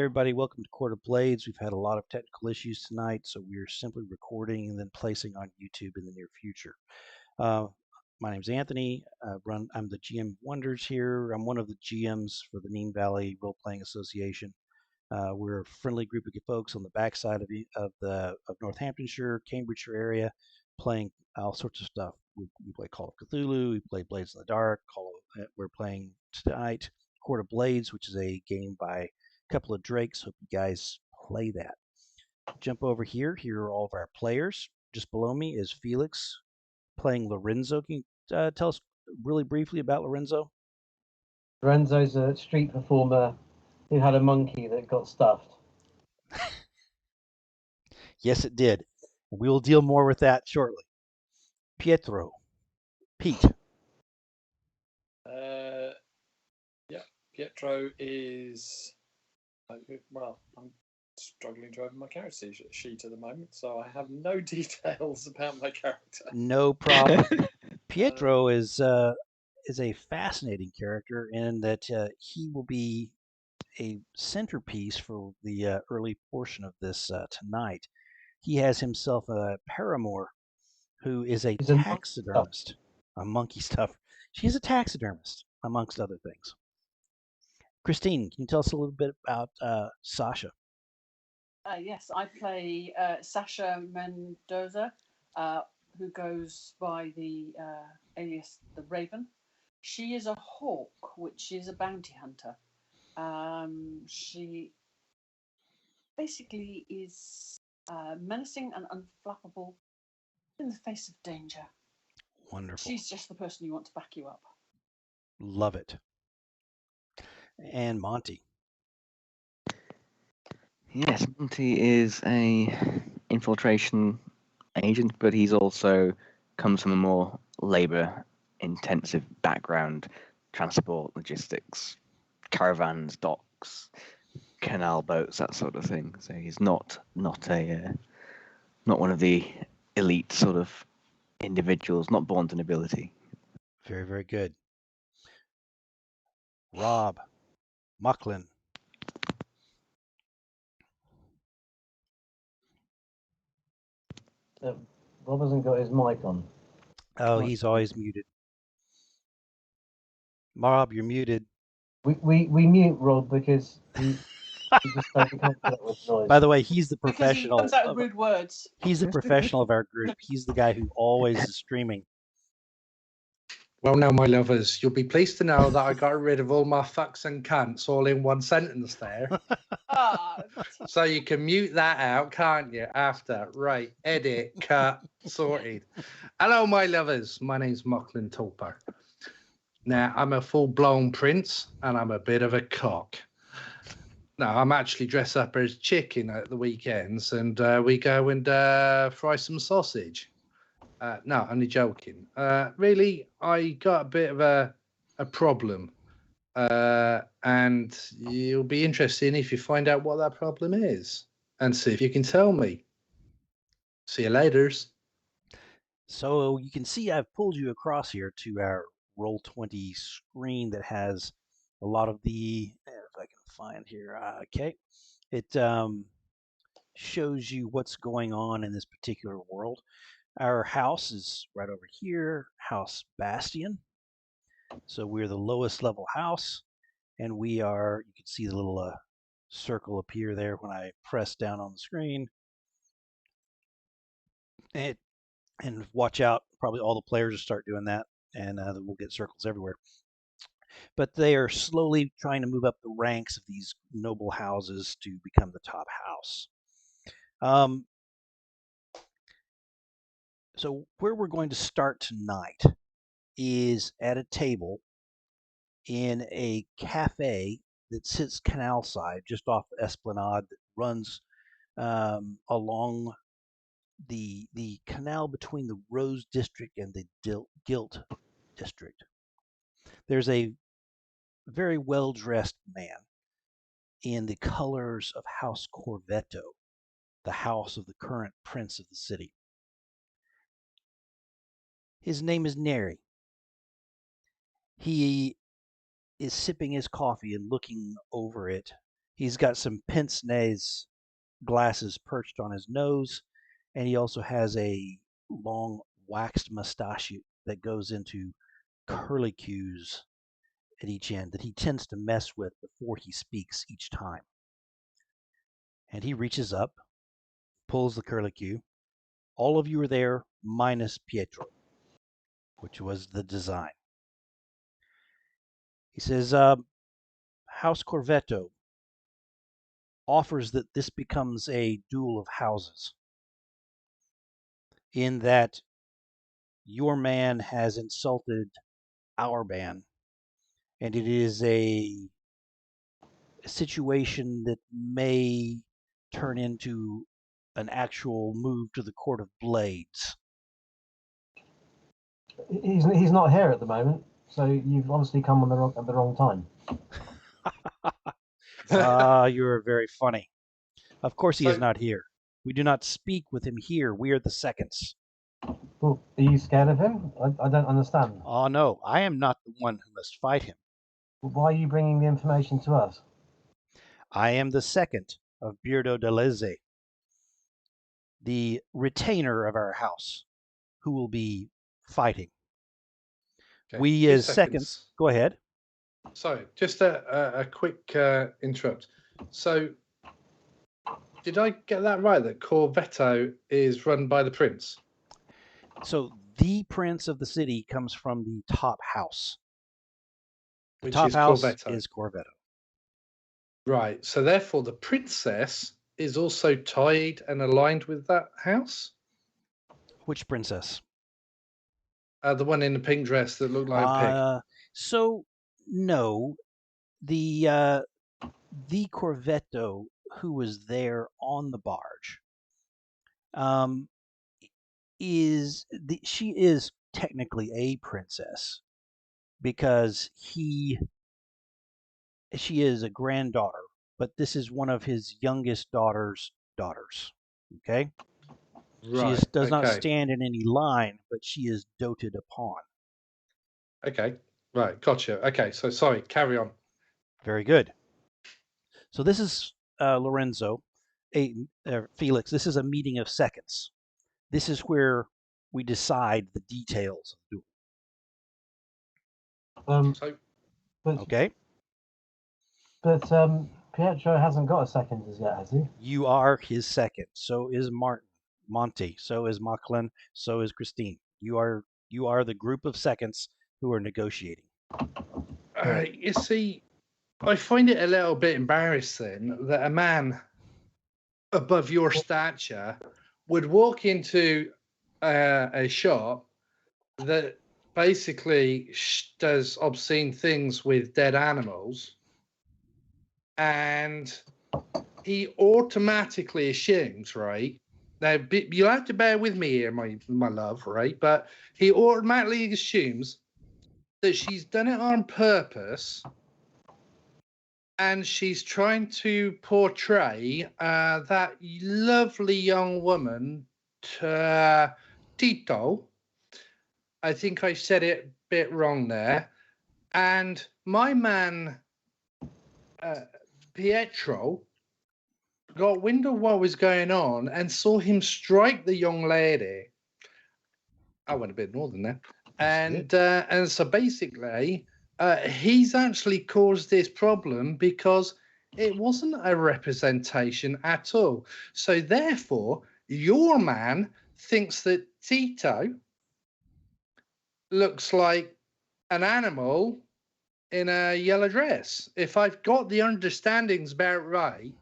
everybody, welcome to Court of Blades. We've had a lot of technical issues tonight, so we're simply recording and then placing on YouTube in the near future. My name's Anthony. I'm the GM of Wonders here. I'm one of the GMs for the Nene Valley Role Playing Association. We're a friendly group of folks on the backside of Northamptonshire, Cambridgeshire area, playing all sorts of stuff. We play Call of Cthulhu. We play Blades in the Dark. We're playing tonight Court of Blades, which is a game by a couple of Drakes. Hope you guys play that. Jump over here. Here are all of our players. Just below me is Felix playing Lorenzo. Can you tell us really briefly about Lorenzo? Lorenzo's a street performer who had a monkey that got stuffed. Yes, it did. We will deal more with that shortly. Pete. Pietro is well. I'm struggling to open my character sheet at the moment, so I have no details about my character. No problem. Pietro is a fascinating character in that he will be a centerpiece for the early portion of this tonight. He has himself a paramour who is a taxidermist, a monkey stuff. She's a taxidermist, amongst other things. Christine, can you tell us a little bit about Sasha? Yes, I play Sasha Mendoza, who goes by the alias the Raven. She is a hawk, which is a bounty hunter. She basically is menacing and unflappable in the face of danger. Wonderful. She's just the person you want to back you up. Love it. And Monty. Yes, Monty is a infiltration agent, but he's also comes from a more labor-intensive background: transport, logistics, caravans, docks, canal boats, that sort of thing. So he's not one of the elite sort of individuals, not born to nobility. Very, very good. Rob Mucklin. Rob hasn't got his mic on. Oh, he's always muted. Rob, you're muted. We mute Rob because he just doesn't come to that with noise. By the way, he's the professional. Because he comes out with rude words. He's the professional of our group. He's the guy who always is streaming. Well, now, my lovers, you'll be pleased to know that I got rid of all my fucks and cunts all in one sentence there. So you can mute that out, can't you? After. Right. Edit. Cut. Sorted. Hello, my lovers. My name's Mucklin Topper. Now, I'm a full-blown prince, and I'm a bit of a cock. Now, I'm actually dressed up as chicken at the weekends, and we go and fry some sausage. No, only joking. Really, I got a bit of a problem, and you'll be interested if you find out what that problem is, and see if you can tell me. See you later. So you can see I've pulled you across here to our Roll20 screen that has a lot of the, if I can find here, okay. It shows you what's going on in this particular world. Our house is right over here, House Bastion. So we're the lowest level house, and we are, you can see the little circle appear there when I press down on the screen. And watch out, probably all the players will start doing that, and we'll get circles everywhere. But they are slowly trying to move up the ranks of these noble houses to become the top house. So where we're going to start tonight is at a table in a cafe that sits canal side, just off the Esplanade, that runs along the canal between the Rose District and the Gilt District. There's a very well-dressed man in the colors of House Corvetto, the house of the current prince of the city. His name is Nene. He is sipping his coffee and looking over it He's got some pince-nez glasses perched on his nose, and he also has a long waxed mustache that goes into curlicues at each end that he tends to mess with before he speaks each time. And he reaches up, pulls the curlicue. All of you are there, minus Pietro, which was the design. He says, House Corvetto offers that this becomes a duel of houses, in that your man has insulted our man, and it is a situation that may turn into an actual move to the Court of Blades. He's not here at the moment, so you've obviously come on at the wrong time. You're very funny. Of course he is not here. We do not speak with him here. We are the seconds. Well, are you scared of him? I don't understand. Oh, no. I am not the one who must fight him. Why are you bringing the information to us? I am the second of Beardo de Leze, the retainer of our house, who will be fighting. Okay, we as seconds. Go ahead. Sorry, just a quick interrupt. So, did I get that right, that Corvetto is run by the prince? So, the prince of the city comes from the top house. The Which top is house Corvetto. is Corvetto. Right, so therefore the princess is also tied and aligned with that house? Which princess? The one in the pink dress that looked like a pig. So, no. The Corvetto who was there on the barge she is technically a princess because she is a granddaughter, but this is one of his youngest daughters. Okay? Right, She does not stand in any line, but she is doted upon. Okay, right, gotcha. Okay, so sorry, carry on. Very good. So this is Lorenzo, Felix. This is a meeting of seconds. This is where we decide the details of the duel. Okay. But Pietro hasn't got a second as yet, has he? You are his second. So is Monty. So is Macklin. So is Christine. You are the group of seconds who are negotiating. You see, I find it a little bit embarrassing that a man above your stature would walk into a shop that basically does obscene things with dead animals, and he automatically assumes, right? Now, you'll have to bear with me here, my love, right? But he automatically assumes that she's done it on purpose, and she's trying to portray that lovely young woman, Tito. I think I said it a bit wrong there. And my man, Pietro, got wind of what was going on and saw him strike the young lady. I went a bit northern there. And so basically, he's actually caused this problem because it wasn't a representation at all. So therefore, your man thinks that Tito looks like an animal in a yellow dress. If I've got the understandings about right,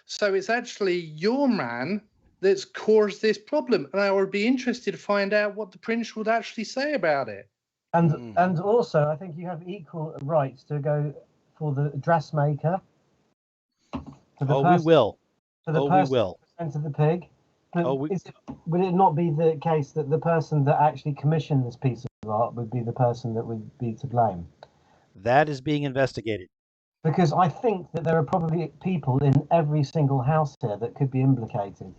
so it's actually your man that's caused this problem, and I would be interested to find out what the prince would actually say about it. And also, I think you have equal rights to go for the dressmaker. We will. We will. And to the pig. But would it not be the case that the person that actually commissioned this piece of art would be the person that would be to blame? That is being investigated. Because I think that there are probably people in every single house here that could be implicated.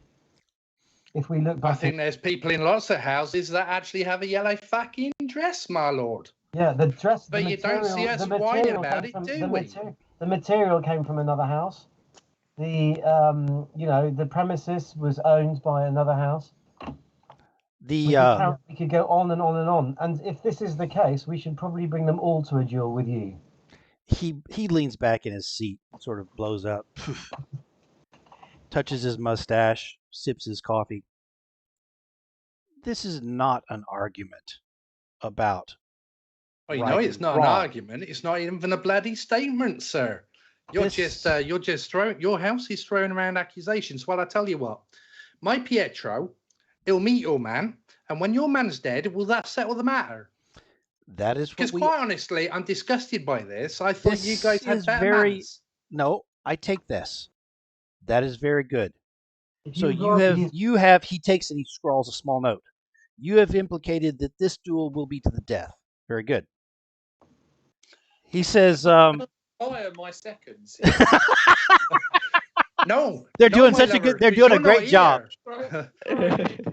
If we look back, I think there's people in lots of houses that actually have a yellow fucking dress, my lord. Yeah, the dress. But you don't see us whining about it, do we? The material came from another house. the the premises was owned by another house. We could go on and on and on. And if this is the case, we should probably bring them all to a duel with you. He leans back in his seat, sort of blows out, touches his mustache, sips his coffee. This is not an argument about. Well, you know, it's not an argument. It's not even a bloody statement, sir. You're just throwing, your house is throwing around accusations. Well, I tell you what, my Pietro, he'll meet your man, and when your man's dead, will that settle the matter? That is because quite honestly, I'm disgusted by this. I thought you guys had better manners. No, I take this. That is very good. So you have. He takes and he scrawls a small note. You have implicated that this duel will be to the death. Very good. He says, fire my seconds. No, they're doing such a good. They're doing a great job. The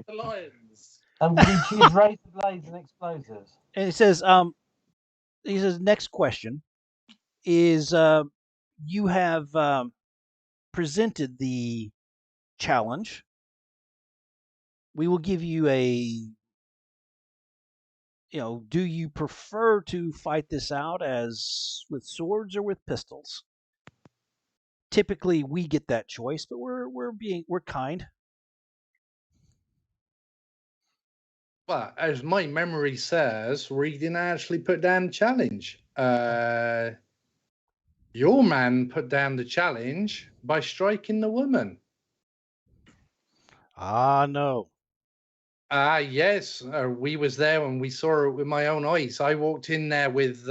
lions. And we choose razor blades and explosives. And he says, next question is, you have presented the challenge. We will give you do you prefer to fight this out as with swords or with pistols? Typically, we get that choice, but we're kind. Well, as my memory says, we didn't actually put down the challenge. Your man put down the challenge by striking the woman. No. Yes, we was there when we saw it with my own eyes. I walked in there with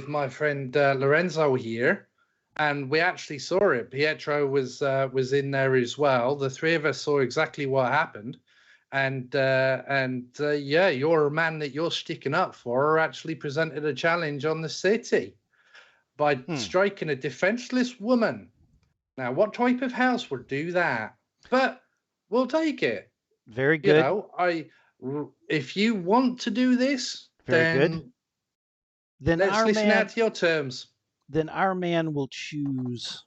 my friend Lorenzo here, and we actually saw it. Pietro was in there as well. The three of us saw exactly what happened, and yeah, your man that you're sticking up for actually presented a challenge on the city by striking a defenseless woman. Now, what type of house would do that? But we'll take it. Very good. If you want to do this, then let's listen out to your terms. Then our man will choose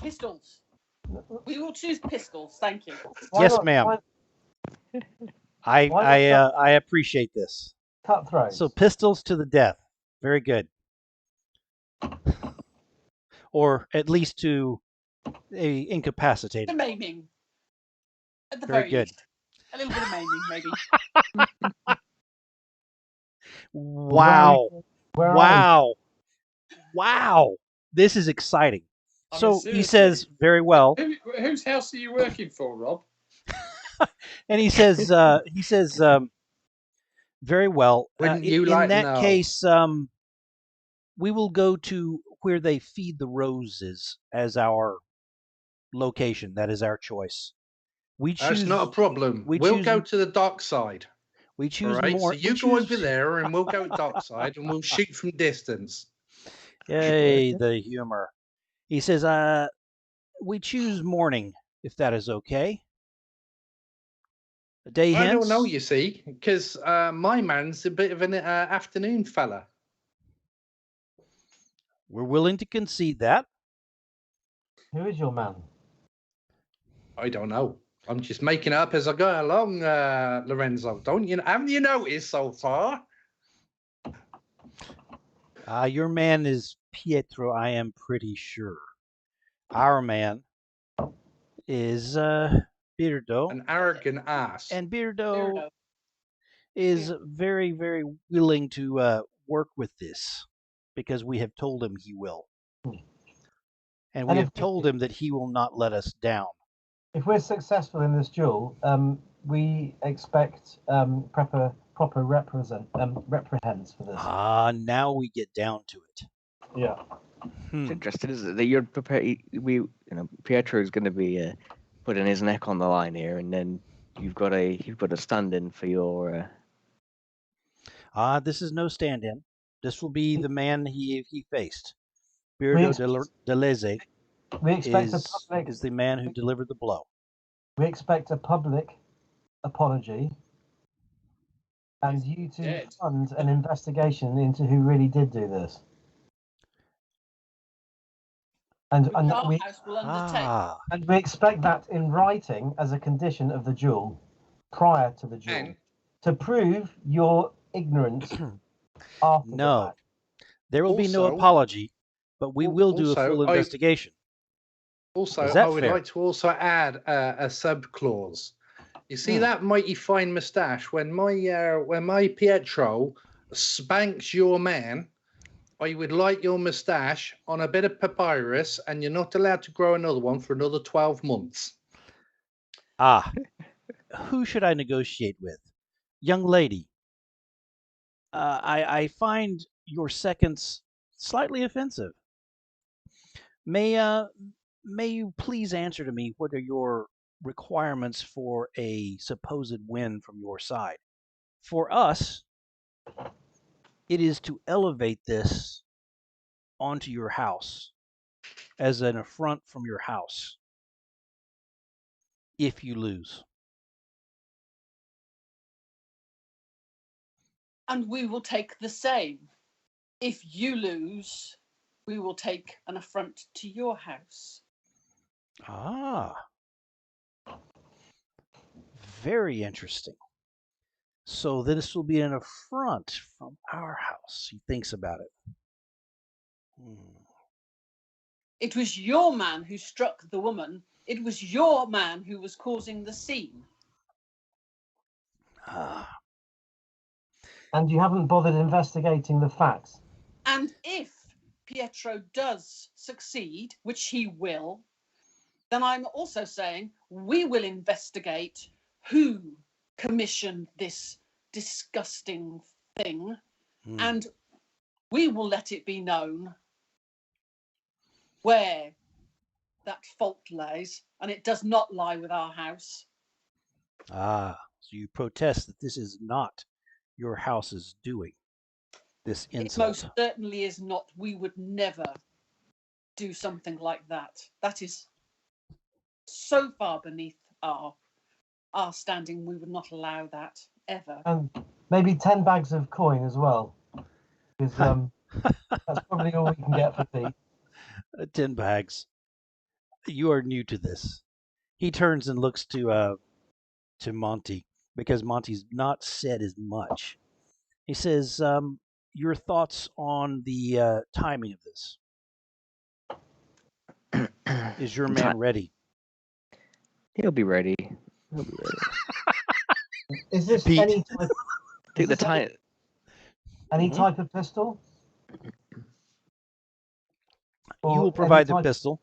pistols. We will choose pistols. Thank you. Yes, ma'am. I appreciate this. Cutthroat. So pistols to the death. Very good. Or at least to a incapacitated. The maiming. At the very good. Least. A little bit of maiming, maybe. Wow. Wow. This is exciting. So he says, very well. Whose house are you working for, Rob? And he says, very well. In that case, we will go to where they feed the roses as our location. That is our choice. That's not a problem. We'll go to the dock side. We choose more. So you go over there, and we'll go dock side, and we'll shoot from distance. Yay, the humor. He says, we choose morning, if that is okay. A day hence? I don't know, you see, because my man's a bit of an afternoon fella. We're willing to concede that. Who is your man? I don't know. I'm just making it up as I go along, Lorenzo. Haven't you noticed so far? Your man is Pietro, I am pretty sure. Our man is Beardo. An arrogant ass. And Beardo is very, very willing to work with this because we have told him he will. And we have told him that he will not let us down. If we're successful in this duel, we expect proper reprimands for this. Now we get down to it. Yeah. It's interesting, isn't it? That you're prepared. Pietro is going to be putting his neck on the line here, and then you've got a stand-in for your. This is no stand-in. This will be the man he faced. Birdo Deleze is the man who delivered the blow. We expect a public apology, and you to fund an investigation into who really did do this. And our we house will undertake. And we expect that in writing as a condition of the duel, prior to the duel, to prove your ignorance after the fact. There will be no apology, but we will do a full investigation. I would like to also add a sub clause. You see that mighty fine moustache? When my Pietro spanks your man, I would like your moustache on a bit of papyrus, and you're not allowed to grow another one for another 12 months. Who should I negotiate with? Young lady, I find your seconds slightly offensive. May you please answer to me what are your requirements for a supposed win from your side? For us, it is to elevate this onto your house as an affront from your house if you lose. And we will take the same. If you lose, we will take an affront to your house. Very interesting. So this will be an affront from our house. He thinks about it. It was your man who struck the woman. It was your man who was causing the scene. And you haven't bothered investigating the facts. And if Pietro does succeed, which he will, then I'm also saying we will investigate who commissioned this disgusting thing, and we will let it be known where that fault lays, and it does not lie with our house. So you protest that this is not your house's doing, this insult. It most certainly is not. We would never do something like that. That is so far beneath our standing, we would not allow that ever. And maybe 10 bags of coin as well, because that's probably all we can get for tea. 10 bags. You are new to this. He turns and looks to Monty, because Monty's not said as much. He says, your thoughts on the timing of this? Is your man ready? He'll be ready. Is this Pete. any type? Take the time. Any type of pistol? You will provide the pistol.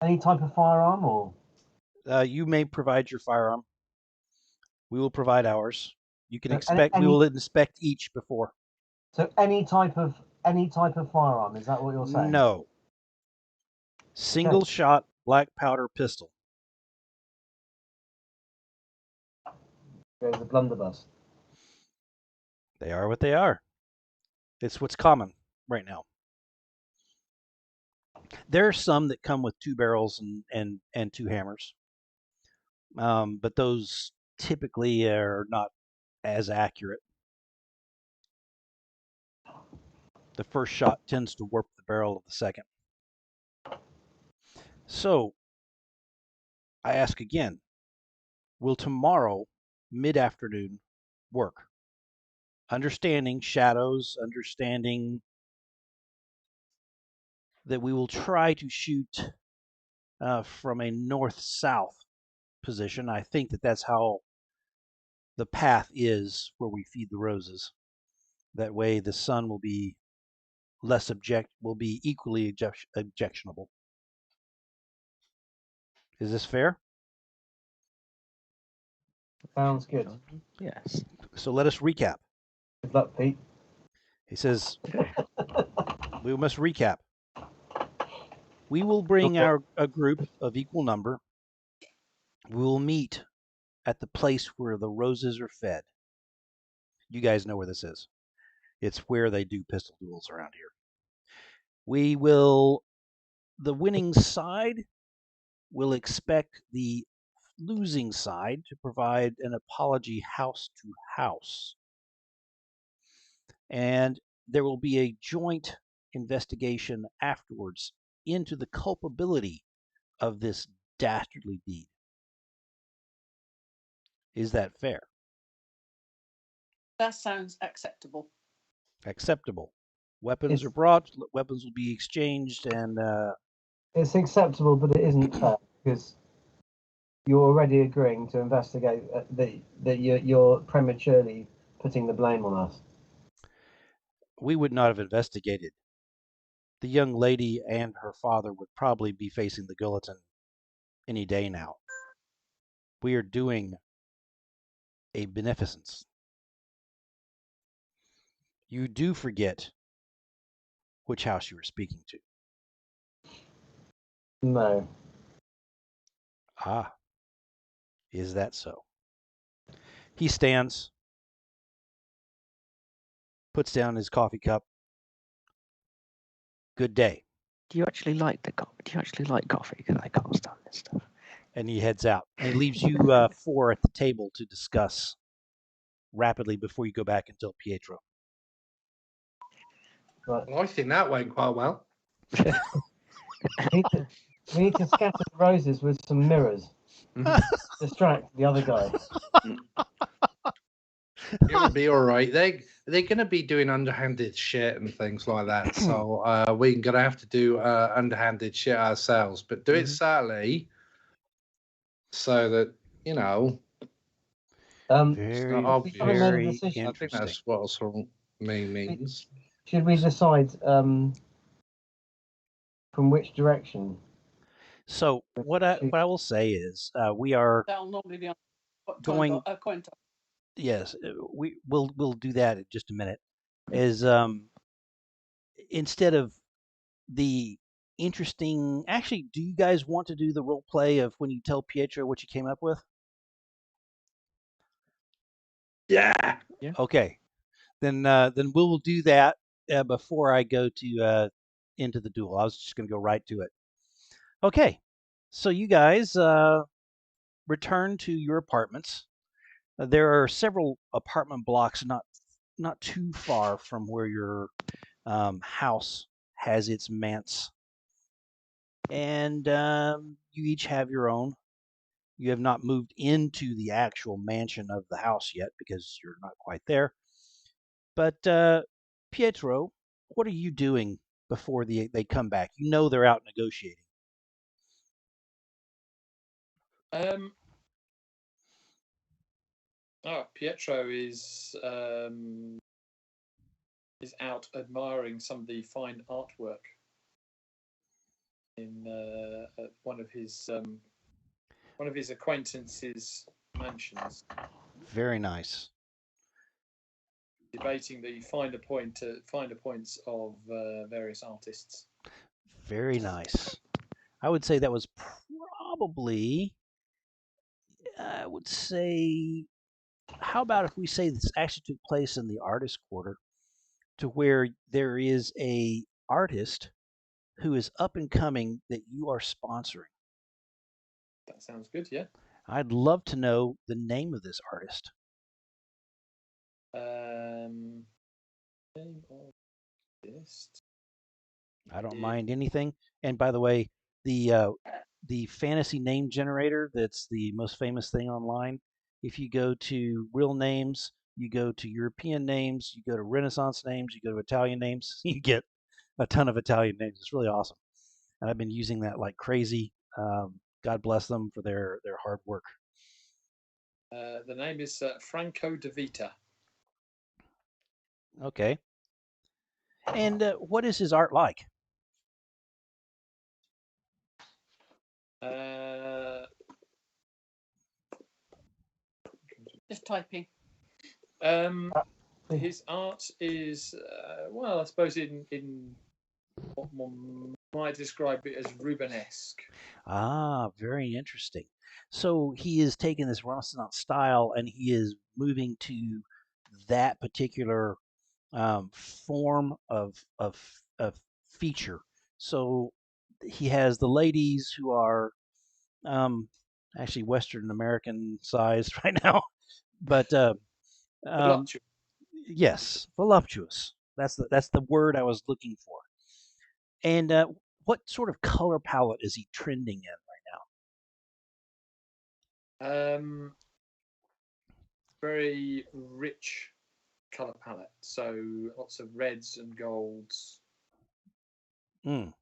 Any type of firearm, or? You may provide your firearm. We will provide ours. You can expect we will inspect each before. So any type of firearm, is that what you're saying? No. Single shot black powder pistol. There's a blunderbuss. They are what they are. It's what's common right now. There are some that come with 2 barrels and 2 hammers. But those typically are not as accurate. The first shot tends to warp the barrel of the second. So, I ask again, will tomorrow, mid-afternoon, work? Understanding shadows, understanding that we will try to shoot from a north-south position. I think that that's how the path is where we feed the roses. That way the sun will be will be equally objectionable. Is this fair? Sounds good. Yes. So let us recap. Good luck, Pete. He says, we must recap. We will bring a group of equal number. We will meet at the place where the roses are fed. You guys know where this is. It's where they do pistol duels around here. The winning side will expect the losing side to provide an apology house to house. And there will be a joint investigation afterwards into the culpability of this dastardly deed. Is that fair? That sounds acceptable. Acceptable. Weapons are brought, weapons will be exchanged, and it's acceptable, but it isn't fair because you're already agreeing to investigate that you're prematurely putting the blame on us. We would not have investigated. The young lady and her father would probably be facing the guillotine any day now. We are doing a beneficence. You do forget which house you were speaking to. No. Ah, is that so? He stands, puts down his coffee cup. Good day. Do you actually like coffee? Because I can't stand this stuff. And he heads out. And he leaves you four at the table to discuss rapidly before you go back and tell Pietro. Right. Well, I think that went quite well. we need to scatter the roses with some mirrors. Distract the other guy. It'll be all right. They're going to be doing underhanded shit and things like that. So we're going to have to do underhanded shit ourselves, but do it subtly so that, you know, very, very interesting. I think that's what also means. Should we decide from which direction? So what I will say is we are That'll normally be on going. A coin toss. Yes, we'll do that in just a minute. Is instead of the interesting. Actually, do you guys want to do the role play of when you tell Pietro what you came up with? Yeah. Okay, then we'll do that before I go to into the duel. I was just going to go right to it. Okay, so you guys return to your apartments. There are several apartment blocks not too far from where your house has its manse, and you each have your own. You have not moved into the actual mansion of the house yet because you're not quite there. But Pietro, what are you doing before they come back? You know they're out negotiating. Pietro is out admiring some of the fine artwork in one of his acquaintances' mansions. Very nice. Debating the finer points of various artists. Very nice. I would say that was probably. I would say. How about if we say this actually took place in the artist quarter, to where there is a artist who is up and coming that you are sponsoring? That sounds good, yeah. I'd love to know the name of this artist. Name of artist. I don't mind anything. And by the way, the fantasy name generator that's the most famous thing online. If you go to real names, you go to European names, you go to Renaissance names, you go to Italian names, you get a ton of Italian names. It's really awesome. And I've been using that like crazy. God bless them for their hard work. The name is Franco De Vita. Okay. And what is his art like? Just typing. His art is, well, I suppose in what one might describe it as Rubenesque. Ah, very interesting. So he is taking this Renaissance style and he is moving to that particular form of feature. So he has the ladies who are actually Western American sized right now, but Voluptuous. yes, voluptuous. That's the word I was looking for. And what sort of color palette is he trending in right now? Very rich color palette, so lots of reds and golds. And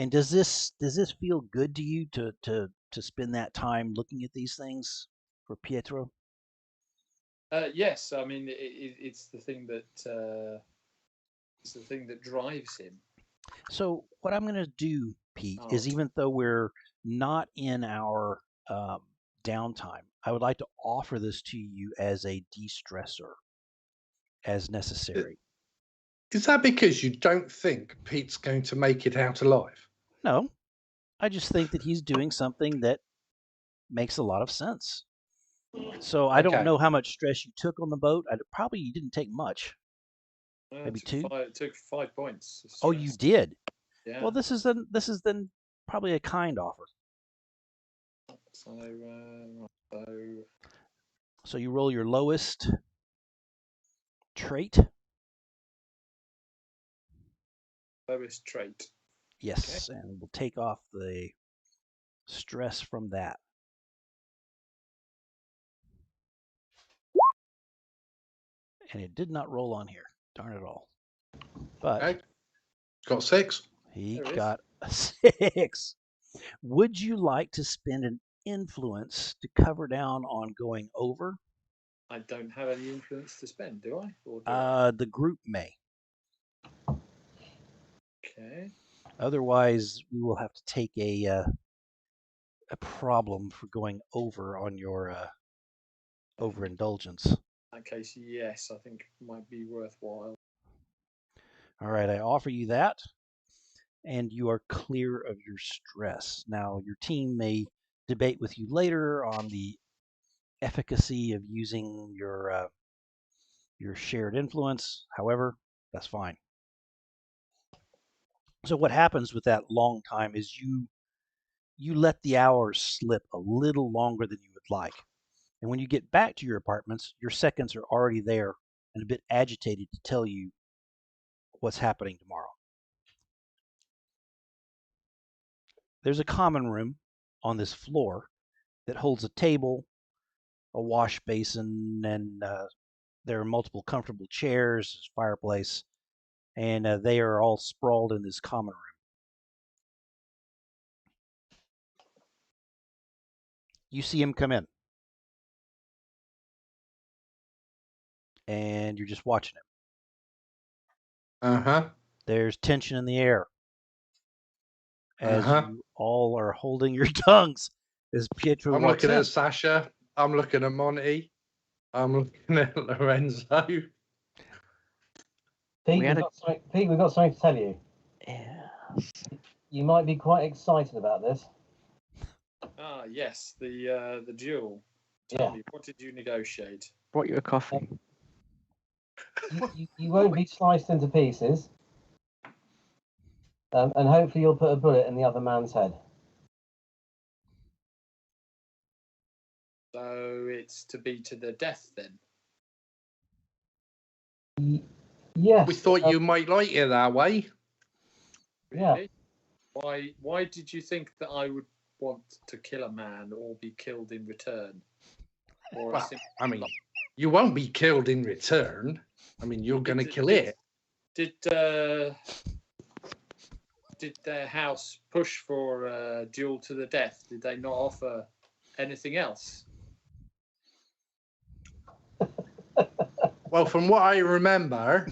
does this feel good to you to spend that time looking at these things for Pietro? Yes, I mean it's the thing that drives him. So what I'm going to do, Pete, is even though we're not in our downtime, I would like to offer this to you as a de-stressor, as necessary. Is that because you don't think Pete's going to make it out alive? No, I just think that he's doing something that makes a lot of sense. So I don't know how much stress you took on the boat. Probably you didn't take much. Maybe 2. It took 5 points. Oh, you did? Yeah. Well, this is then probably a kind offer. So you roll your lowest trait. Lowest trait. Yes, okay. And we'll take off the stress from that. And it did not roll on here. Darn it all. But got 6. He got a 6. Would you like to spend an influence to cover down on going over? I don't have any influence to spend, do I? Or do the group may. Okay. Otherwise, we will have to take a problem for going over on your overindulgence. In that case, yes, I think it might be worthwhile. All right, I offer you that, and you are clear of your stress. Now, your team may debate with you later on the efficacy of using your shared influence. However, that's fine. So what happens with that long time is you let the hours slip a little longer than you would like. And when you get back to your apartments, your seconds are already there and a bit agitated to tell you what's happening tomorrow. There's a common room on this floor that holds a table, a wash basin, and there are multiple comfortable chairs, a fireplace, and they are all sprawled in this common room. You see him come in, and you're just watching him. There's tension in the air as you all are holding your tongues as Pietro walks in. I'm looking at Sasha. I'm looking at Monty. I'm looking at Lorenzo. Pete, we've got something to tell you. Yeah. You might be quite excited about this. Ah, yes, the duel. Tell me, what did you negotiate? Brought you a coffee. You won't be sliced into pieces. And hopefully you'll put a bullet in the other man's head. So it's to be to the death then? Yes. We thought you might like it that way. Really? Yeah. Why did you think that I would want to kill a man or be killed in return? Or I mean, you won't be killed in return. I mean, you're going to kill it. Did their house push for a duel to the death? Did they not offer anything else? Well, from what I remember,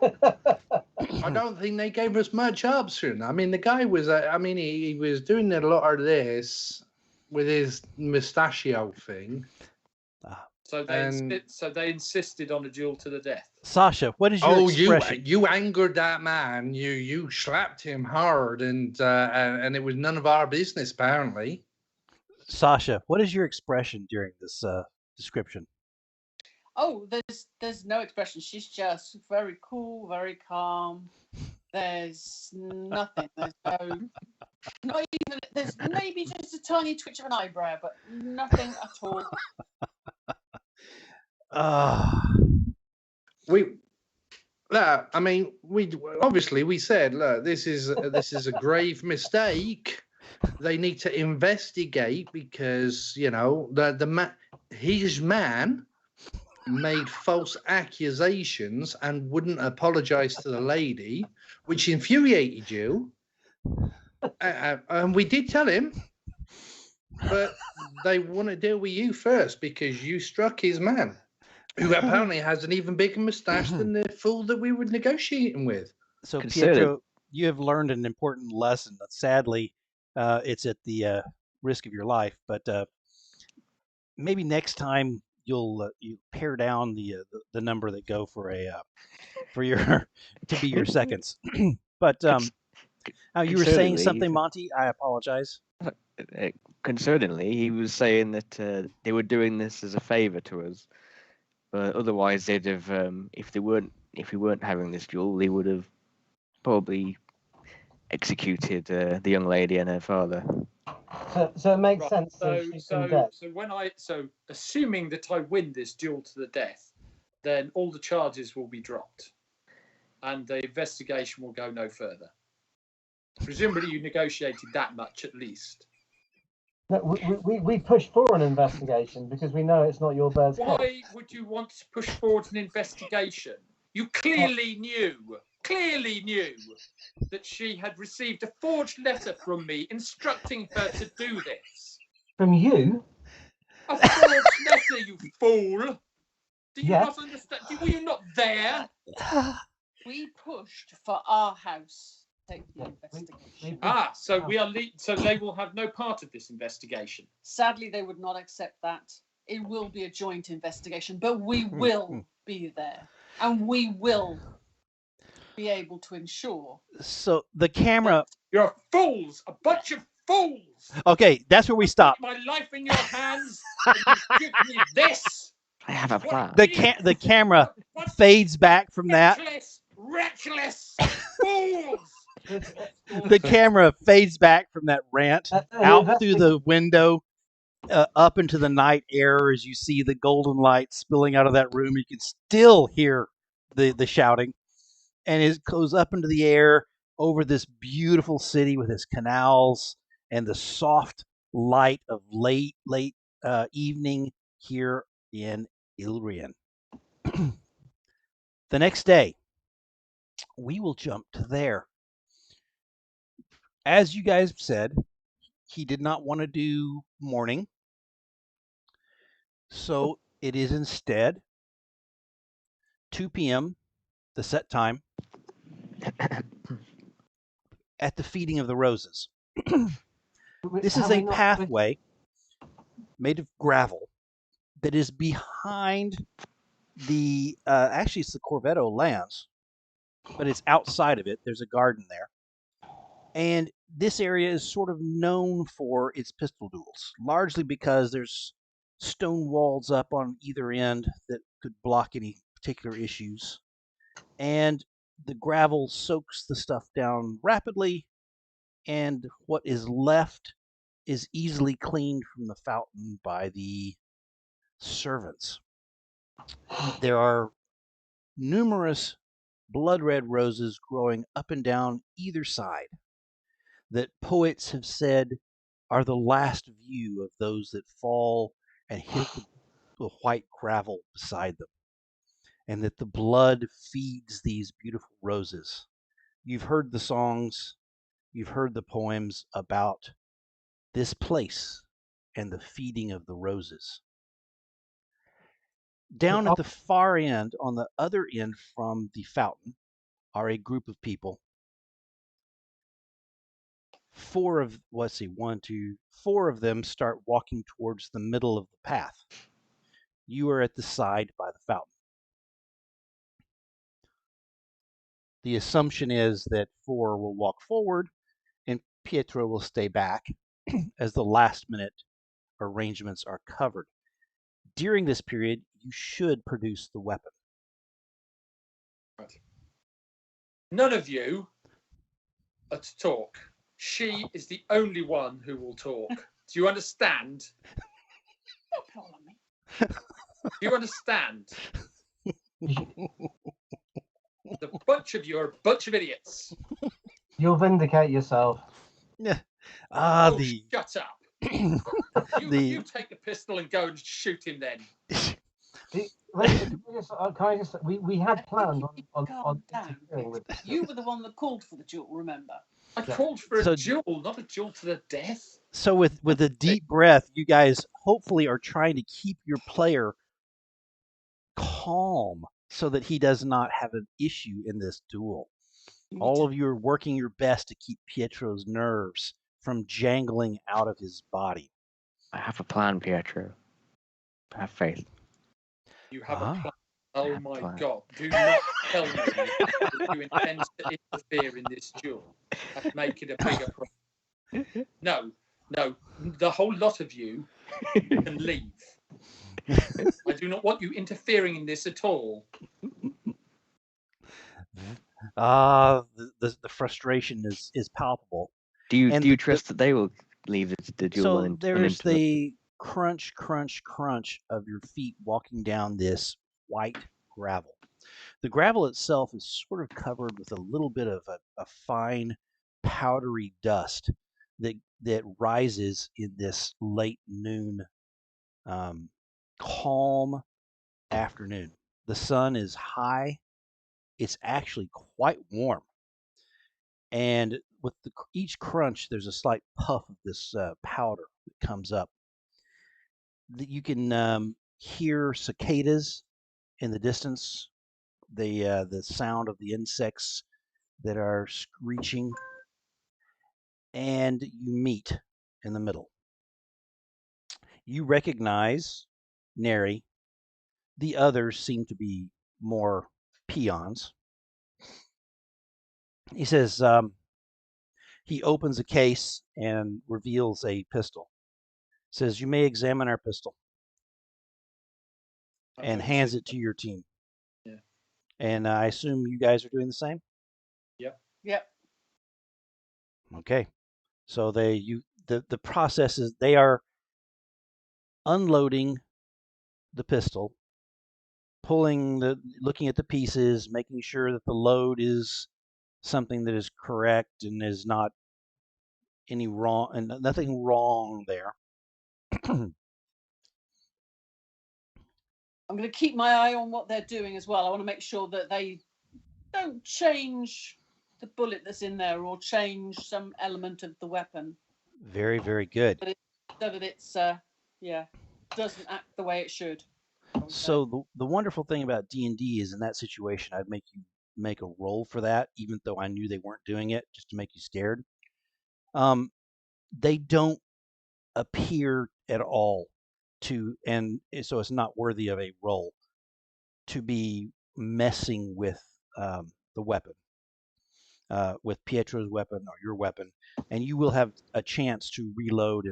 I don't think they gave us much option. I mean, the guy was, he was doing a lot of this with his mustachio thing. So they insisted on a duel to the death. Sasha, what is your expression? You angered that man. You slapped him hard, and it was none of our business, apparently. Sasha, what is your expression during this description? Oh, there's no expression. She's just very cool, very calm. There's nothing. There's not even. There's maybe just a tiny twitch of an eyebrow, but nothing at all. No, I mean, we said, look, this is a grave mistake. They need to investigate because his man made false accusations and wouldn't apologize to the lady, which infuriated you. And we did tell him, but they want to deal with you first because you struck his man, who apparently has an even bigger moustache than the fool that we were negotiating with. So, Pietro, you have learned an important lesson. Sadly, it's at the risk of your life, but maybe next time you pare down the number that go for your to be your seconds. But you were saying something, Monty. I apologize. Concerningly, he was saying that they were doing this as a favor to us, but otherwise they'd have, if we weren't having this duel, they would have probably executed the young lady and her father. So it makes sense. So assuming that I win this duel to the death, then all the charges will be dropped, and the investigation will go no further. Presumably, you negotiated that much at least. No, we push for an investigation because we know it's not your bird's case. Why would you want to push forward an investigation? You clearly knew that she had received a forged letter from me instructing her to do this. From you? A forged letter, you fool! Did you not understand? Were you not there? We pushed for our house to take the investigation. So we are. So they will have no part of this investigation. Sadly, they would not accept that. It will be a joint investigation, but we will be there, and we will be able to ensure. So the camera. You're fools, a bunch of fools. Okay, that's where we stop. My life in your hands. And you give me this. I have a plan. The camera fades back from that. Reckless fools. The camera fades back from that rant out through the window, up into the night air as you see the golden light spilling out of that room. You can still hear the shouting, and it goes up into the air over this beautiful city with its canals and the soft light of late evening here in Ilrian. The next day, we will jump to there. As you guys said, he did not want to do morning. So it is instead 2 p.m., the set time, at the Feeding of the Roses. This is a pathway made of gravel that is behind the, actually it's the Corvetto lands, but it's outside of it. There's a garden there. And this area is sort of known for its pistol duels, largely because there's stone walls up on either end that could block any particular issues. And the gravel soaks the stuff down rapidly, and what is left is easily cleaned from the fountain by the servants. There are numerous blood red roses growing up and down either side that poets have said are the last view of those that fall and hit the white gravel beside them, and that the blood feeds these beautiful roses. You've heard the songs, you've heard the poems about this place and the feeding of the roses. Down at the far end, on the other end from the fountain, are a group of people. Four of them start walking towards the middle of the path. You are at the side by the fountain. The assumption is that 4 will walk forward and Pietro will stay back as the last minute arrangements are covered. During this period, you should produce the weapon. Right. None of you are to talk. She is the only one who will talk. Do you understand? Do you understand? The bunch of you are a bunch of idiots. You'll vindicate yourself. Yeah. Shut up. You take the pistol and go and shoot him then. We had planned on down. You were the one that called for the duel, remember? I called for a duel, not a duel to the death. So with a deep breath, you guys hopefully are trying to keep your player calm so that he does not have an issue in this duel. All of you are working your best to keep Pietro's nerves from jangling out of his body. I have a plan, Pietro. Have faith. You have a plan. Oh my God. Do not tell me that you intend to interfere in this duel and make it a bigger problem. No. The whole lot of you can leave. I do not want you interfering in this at all. The frustration is palpable. Do you trust that they will leave the duel? So there's the crunch of your feet walking down this white gravel. The gravel itself is sort of covered with a little bit of a fine powdery dust that rises in this late noon calm afternoon. The sun is high. It's actually quite warm. And with each crunch, there's a slight puff of this powder that comes up. You can hear cicadas in the distance, the sound of the insects that are screeching, and you meet in the middle. You recognize Neri. The others seem to be more peons. He says, he opens a case and reveals a pistol. Says, you may examine our pistol. And hands it to your team. Yeah. And I assume you guys are doing the same? Yep. Okay. So the process is they are unloading the pistol, looking at the pieces, making sure that the load is something that is correct and is not any wrong and nothing wrong there. I'm going to keep my eye on what they're doing as well. I want to make sure that they don't change the bullet that's in there or change some element of the weapon. Very, very good. So that it's doesn't act the way it should. So the wonderful thing about D&D is in that situation, I'd make you make a roll for that, even though I knew they weren't doing it, just to make you scared. They don't appear at all and so it's not worthy of a roll to be messing with the weapon, with Pietro's weapon or your weapon, and you will have a chance to reload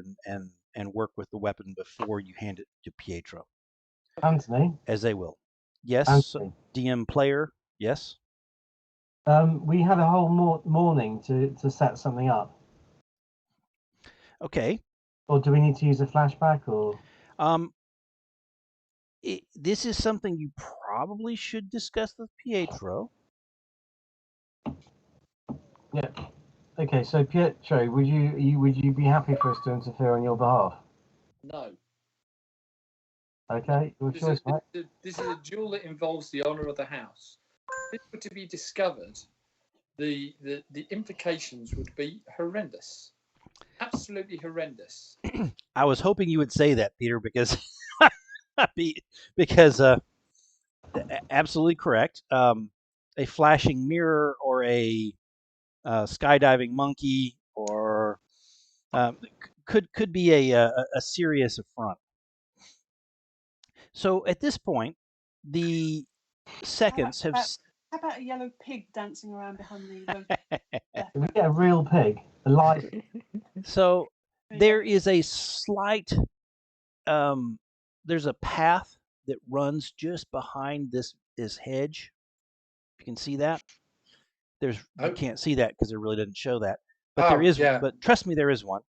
and work with the weapon before you hand it to Pietro. Anthony? As they will. Yes, Anthony. DM player, yes? We had a whole morning to set something up. Okay. Or do we need to use a flashback or? This is something you probably should discuss with Pietro. Yeah. Okay, so Pietro, would you be happy for us to interfere on your behalf? No. Okay, your choice, mate. This is a duel that involves the honour of the house. If it were to be discovered, the implications would be horrendous. Absolutely horrendous. I was hoping you would say that, Peter, because absolutely correct. A flashing mirror or a skydiving monkey or could be a serious affront. So at this point, the seconds have. How about a yellow pig dancing around behind the Can we get a real pig, alive? So there is a slight. There's a path that runs just behind this hedge. You can see that. You can't see that because it really doesn't show that. But there is. Yeah. But trust me, there is one.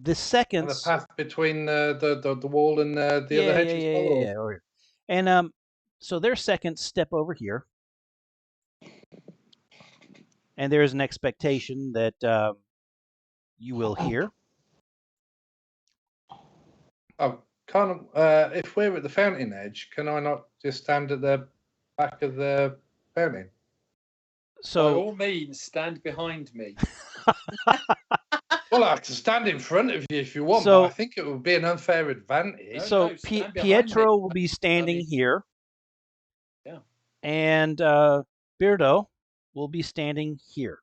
The seconds. And the path between the wall and the other hedge as well. Yeah. And so their seconds step over here, and there is an expectation that you will hear. Oh, if we're at the fountain edge, can I not just stand at the back of the fountain? So, by all means, stand behind me. Well, I can stand in front of you if you want, So- but I think it would be an unfair advantage. so no, stand behind Pietro me. will be standing here. Yeah. And Beardo will be standing here.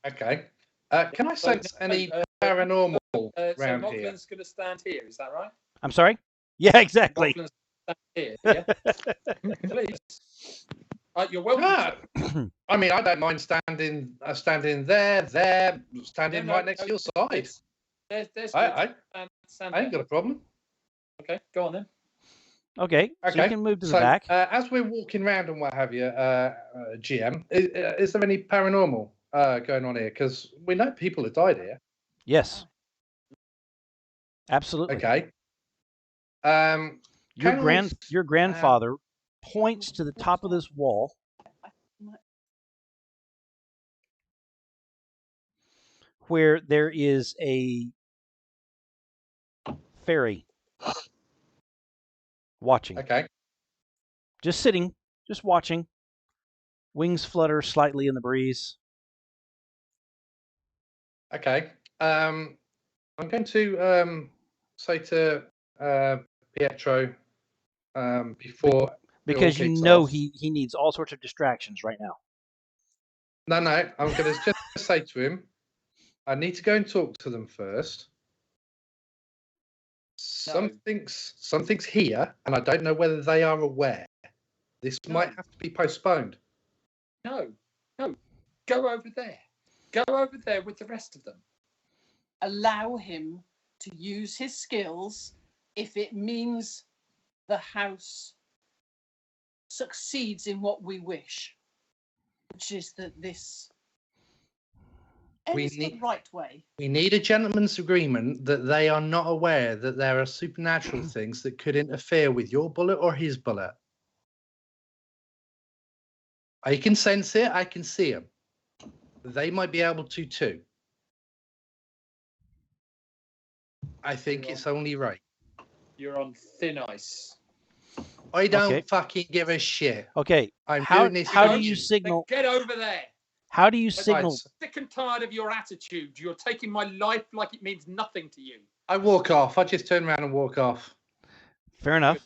Okay. Can I sense any paranormal around so here? Moughlin's going to stand here, is that right? I'm sorry? Yeah, exactly. Moughlin's stand here, yeah? Please. You're welcome. I mean, I don't mind standing there, standing right next to your side. There's I ain't got a problem. Okay, go on then. Okay, so you can move to the back. As we're walking around and what have you, GM, is there any paranormal going on here? Because we know people have died here. Yes. Absolutely. Okay. Your grandfather points to the top of this wall where there is a fairy watching. Okay. Just sitting, just watching. Wings flutter slightly in the breeze. Okay. I'm going to say to Pietro before, because you know he needs all sorts of distractions right now. No, I'm going to just say to him, I need to go and talk to them first. Something's here, and I don't know whether they are aware. This might have to be postponed. No. Go over there. Go over there with the rest of them. Allow him to use his skills if it means the house succeeds in what we wish, which is that this ends the right way. We need a gentleman's agreement that they are not aware that there are supernatural things that could interfere with your bullet or his bullet. I can sense it. I can see them. They might be able to too. I think it's only right. You're on thin ice. I don't fucking give a shit. Okay. How do you signal? Then get over there. How do you signal? I'm sick and tired of your attitude. You're taking my life like it means nothing to you. I walk off. I just turn around and walk off. Fair enough.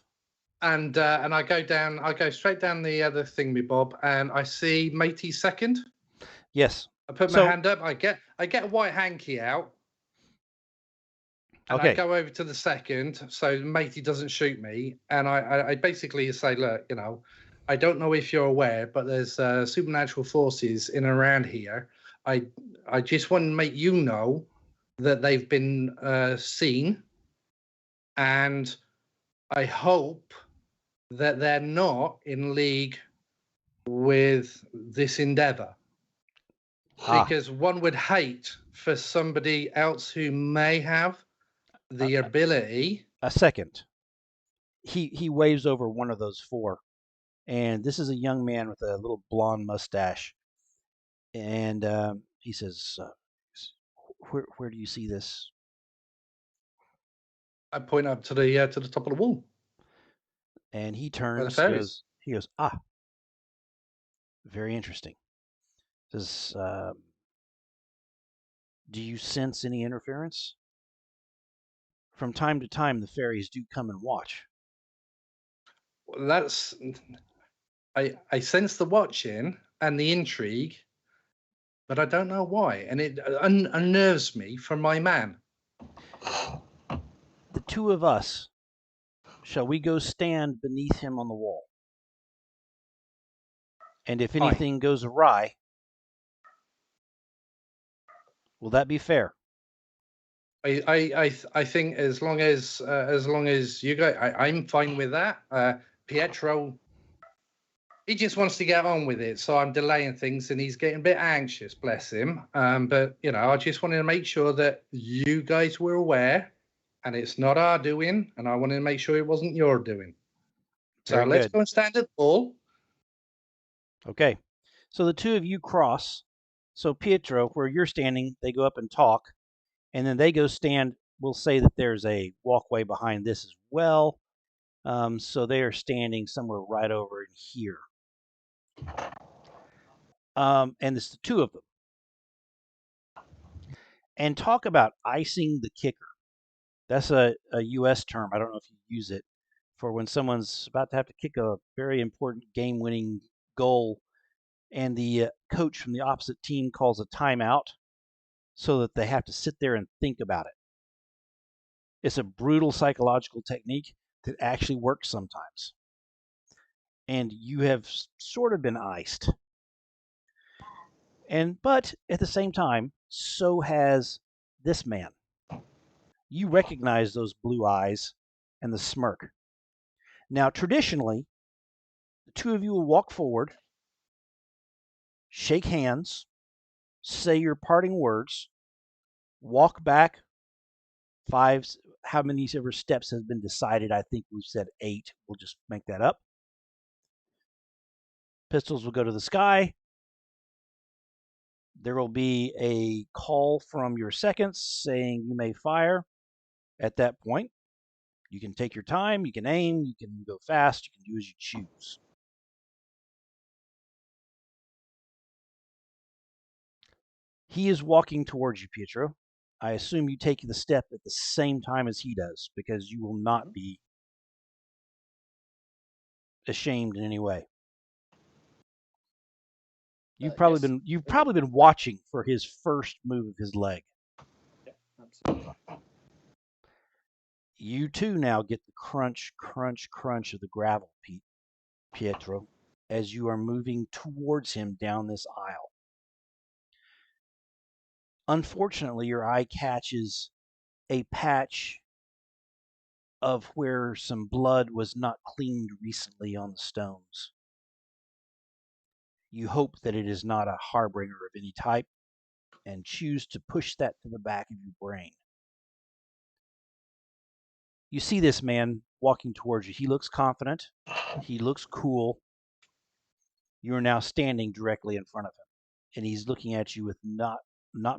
And I go down. I go straight down the other thingy bob, and I see Matey second. Yes. I put my hand up. I get a white hanky out. And I go over to the second, so Matey doesn't shoot me. And I basically say, look, I don't know if you're aware, but there's supernatural forces in and around here. I just want to make you know that they've been seen, and I hope that they're not in league with this endeavor. Because one would hate for somebody else who may have the ability. A second. He waves over one of those four. And this is a young man with a little blonde mustache. And he says, where do you see this? I point up to the top of the wall. And he turns, he goes, very interesting. Says, do you sense any interference? From time to time, the fairies do come and watch. Well, I sense the watching and the intrigue, but I don't know why, and it unnerves me for my man. The two of us, shall we go stand beneath him on the wall? And if anything goes awry, will that be fair? I think as long as you guys, I'm fine with that. Pietro, he just wants to get on with it, so I'm delaying things, and he's getting a bit anxious, bless him. But I just wanted to make sure that you guys were aware, and it's not our doing, and I wanted to make sure it wasn't your doing. So let's go and stand at the wall. Okay. So the two of you cross. So Pietro, where you're standing, they go up and talk, and then they go stand. We'll say that there's a walkway behind this as well. So they are standing somewhere right over in here. And it's the two of them. And talk about icing the kicker. That's a U.S. term. I don't know if you use it for when someone's about to have to kick a very important game-winning goal, and the coach from the opposite team calls a timeout so that they have to sit there and think about it. It's a brutal psychological technique that actually works sometimes. And you have sort of been iced. But at the same time, so has this man. You recognize those blue eyes and the smirk. Now, traditionally, the two of you will walk forward, shake hands, say your parting words, walk back 5, how many ever steps has been decided. I think we've said 8. We'll just make that up. Pistols will go to the sky. There will be a call from your seconds saying you may fire. At that point, you can take your time, you can aim, you can go fast, you can do as you choose. He is walking towards you, Pietro. I assume you take the step at the same time as he does, because you will not be ashamed in any way. You've probably been watching for his first move of his leg. Yeah, absolutely. You too now get the crunch, crunch, crunch of the gravel, Pietro, as you are moving towards him down this aisle. Unfortunately, your eye catches a patch of where some blood was not cleaned recently on the stones. You hope that it is not a harbinger of any type, and choose to push that to the back of your brain. You see this man walking towards you. He looks confident. He looks cool. You are now standing directly in front of him, and he's looking at you with not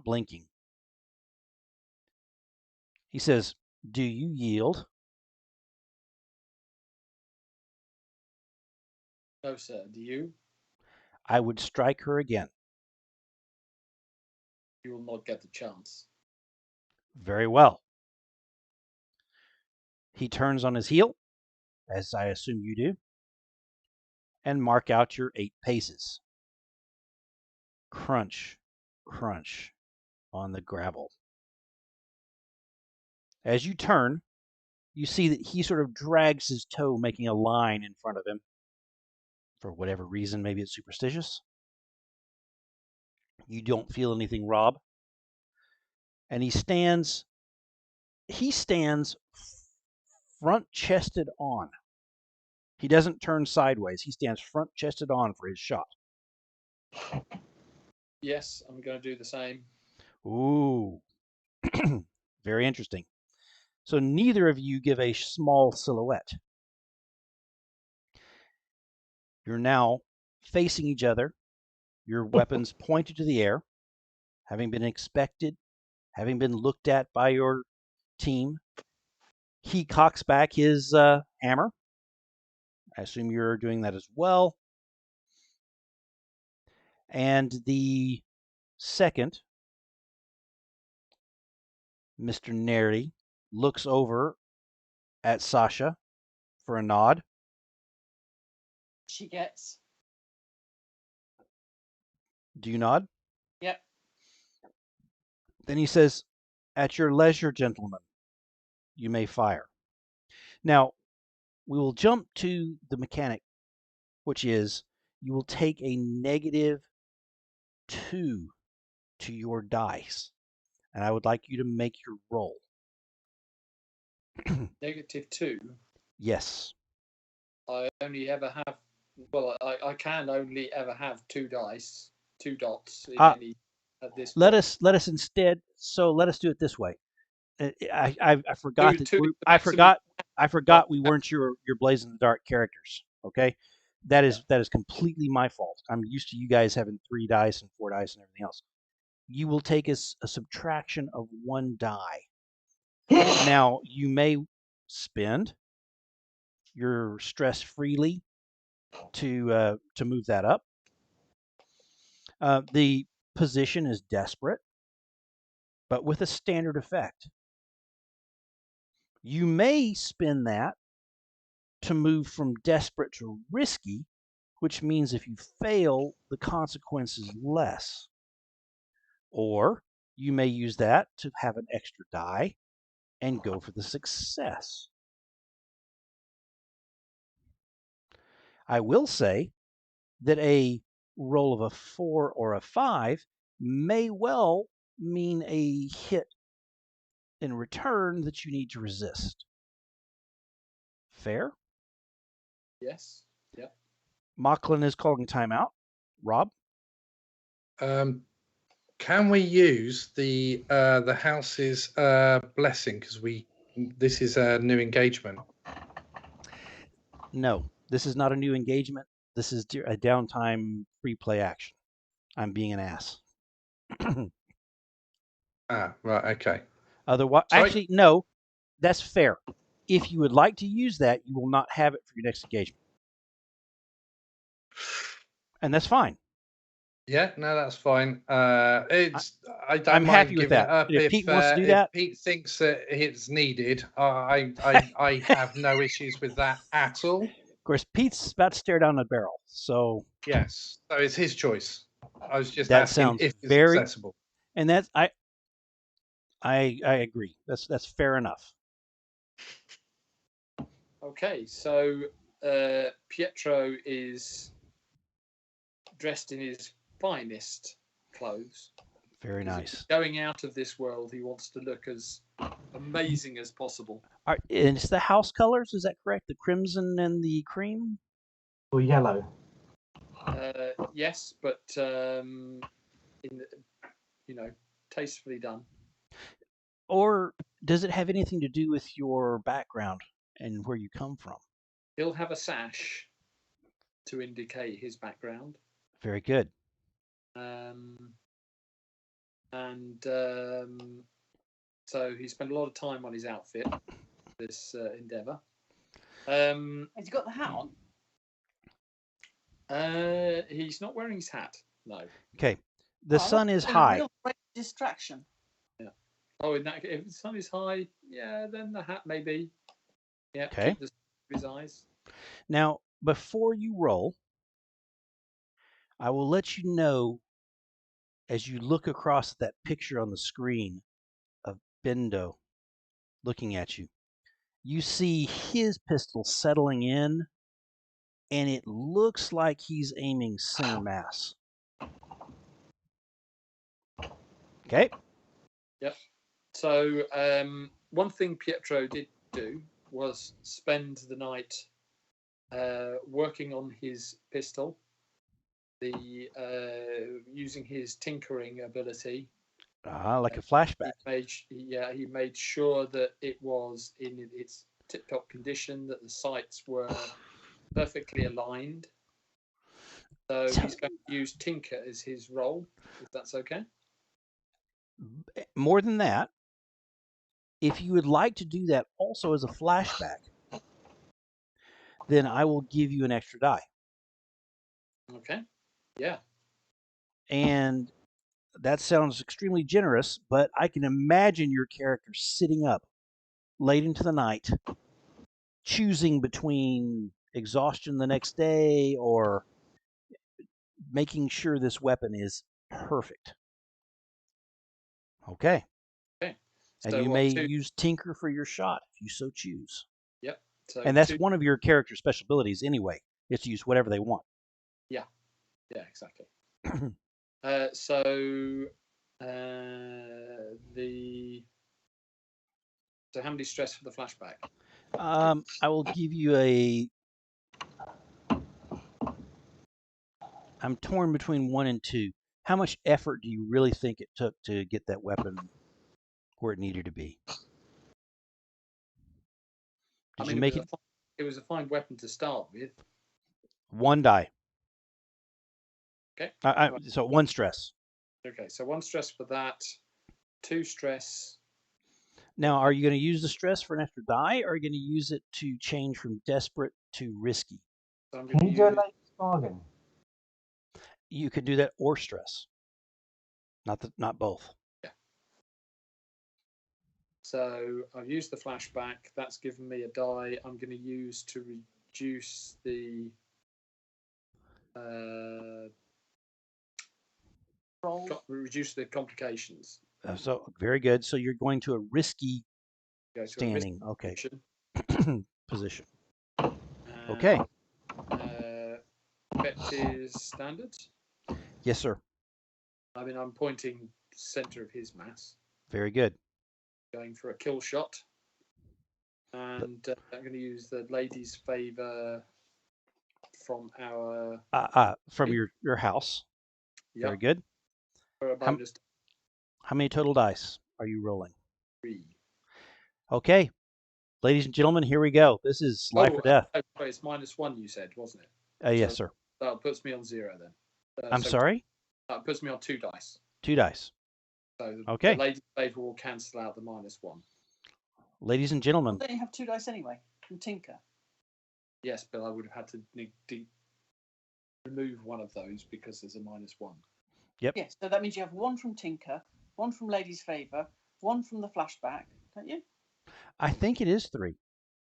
blinking. He says, "Do you yield?" No, sir. Do you? I would strike her again. You will not get the chance. Very well. He turns on his heel, as I assume you do, and mark out your 8 paces. Crunch, crunch on the gravel. As you turn, you see that he sort of drags his toe, making a line in front of him. For whatever reason, maybe it's superstitious. You don't feel anything, Rob. And he stands front-chested on. He doesn't turn sideways. He stands front-chested on for his shot. Yes, I'm going to do the same. Ooh. Very interesting. So neither of you give a small silhouette. You're now facing each other, your weapons pointed to the air, having been inspected, having been looked at by your team. He cocks back his hammer. I assume you're doing that as well. And the second, Mr. Nene, looks over at Sasha for a nod. She gets. Do you nod? Yep. Then he says, "At your leisure, gentlemen, you may fire." Now, we will jump to the mechanic, which is you will take a -2 to your dice, and I would like you to make your roll. -2? Yes. I only ever have, well, I can only ever have 2 dice, 2 dots in any at this point. Let us instead, so let us do it this way. I forgot Two, that I forgot we weren't right. your Blaze in the Dark characters. Okay, That is completely my fault. I'm used to you guys having 3 dice and 4 dice and everything else. You will take a subtraction of 1 die. Now, you may spend your stress freely to move that up. The position is desperate, but with a standard effect. You may spend that to move from desperate to risky, which means if you fail, the consequence is less. Or you may use that to have an extra die and go for the success. I will say that a roll of a 4 or a 5 may well mean a hit in return that you need to resist. Fair? Yes. Yep. Mocklin is calling timeout. Rob? Can we use the house's blessing, because this is a new engagement? No, this is not a new engagement. This is a downtime free play action. I'm being an ass. Right, okay. Otherwise, actually, no, that's fair. If you would like to use that, you will not have it for your next engagement. And that's fine. Yeah, no, that's fine. I don't I'm mind happy with giving that. it up If Pete wants to do that, Pete thinks that it's needed. I have no issues with that at all. Of course, Pete's about to stare down the barrel, so yes, so it's his choice. I was just that asking sounds if it's very accessible. And that's I agree. That's fair enough. Okay, so Pietro is dressed in his finest clothes. Very nice. Going out of this world, he wants to look as amazing as possible. And it's the house colors, is that correct? The crimson and the cream? Or yellow? Yes, but tastefully done. Or does it have anything to do with your background and where you come from? He'll have a sash to indicate his background. Very good. So he spent a lot of time on his outfit, this endeavour. Has he got the hat on? He's not wearing his hat, no. Okay. The sun is high. A real great distraction. Yeah. Oh, if the sun is high, yeah, then the hat maybe. Yeah. Okay. Keep his eyes. Now, before you roll, I will let you know as you look across that picture on the screen of Bendo looking at you. You see his pistol settling in, and it looks like he's aiming center mass. Okay. Yep. So one thing Pietro did do was spend the night working on his pistol, using his tinkering ability. Like a flashback. He made sure that it was in its tip-top condition, that the sights were perfectly aligned. So he's going to use Tinker as his role, if that's okay. More than that, if you would like to do that also as a flashback, then I will give you an extra die. Okay. Yeah. And that sounds extremely generous, but I can imagine your character sitting up late into the night, choosing between exhaustion the next day or making sure this weapon is perfect. Okay. Okay. And you may use Tinker for your shot if you so choose. Yep. So and that's one of your character's special abilities anyway, is to use whatever they want. Yeah. Yeah, exactly. So how many stress for the flashback? I will give you I'm torn between 1 and 2. How much effort do you really think it took to get that weapon where it needed to be? It was a fine weapon to start with. 1 die. Okay. So 1 stress. Okay, so 1 stress for that, 2 stress. Now, are you going to use the stress for an extra die, or are you going to use it to change from desperate to risky? So Can you do a latest bargain? You could do that or stress. Not both. Yeah. So I've used the flashback. That's given me a die. I'm going to use to reduce the reduce the complications. So very good. So you're going to a risky standing. Okay. Position. Okay. Bet is standard. Yes, sir. I mean, I'm pointing center of his mass. Very good. Going for a kill shot. And I'm going to use the lady's favor from our... from your house. Yep. Very good. For a bonus. How many total dice are you rolling? 3. Okay. Ladies and gentlemen, here we go. This is life or death. Sorry, it's -1 you said, wasn't it? Yes, sir. That puts me on 0 then. I'm sorry? That puts me on 2 dice. 2 dice. So okay. The lady's favor will cancel out the -1. Ladies and gentlemen. Don't you have 2 dice anyway from Tinker? Yes, but I would have had to remove one of those because there's a -1. Yep. Yes, so that means you have 1 from Tinker, 1 from Lady's Favour, 1 from the flashback, don't you? I think it is 3.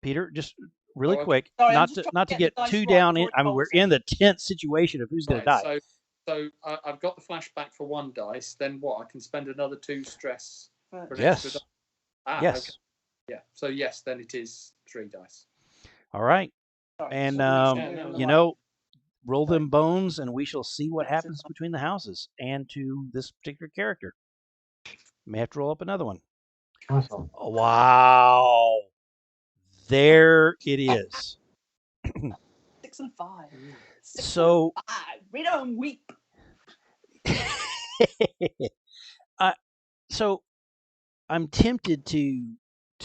Peter, just really quick, sorry, not to get too down in. I mean, we're in the tense situation of who's going to die. So I've got the flashback for 1 dice. Then what? I can spend another 2 stress. For an yes. Extra yes. Okay. Yeah. So yes, then it is 3 dice. All right. Sorry, and roll them bones, and we shall see what happens between the houses and to this particular character. May have to roll up another one. Awesome. Wow. There it is. 6 and 5. 6 so and 5. We don't weep. So I'm tempted to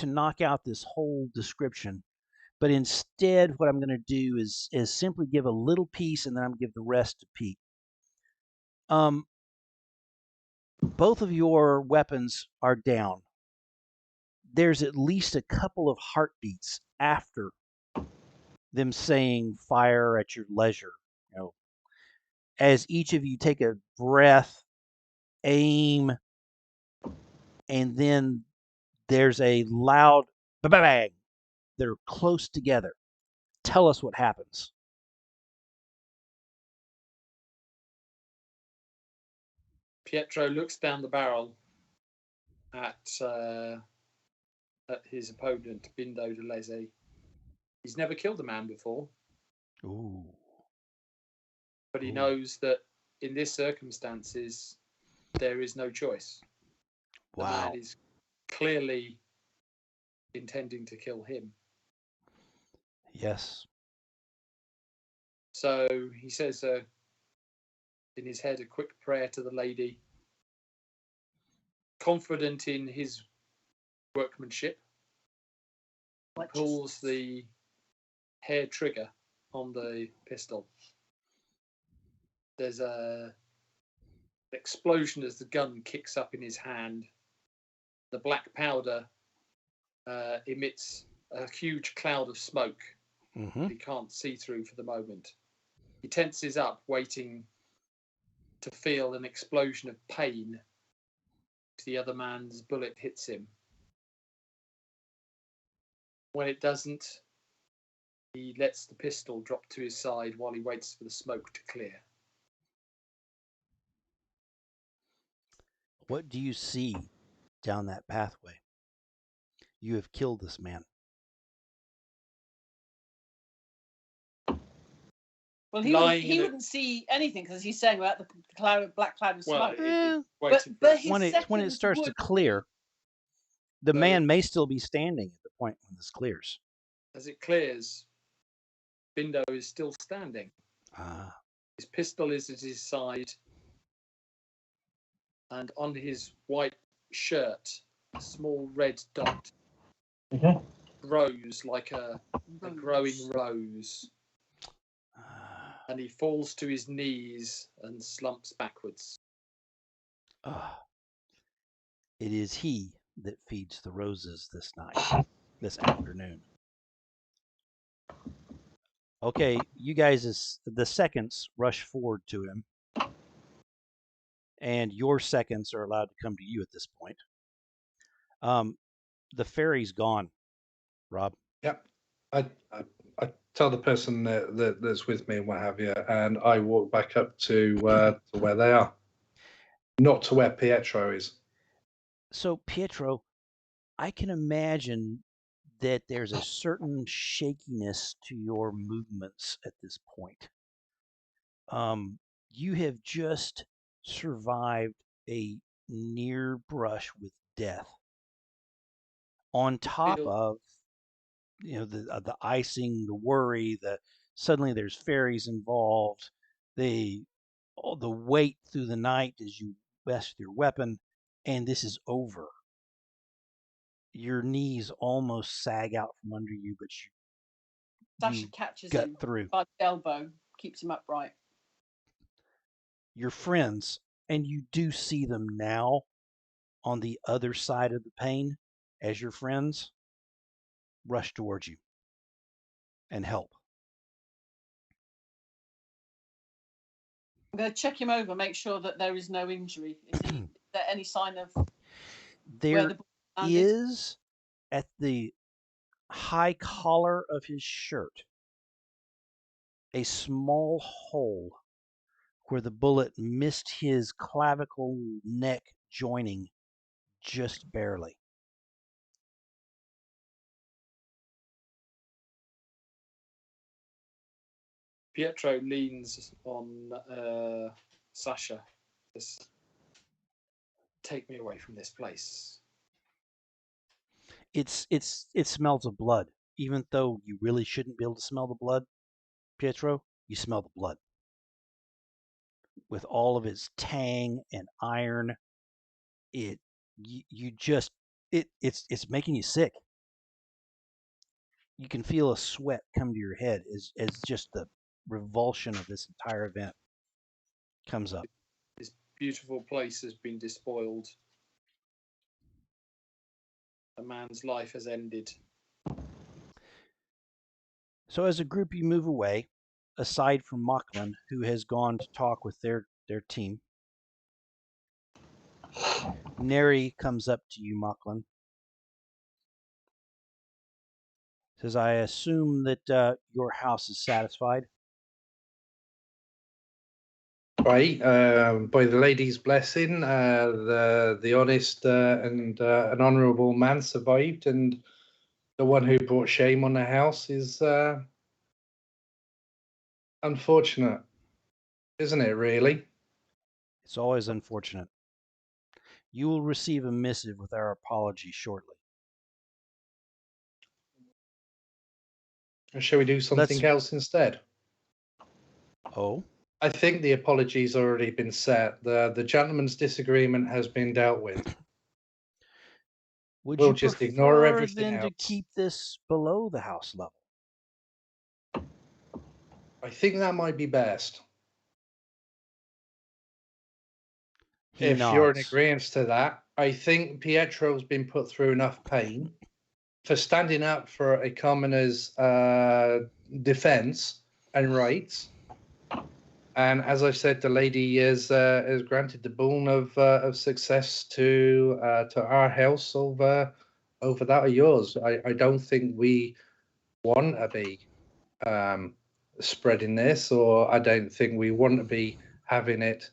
knock out this whole description, but instead what I'm going to do is simply give a little piece, and then I'm going to give the rest to Pete. Both of your weapons are down. There's at least a couple of heartbeats after them saying fire at your leisure. You know, as each of you take a breath, aim, and then there's a loud bang. They're close together. Tell us what happens. Pietro looks down the barrel at his opponent, Bindo de Leze. He's never killed a man before. Ooh. But he knows that in this circumstances, there is no choice. Wow. The man is clearly intending to kill him. Yes. So he says in his head a quick prayer to the lady, confident in his workmanship, pulls the hair trigger on the pistol. There's an explosion as the gun kicks up in his hand. The black powder emits a huge cloud of smoke. He can't see through for the moment. He tenses up, waiting to feel an explosion of pain if the other man's bullet hits him. When it doesn't, he lets the pistol drop to his side while he waits for the smoke to clear. What do you see down that pathway? You have killed this man. Well, he wouldn't see anything because he's saying about the black cloud of smoke. But when it starts to clear, the man may still be standing at the point when this clears. As it clears, Bindo is still standing. His pistol is at his side, and on his white shirt, a small red dot grows like a growing rose. And he falls to his knees and slumps backwards. It is he that feeds the roses this night, this afternoon. Okay, you guys, the seconds rush forward to him, and your seconds are allowed to come to you at this point. The fairy's gone, Rob. Yep. I tell the person that's with me and what have you, and I walk back up to where they are, not to where Pietro is. So, Pietro, I can imagine that there's a certain shakiness to your movements at this point. You have just survived a near brush with death. On top of the icing, the worry, suddenly there's fairies involved, the weight through the night as you mess with your weapon, and this is over. Your knees almost sag out from under you, but Sasha catches gut him through by the elbow, keeps him upright. Your friends, and you do see them now on the other side of the pane as your friends rush towards you and help. I'm going to check him over, make sure that there is no injury. Is there any sign of there is at the high collar of his shirt a small hole where the bullet missed his clavicle neck joining just barely. Pietro leans on Sasha. Just take me away from this place. It smells of blood. Even though you really shouldn't be able to smell the blood, Pietro, you smell the blood. With all of its tang and iron, it's making you sick. You can feel a sweat come to your head as just the revulsion of this entire event comes up. This beautiful place has been despoiled. A man's life has ended. So as a group, you move away, aside from Mocklin, who has gone to talk with their team. Neri comes up to you, Mocklin. Says, I assume that your house is satisfied. Right, by the lady's blessing, the honest and an honourable man survived, and the one who brought shame on the house is unfortunate, isn't it, really? It's always unfortunate. You will receive a missive with our apology shortly. Shall we do something else instead? Oh? I think the apology's already been set. The gentleman's disagreement has been dealt with. We'll just ignore everything else. To keep this below the house level? I think that might be best. If you're in agreement to that, I think Pietro's been put through enough pain for standing up for a commoner's defense and rights. And as I said, the lady has granted the boon of success to our house over that of yours. I don't think we want to be spreading this, or I don't think we want to be having it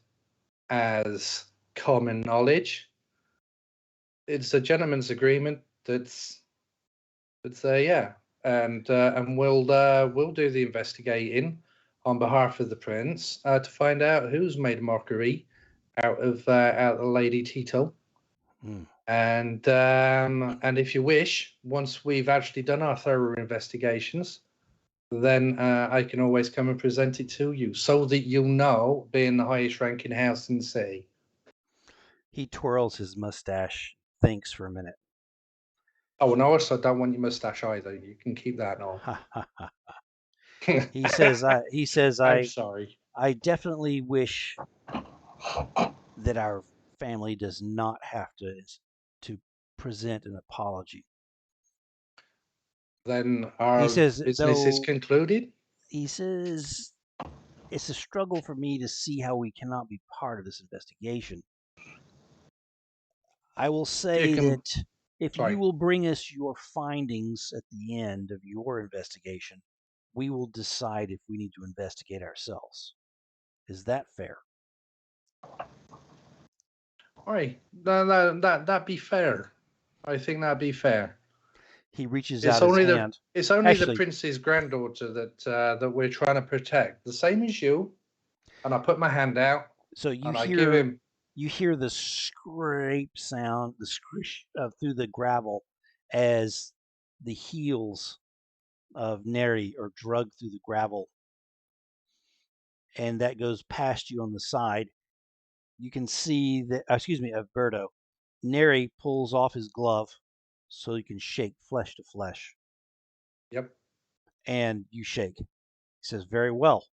as common knowledge. It's a gentleman's agreement. That's yeah, and we'll do the investigating on behalf of the prince to find out who's made a mockery out of Lady Tito. And if you wish, once we've actually done our thorough investigations, then I can always come and present it to you, so that you'll know, being the highest ranking house in the city. He twirls his mustache, thinks for a minute. Oh, and I also don't want your mustache either. You can keep that on. He says, I'm sorry. I definitely wish that our family does not have to present an apology. Then our He says, business is concluded. He says, it's a struggle for me to see how we cannot be part of this investigation. I will say that if you will bring us your findings at the end of your investigation, we will decide if we need to investigate ourselves. Is that fair? All right, that'd be fair. I think that'd be fair. He reaches out his hand. It's only the prince's granddaughter that we're trying to protect, the same as you. And I put my hand out. So you hear the scrape sound, the squish through the gravel as the heels of Neri are drugged through the gravel, and that goes past you on the side. You can see that, Alberto. Neri pulls off his glove so you can shake flesh to flesh. Yep. And you shake. He says, very well.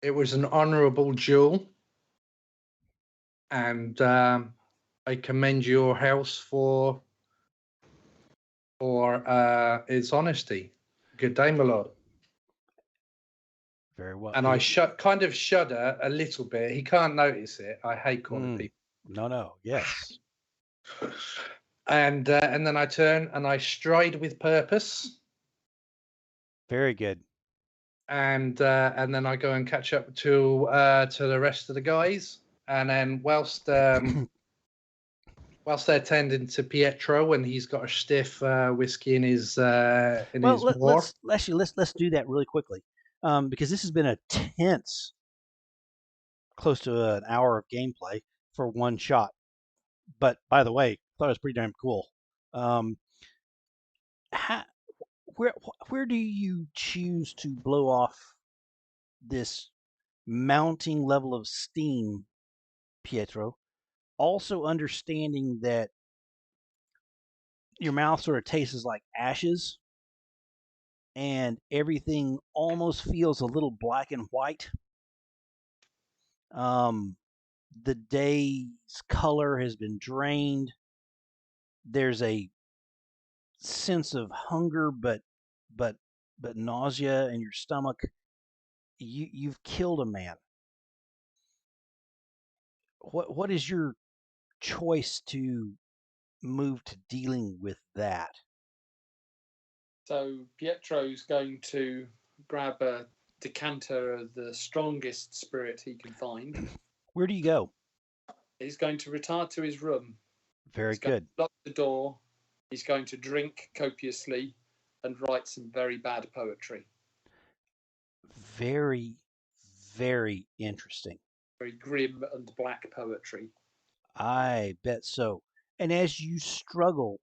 It was an honorable duel. And I commend your house for its honesty. Good day, my lord. Very well. And I kind of shudder a little bit. He can't notice it. I hate calling people. No. Yes. And then I turn and I stride with purpose. Very good. And then I go and catch up to the rest of the guys. And then whilst they're tending to Pietro and he's got a stiff whiskey in his let's do that really quickly, because this has been a tense, close to an hour of gameplay for one shot. But by the way, I thought it was pretty damn cool. Where do you choose to blow off this mounting level of steam, Pietro? Also understanding that your mouth sort of tastes like ashes and everything almost feels a little black and white. The day's color has been drained. There's a sense of hunger, but nausea in your stomach. You've killed a man. What is your choice to move to dealing with that? So Pietro's going to grab a decanter of the strongest spirit he can find. Where do you go? He's going to retire to his room. Very good. Lock the door. He's going to drink copiously and write some very bad poetry. Very, very interesting. Very grim and black poetry. I bet so. And as you struggle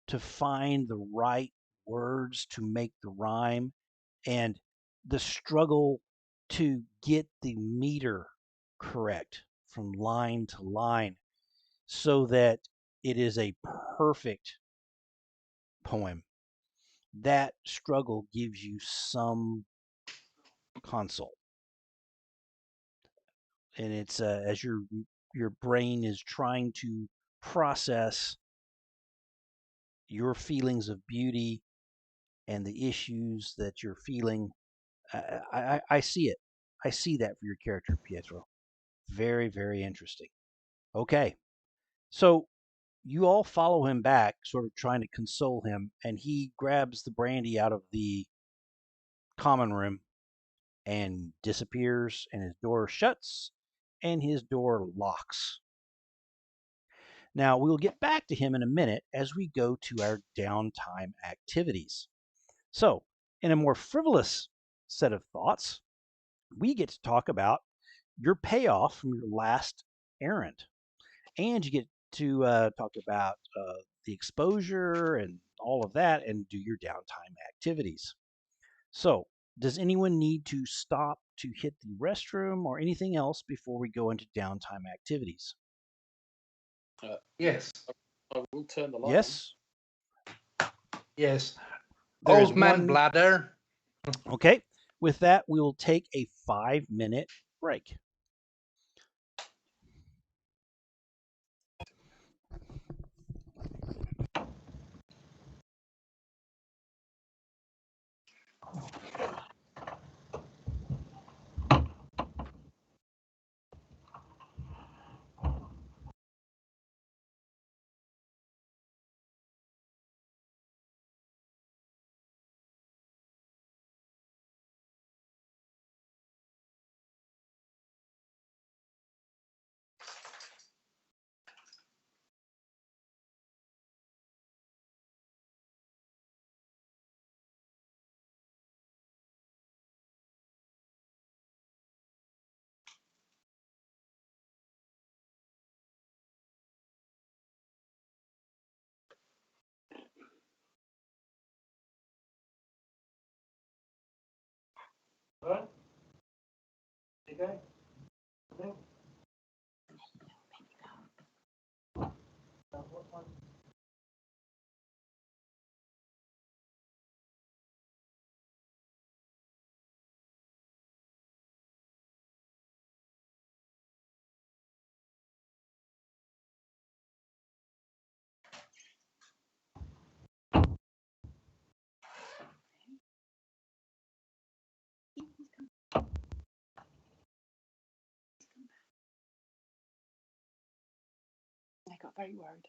to find the right words to make the rhyme, and the struggle to get the meter correct from line to line so that it is a perfect poem, that struggle gives you some console. And it's as your brain is trying to process your feelings of beauty and the issues that you're feeling. I see it. I see that for your character, Pietro. Very, very interesting. Okay. So you all follow him back, sort of trying to console him, and he grabs the brandy out of the common room and disappears, and his door shuts, and his door locks. Now, we'll get back to him in a minute as we go to our downtime activities. So, in a more frivolous set of thoughts, we get to talk about your payoff from your last errand. And you get to talk about the exposure and all of that and do your downtime activities. So, does anyone need to stop to hit the restroom or anything else before we go into downtime activities? Yes. I will turn the light Yes? on. Yes. Old man bladder. Okay. With that, we will take a 5-minute break. I got very worried.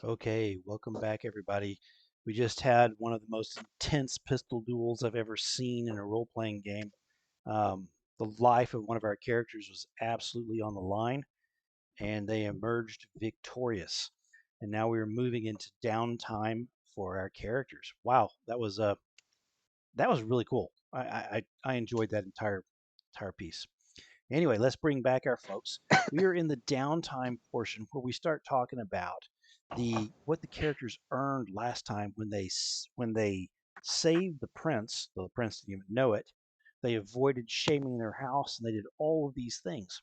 Okay, welcome back, everybody. We just had one of the most intense pistol duels I've ever seen in a role-playing game. The life of one of our characters was absolutely on the line, and they emerged victorious. And now we're moving into downtime for our characters. Wow, that was really cool. I enjoyed that entire piece. Anyway, let's bring back our folks. We are in the downtime portion where we start talking about what the characters earned last time when they saved the prince, though the prince didn't even know it. They avoided shaming their house, and they did all of these things.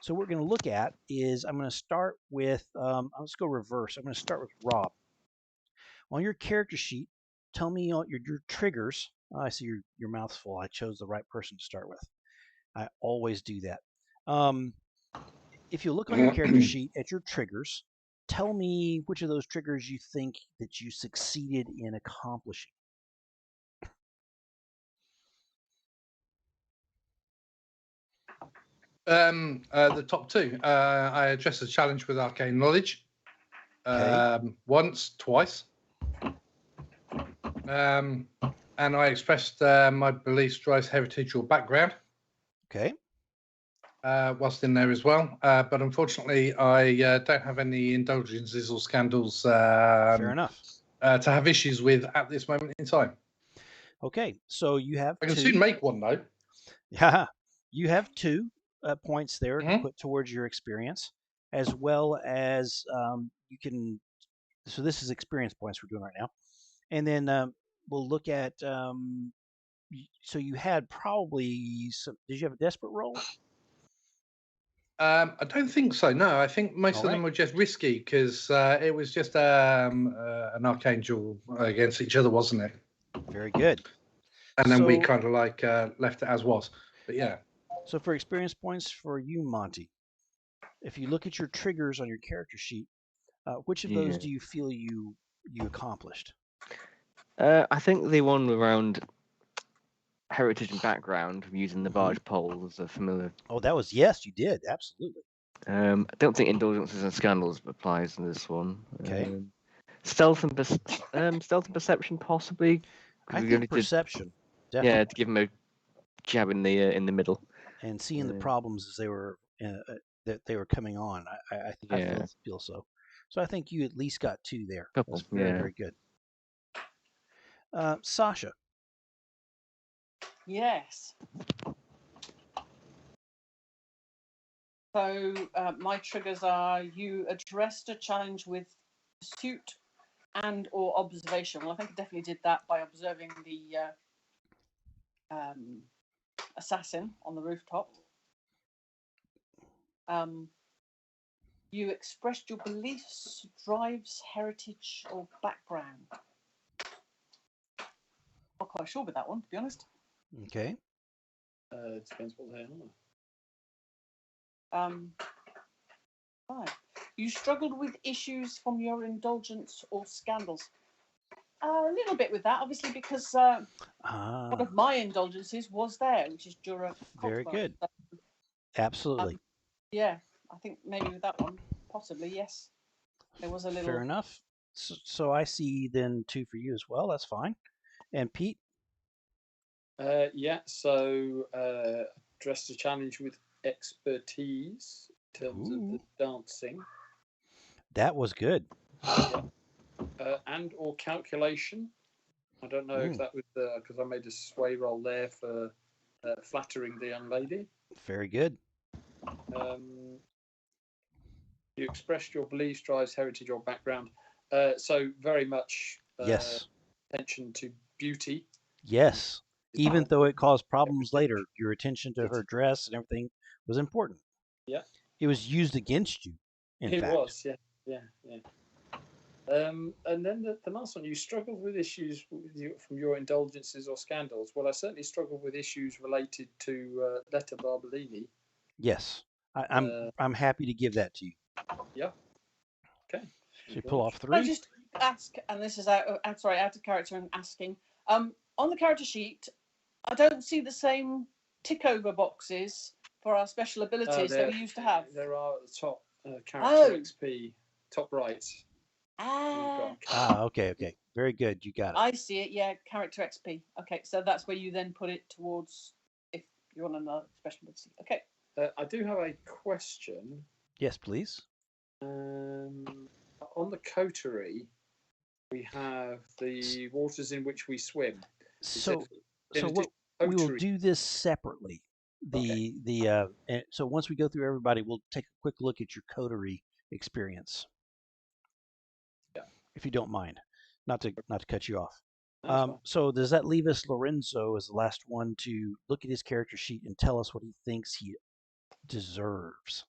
So what we're going to look at is I'm going to start with let's go reverse. I'm going to start with Rob. On your character sheet, tell me your triggers. Oh, I see your mouth's full. I chose the right person to start with. I always do that. If you look on your character sheet at your triggers, tell me which of those triggers you think that you succeeded in accomplishing. The top two. I addressed the challenge with arcane knowledge. Okay. Once, twice. And I expressed my beliefs, drives, heritage, or background. Okay. whilst in there as well. But unfortunately, I don't have any indulgences or scandals Fair enough. To have issues with at this moment in time. Okay, so you have I can two. soon make one, though. Yeah, you have 2 points there to put towards your experience, as well as you can. So this is experience points we're doing right now, and then we'll look at. So you had probably some. Did you have a desperate roll? I don't think so. No, I think most of them were just risky because it was just an archangel against each other, wasn't it? Very good. And then we kind of like left it as was. But yeah. So for experience points for you, Monty, if you look at your triggers on your character sheet, which of those do you feel you accomplished? I think the one around heritage and background using the barge pole was a familiar. Oh, that was yes, you did absolutely. I don't think indulgences and scandals applies in this one. Okay. Stealth and perception possibly. I think perception. Definitely. Yeah, to give him a jab in the middle. And seeing the problems as they were that they were coming on, I think I feel so. So I think you at least got 2 there. Couple, That's very good. Sasha. Yes. So my triggers are: you addressed a challenge with pursuit and or observation. Well, I think I definitely did that by observing the assassin on the rooftop. You expressed your beliefs, drives, heritage, or background. Not quite sure with that one, to be honest. Okay. It depends what they are. Right. You struggled with issues from your indulgence or scandals. A little bit with that, obviously, because one of my indulgences was there, which is Jura. Very good. So, absolutely. Yeah, I think maybe with that one, possibly, yes. There was a little. Fair enough. So I see then 2 for you as well. That's fine. And Pete? Yeah, so addressed a challenge with expertise in terms of the dancing. That was good. Yeah. And or calculation. I don't know if that was because I made a sway roll there for flattering the young lady. Very good. You expressed your beliefs, drives, heritage, or background. So very much yes. Attention to beauty. Yes. Even though it caused problems later, your attention to her dress and everything was important. Yeah. It was used against you, in fact. It was, yeah. And then the last one, you struggled with issues from your indulgences or scandals. Well, I certainly struggled with issues related to Letta Barbolini. Yes. I'm happy to give that to you. Yeah. Okay. So you pull off 3. I'll just ask, and this is out of character and asking. On the character sheet, I don't see the same tick over boxes for our special abilities that we used to have. There are at the top, character XP, top right. Okay. Very good. You got it. I see it. Yeah, character XP. Okay, so that's where you then put it towards if you want another special ability. Okay. I do have a question. Yes, please. On the coterie, we have the waters in which we swim. So we will do this separately. So once we go through everybody, we'll take a quick look at your coterie experience. Yeah. If you don't mind, not to cut you off. So does that leave us Lorenzo as the last one to look at his character sheet and tell us what he thinks he deserves?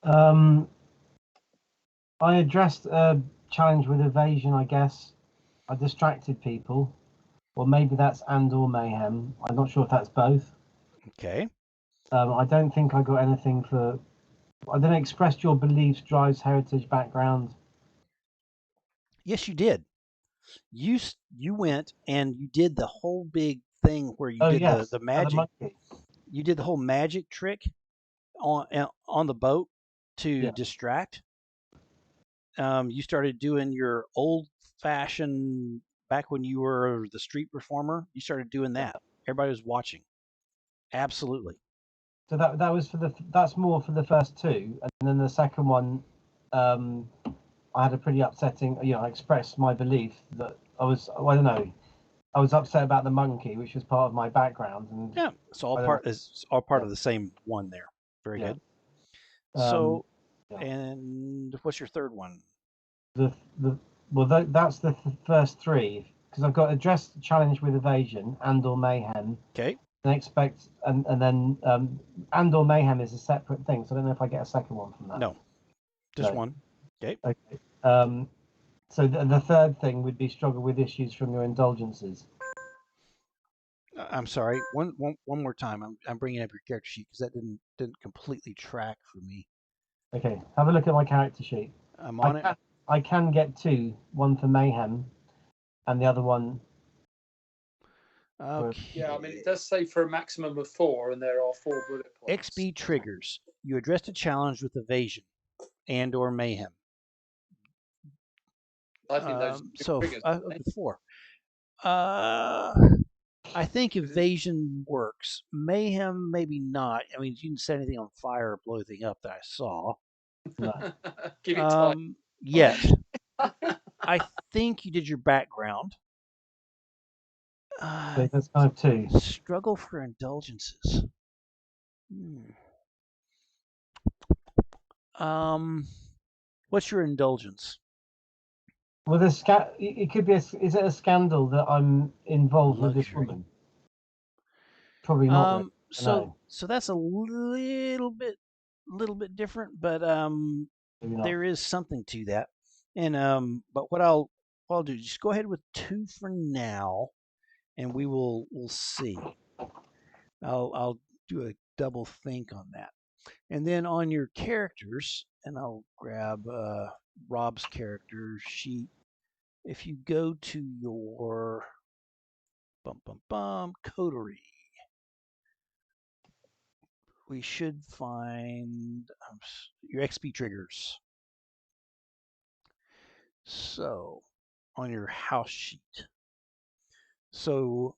I addressed a challenge with evasion, I guess. I distracted people. Or maybe that's and or mayhem. I'm not sure if that's both. Okay. I don't think I got anything for... I then expressed your beliefs, drives, heritage, background. Yes, you did. You went and you did the whole big thing where you did the magic. You did the whole magic trick on the boat to distract. You started doing your old-fashioned, back when you were the street performer, you started doing that. Everybody was watching. Absolutely. So that was that's more for the first two, and then the second one, I had a pretty upsetting. I expressed my belief that I don't know. I was upset about the monkey, which was part of my background, and yeah, it's all part of the same one there. Very good. So, and what's your third one? That's the first three, because I've got address, challenge with evasion, and/or mayhem. Okay. And expect, and then and/or mayhem is a separate thing. So I don't know if I get a second one from that. No, just one. Okay. Okay. So the third thing would be struggle with issues from your indulgences. I'm sorry. One more time. I'm bringing up your character sheet because that didn't completely track for me. Okay. Have a look at my character sheet. I'm on it. I can get two. One for mayhem, and the other one. Okay. Yeah, I mean it does say for a maximum of 4, and there are 4 bullet points. XP triggers. You addressed a challenge with evasion and/or mayhem. I think those triggers. 4. I think evasion works. Mayhem, maybe not. I mean, you can set anything on fire or blow anything up that I saw. Give it time. Yes. I think you did your background. Okay, that's kind of 2. Struggle for indulgences. What's your indulgence? Well, it could be. Is it a scandal that I'm involved with this woman? Probably not. So that's a little bit different, but there is something to that. And but what I'll do, just go ahead with 2 for now, and we'll see. I'll do a double think on that, and then on your characters, and I'll grab Rob's character sheet. If you go to your coterie, we should find your XP triggers. So, on your house sheet. So,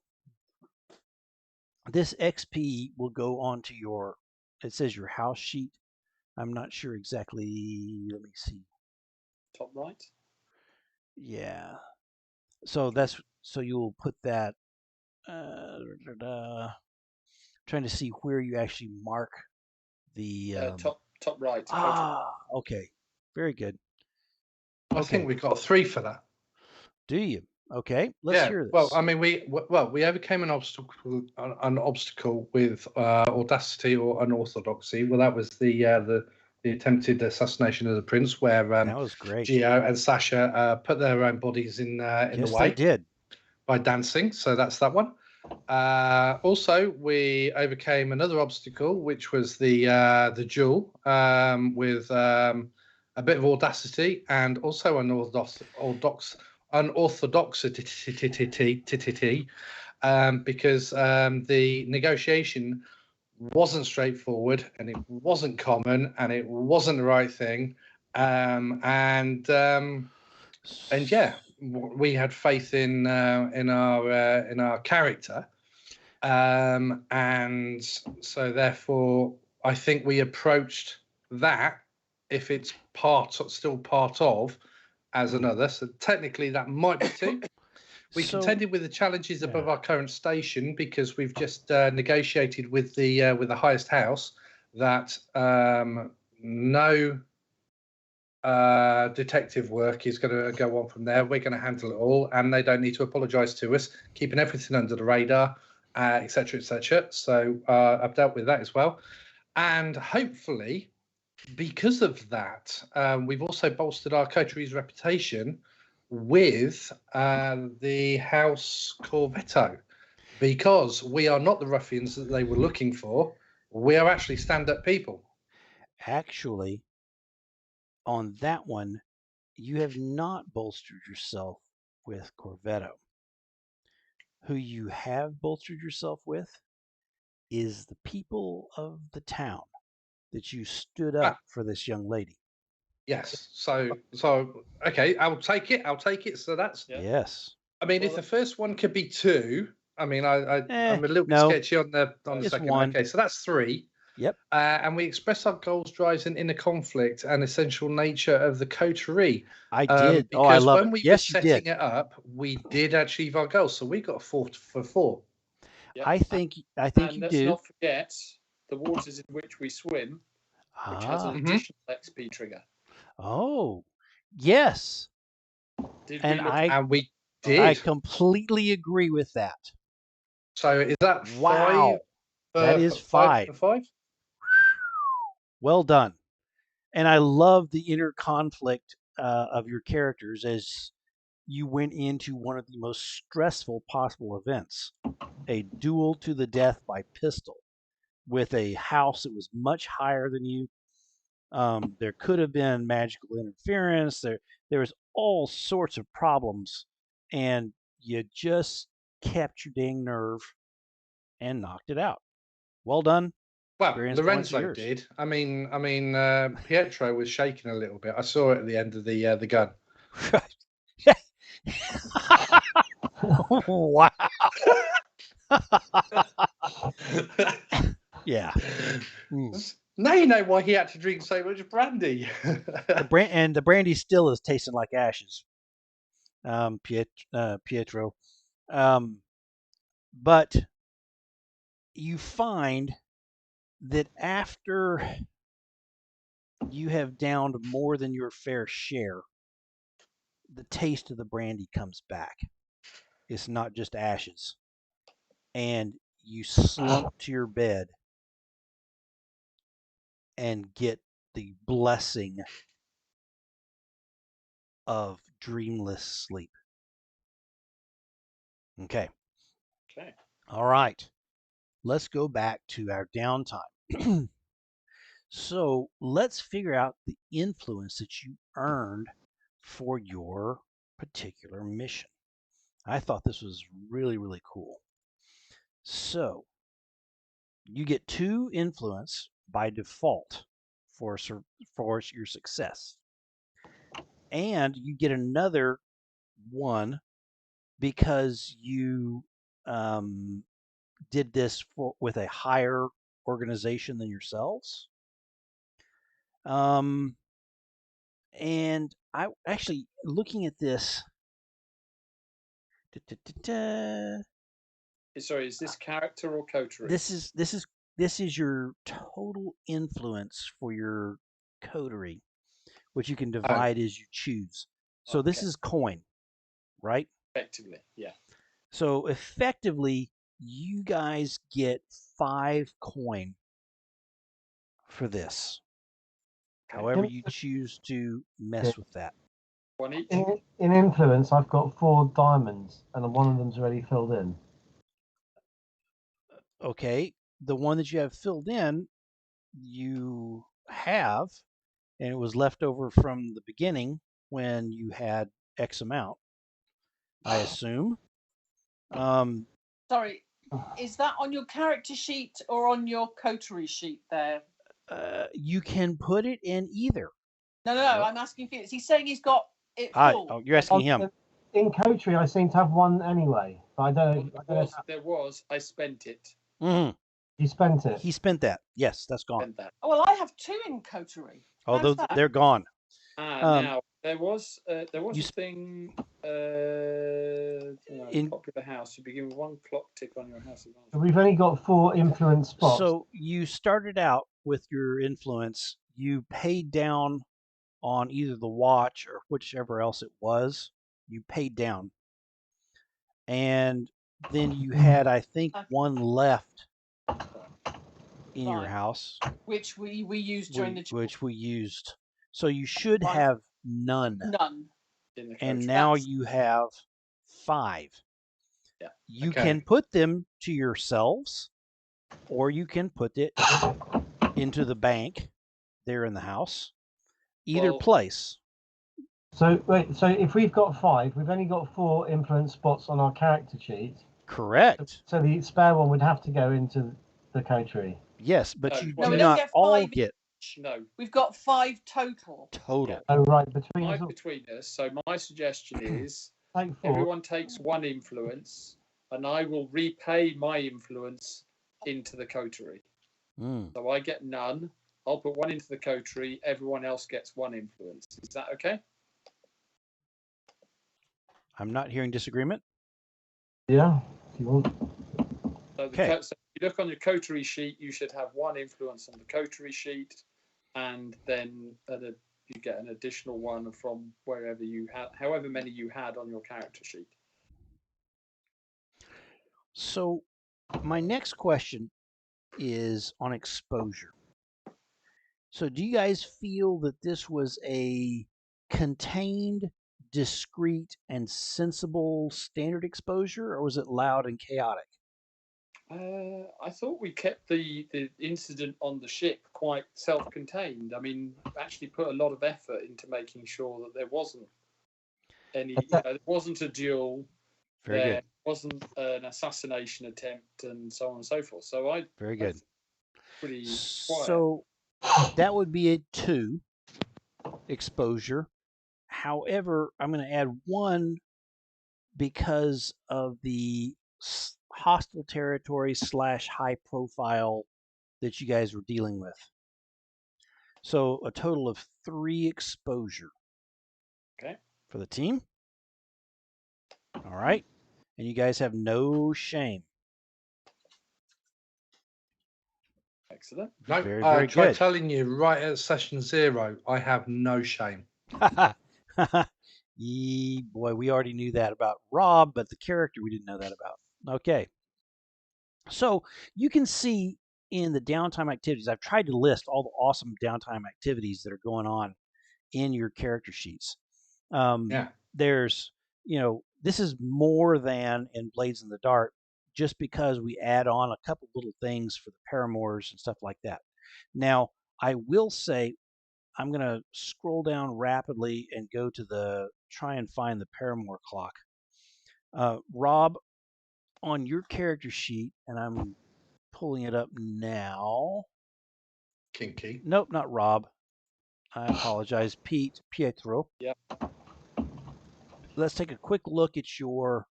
this XP will go onto your, it says your house sheet. I'm not sure exactly. Let me see. Top right. Yeah. So you'll put that. Trying to see where you actually mark the top right. Okay. Very good. I think we got 3 for that. Do you? Okay, let's hear this. Well, I mean, we overcame an obstacle with audacity or unorthodoxy. Well, that was the attempted assassination of the prince, where that was great. Gio and Sasha put their own bodies in the way. Yes, they did. By dancing. So that's that one. Also, we overcame another obstacle, which was the duel with a bit of audacity and also unorthodoxity, because the negotiation wasn't straightforward, and it wasn't common, and it wasn't the right thing, and yeah, we had faith in our character, and so therefore I think we approached that, if it's still part of, as another. So technically that might be 2. We contended with the challenges above our current station, because we've just negotiated with the highest house that no detective work is going to go on from there. We're going to handle it all, and they don't need to apologise to us, keeping everything under the radar, etc., etc. So I've dealt with that as well, and hopefully, because of that, we've also bolstered our coterie's reputation with the House Corvetto, because we are not the ruffians that they were looking for. We are actually stand-up people. Actually, on that one, you have not bolstered yourself with Corvetto. Who you have bolstered yourself with is the people of the town that you stood up for this young lady. Yes. So okay, I'll take it. So that's yes. I mean, if the first one could be 2, I mean, I'm a little bit sketchy on the second. 1. Okay, so that's 3. Yep. And we express our goals, drives, and inner conflict and essential nature of the coterie. I did. Because I love when it. we were Yes, you setting did. it up, we did achieve our goals. So we got a 4 for 4. Yep. I think you let's do. not forget the waters in which we swim, which has an additional XP trigger. Oh, yes. And we did. I completely agree with that. So is that wow? 5? That is 5. 5 for 5. Well done. And I love the inner conflict of your characters as you went into one of the most stressful possible events, a duel to the death by pistol with a house that was much higher than you. There could have been magical interference. There was all sorts of problems, and you just kept your dang nerve and knocked it out. Well done. Well, Lorenzo did. I mean, Pietro was shaking a little bit. I saw it at the end of the gun. Wow. Yeah. Now you know why he had to drink so much brandy. The brandy still is tasting like ashes. Pietro. But you find that after you have downed more than your fair share, the taste of the brandy comes back. It's not just ashes. And you slump to your bed and get the blessing of dreamless sleep. Okay. All right. Let's go back to our downtime. So let's figure out the influence that you earned for your particular mission. I thought this was really, really cool. So you get 2 influence by default for your success. And you get another 1 because you did this with a higher organization than yourselves. And I actually looking at this. Sorry, is this character or coterie? This is your total influence for your coterie, which you can divide as you choose. So this is coin, right? Effectively, yeah. So effectively, you guys get 5 coin for this. However you choose to mess with that. 1 each. In influence, I've got 4 diamonds, and one of them's already filled in. Okay, the one that you have filled in, you have, and it was left over from the beginning when you had X amount, I assume. Sorry, is that on your character sheet or on your coterie sheet there? You can put it in either. No, I'm asking Felix. He's saying he's got it full. Oh, you're asking him. In coterie, I seem to have 1 anyway. But I don't know. There was. I spent it. Mm-hmm. You spent it. He spent that. Yes, that's gone. Oh, well, I have 2 in coterie. Although they're gone. Now there was a thing in popular house. You begin with 1 clock tick on your house. We've only got 4 influence spots. So you started out with your influence. You paid down on either the watch or whichever else it was. You paid down, and then you had, I think, 1 left in your house, which we used during the which we used. So you should have none. None. And now you have 5. Yeah. You can put them to yourselves, or you can put it into the bank there in the house. Either place. So wait, so if we've got 5, we've only got 4 influence spots on our character sheet. Correct. So the spare one would have to go into the coterie. Yes, but you do we not get all 5 get. No. We've got 5 total. Total. Oh, right, between us. 5 between us. So my suggestion is Take 4. everyone takes 1 influence, and I will repay my influence into the coterie. So I get none. I'll put 1 into the coterie. Everyone else gets 1 influence. Is that okay? I'm not hearing disagreement. Yeah, if you want. So, so if you look on your coterie sheet, you should have 1 influence on the coterie sheet, and then you get an additional 1 from wherever you had, however many you had on your character sheet. So my next question is on exposure. So do you guys feel that this was a contained, discreet, and sensible standard exposure, or was it loud and chaotic? I thought we kept the incident on the ship quite self-contained. I mean, actually put a lot of effort into making sure that there wasn't any, there wasn't a duel, there wasn't an assassination attempt, and so on and so forth. So very good. Pretty quiet. So that would be a 2 exposure. However, I'm going to add 1 because of the hostile territory / high profile that you guys were dealing with. So a total of 3 exposure. Okay. For the team. All right. And you guys have no shame. Excellent. No, very, I very tried good. telling you right at session 0, I have no shame. Boy, we already knew that about Rob, but the character we didn't know that about. Okay. So you can see in the downtime activities, I've tried to list all the awesome downtime activities that are going on in your character sheets. There's, this is more than in Blades in the Dark, just because we add on a couple little things for the paramours and stuff like that. Now, I will say, I'm going to scroll down rapidly and go to try and find the paramour clock. Rob, on your character sheet, and I'm pulling it up now. Kinky. Nope, not Rob. I apologize. Pietro. Yep. Let's take a quick look at your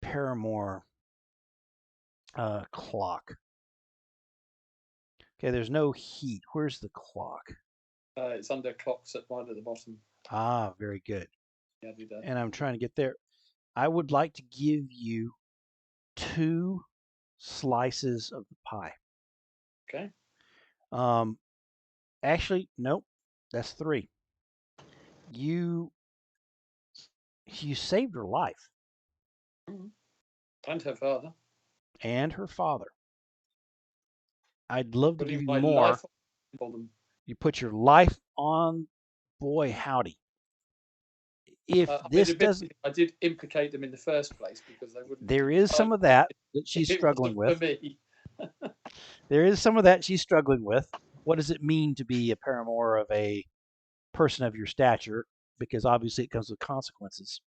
paramour clock. Okay, there's no heat. Where's the clock? It's under clocks right at the bottom. Ah, very good. Yeah, do that. And I'm trying to get there. I would like to give you 2 slices of the pie. Okay. Actually, nope. That's 3. You saved her life. And her father. And her father. I'd love to give you more. You put your life on, boy, howdy. If this doesn't, I did implicate them in the first place because they wouldn't. There is some of that she's struggling with. For me. There is some of that she's struggling with. What does it mean to be a paramour of a person of your stature? Because obviously it comes with consequences.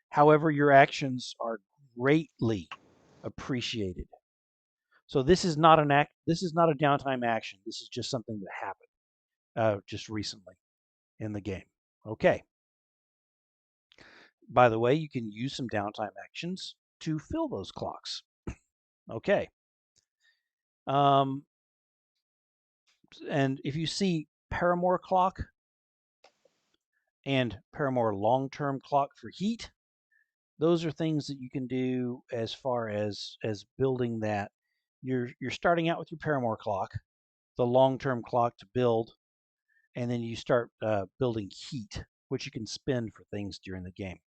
However, your actions are greatly appreciated. So this is not This is not a downtime action. This is just something that happened just recently in the game. Okay. By the way, you can use some downtime actions to fill those clocks. Okay. And if you see paramour clock and paramour long-term clock for heat, those are things that you can do as far as building that. You're starting out with your paramour clock, the long-term clock to build, and then you start building heat, which you can spend for things during the game.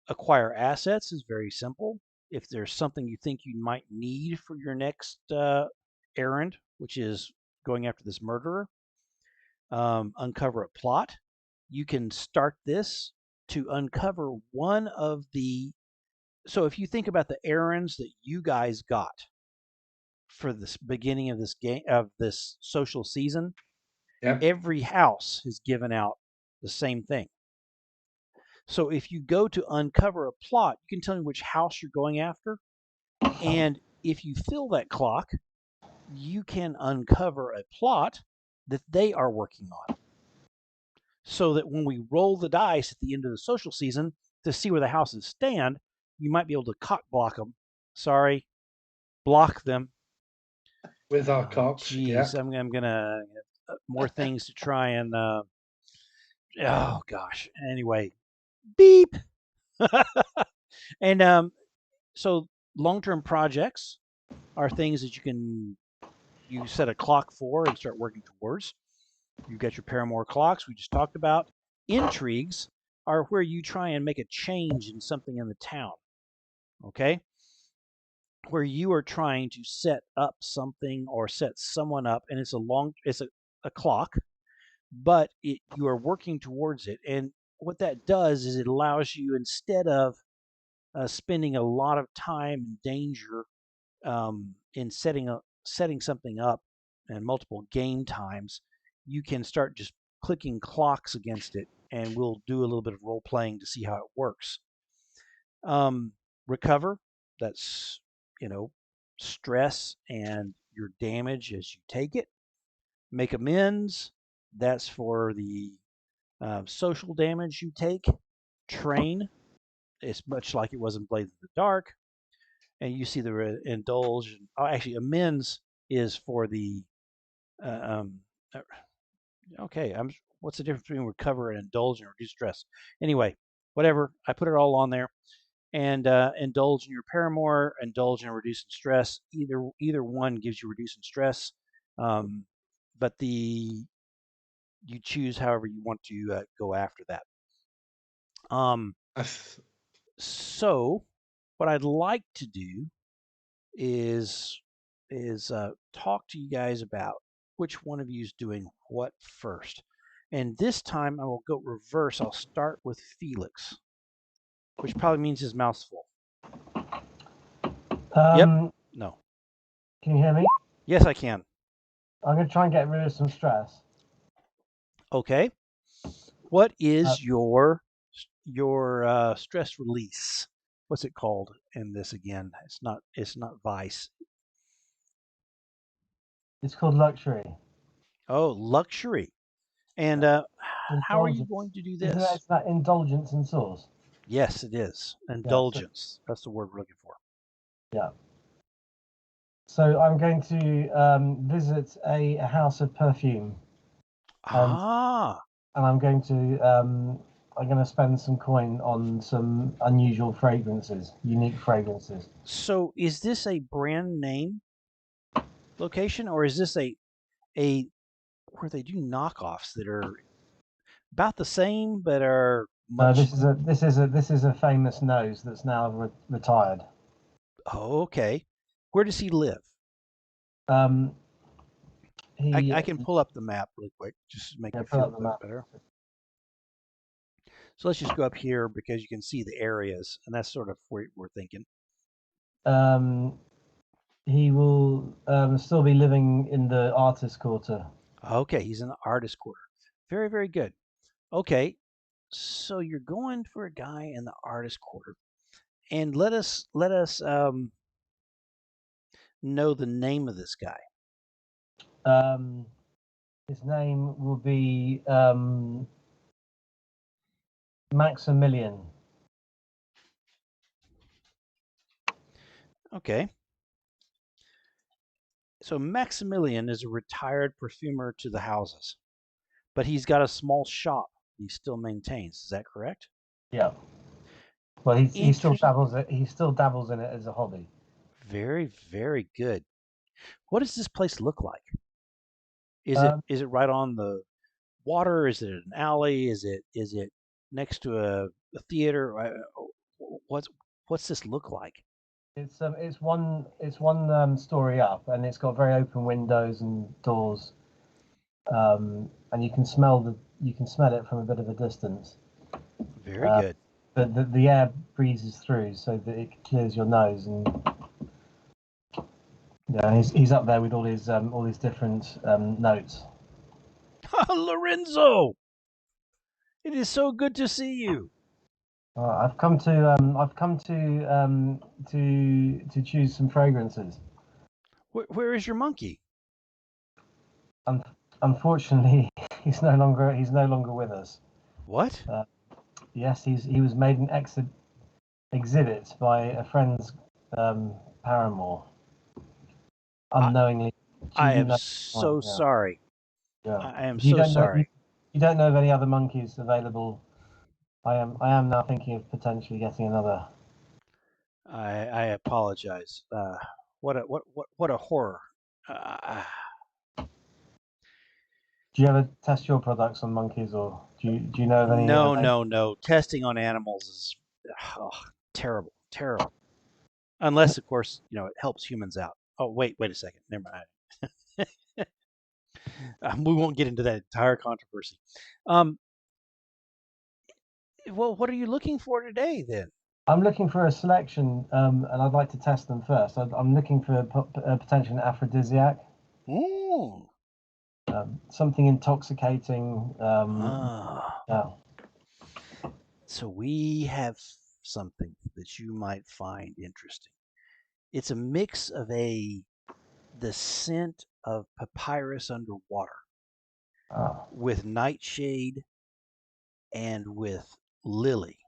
Acquire assets is very simple. If there's something you think you might need for your next errand, which is going after this murderer, uncover a plot. You can start this to uncover one of the. So if you think about the errands that you guys got for this beginning of this game, of this social season, every house has given out the same thing. So if you go to uncover a plot, you can tell me which house you're going after. And if you fill that clock, you can uncover a plot that they are working on. So that when we roll the dice at the end of the social season to see where the houses stand, you might be able to block them. Block them with our cocks. Geez, Yeah. I'm gonna more things to try and. Oh gosh. Anyway, beep. And so long-term projects are things that you set a clock for and start working towards. You've got your paramour clocks we just talked about. Intrigues are where you try and make a change in something in the town. Okay? Where you are trying to set up something or set someone up, and it's a clock, but you are working towards it. And what that does is it allows you, instead of spending a lot of time and danger in setting something up and multiple game times, you can start just clicking clocks against it, and we'll do a little bit of role playing to see how it works. Recover, that's, stress and your damage as you take it. Make amends, that's for the social damage you take. Train, it's much like it was in Blades in the Dark. And you see the indulge. Actually, amends is for the. Okay, what's the difference between recover and indulge and reduce stress? Anyway, whatever. I put it all on there. And indulge in your paramour, indulge in reducing stress. Either one gives you reducing stress, but you choose however you want to go after that. So, what I'd like to do is talk to you guys about which one of you is doing what first. And this time I will go reverse. I'll start with Felix, which probably means his mouth's full. Yep. No. Can you hear me? Yes, I can. I'm going to try and get rid of some stress. Okay. What is your stress release? What's it called in this again? It's not vice. It's called luxury. Oh, luxury. And how are you going to do this? Isn't that indulgence and sauce? Yes, it is. Indulgence. That's the word we're looking for. Yeah. So I'm going to visit a house of perfume. And I'm going to spend some coin on some unusual fragrances, unique fragrances. So is this a brand name location, or is this a where they do knockoffs that are about the same but are much? This is a famous nose that's now retired. Oh, okay. Where does he live? I can pull up the map really quick, just to make you feel a bit better. So let's just go up here because you can see the areas, and that's sort of where we're thinking. He will still be living in the artist quarter. Okay, he's in the artist quarter. Very, very good. Okay, so you're going for a guy in the artist quarter, and let us know the name of this guy. His name will be Maximilian. Okay. So Maximilian is a retired perfumer to the houses, but he's got a small shop he still maintains. Is that correct? Yeah. Well, he still dabbles in it as a hobby. Very, very good. What does this place look like? Is it right on the water? Is it an alley? Is it next to a theater? What's this look like? It's one story up, and it's got very open windows and doors, and you can smell it from a bit of a distance. Very good. But the air breezes through, so that it clears your nose, and he's up there with all his different notes. Lorenzo, it is so good to see you. I've come to choose some fragrances. Where is your monkey? Unfortunately, he's no longer with us. What? Yes, he was made an exhibit by a friend's paramour. Unknowingly I am so sorry. Yeah. I am so sorry. You don't know of any other monkeys available. I am now thinking of potentially getting another. I apologize. What a horror. Do you ever test your products on monkeys, or do you know of any? No. Testing on animals is terrible. Unless, of course, it helps humans out. Oh, wait a second. Never mind. We won't get into that entire controversy. Well, what are you looking for today, then? I'm looking for a selection, and I'd like to test them first. I'm looking for a potential aphrodisiac. Ooh. Something intoxicating. Yeah. So we have something that you might find interesting. It's a mix of the scent of papyrus underwater with nightshade and with lily.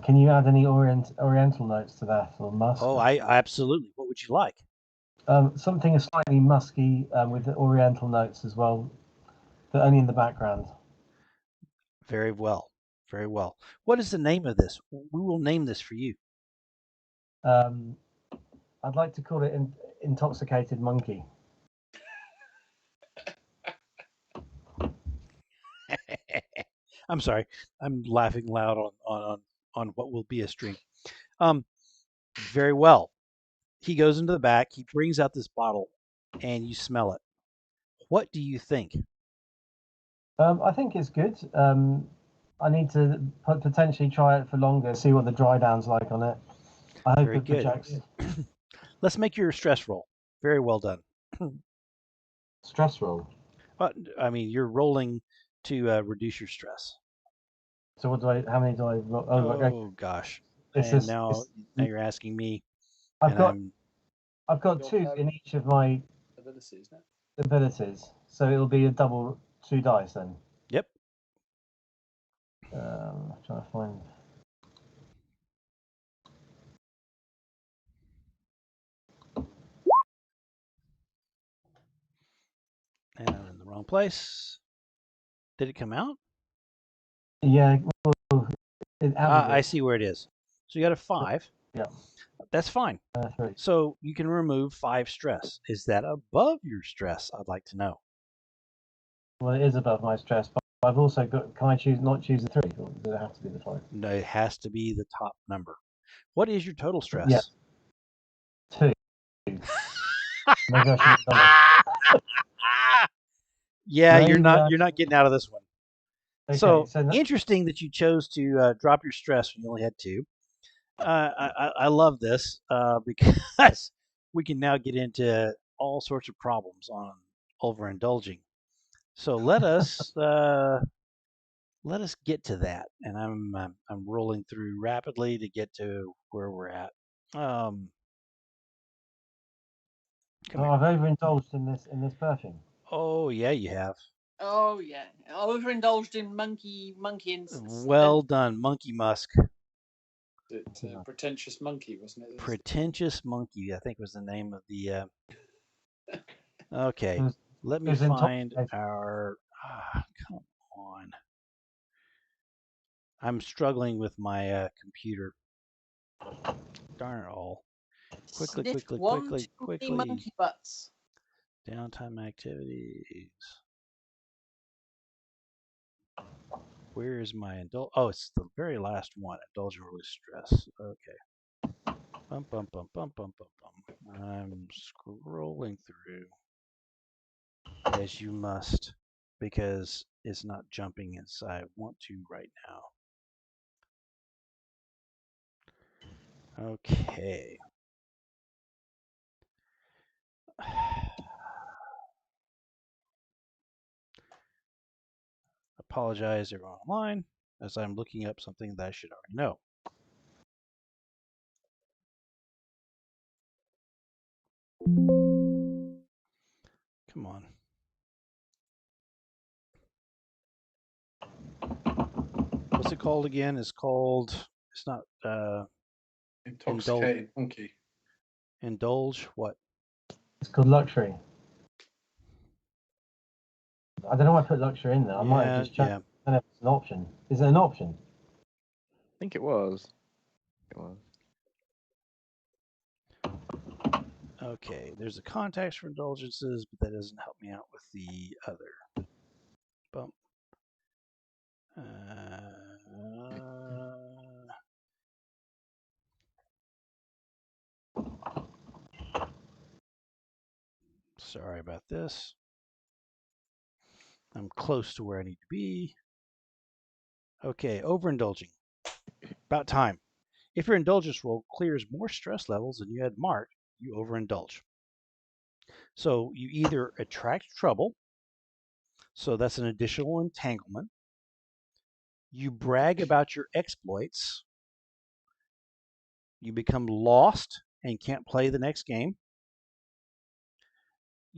Can you add any oriental notes to that, or musk? Oh, I absolutely. What would you like? Something slightly musky with the oriental notes as well, but only in the background. Very well. What is the name of this? We will name this for you. I'd like to call it Intoxicated Monkey. I'm sorry. I'm laughing loud on what will be a stream. Very well. He goes into the back. He brings out this bottle, and you smell it. What do you think? I think it's good. I need to potentially try it for longer, see what the dry down's like on it. I hope Very it good. projects. Let's make your stress roll. Very well done. Stress roll? I mean, you're rolling to reduce your stress. So how many do I roll? Oh gosh. And now you're asking me. I've got 2 in each of my abilities. So it'll be a double 2 dice then. Yep. I'm trying to find. And I'm in the wrong place. Did it come out? Yeah. I see where it is. So you got a 5. Yeah. That's fine. 3. So you can remove 5 stress. Is that above your stress? I'd like to know. Well, it is above my stress, but I've also got. Can I not choose a 3? Or does it have to be the 5? No, it has to be the top number. What is your total stress? Yeah. 2. Maybe I should have done Yeah, you're not getting out of this one. Okay, so interesting that you chose to drop your stress when you only had 2. I love this because we can now get into all sorts of problems on overindulging. So let us get to that, and I'm rolling through rapidly to get to where we're at. I've overindulged in this perfume. Oh yeah, you have. Oh yeah, overindulged in monkey incense. Well done, monkey musk. Pretentious Monkey, wasn't it? Pretentious Monkey, I think was the name of the. Okay, let me find our. Come on. I'm struggling with my computer. Darn it all. Quickly. Monkey butts. Downtime activities. Where is my indulge? Oh, it's the very last one. Indulge and release stress. Okay. Bum. I'm scrolling through, as you must, because it's not jumping as I want to right now. Okay. Apologize, everyone online, as I'm looking up something that I should already know. Come on. What's it called again? It's not Intoxicated Monkey. Indulge what? It's called luxury. I don't know why I put luxury in there. I might have just checked. Yeah. I don't know if it's an option. Is it an option? I think it was. It was. Okay, there's a context for indulgences, but that doesn't help me out with the other. Bump. Sorry about this. I'm close to where I need to be. Okay, overindulging. About time. If your indulgence roll clears more stress levels than you had marked, you overindulge. So you either attract trouble, so that's an additional entanglement. You brag about your exploits. You become lost and can't play the next game.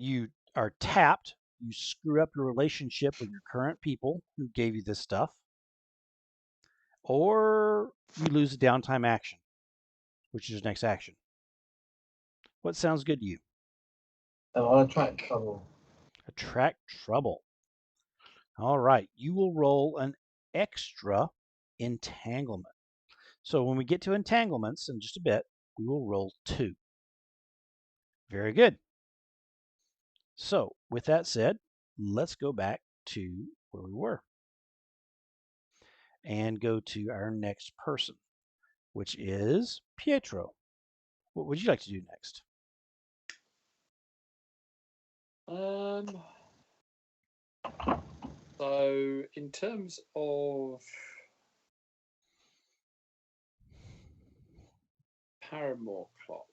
You are tapped. You screw up your relationship with your current people who gave you this stuff. Or you lose a downtime action, which is your next action. What sounds good to you? I'll attract trouble. Attract trouble. All right. You will roll an extra entanglement. So when we get to entanglements in just a bit, we will roll 2. Very good. So with that said, let's go back to where we were and go to our next person, which is Pietro. What would you like to do next? So in terms of Paramore clock,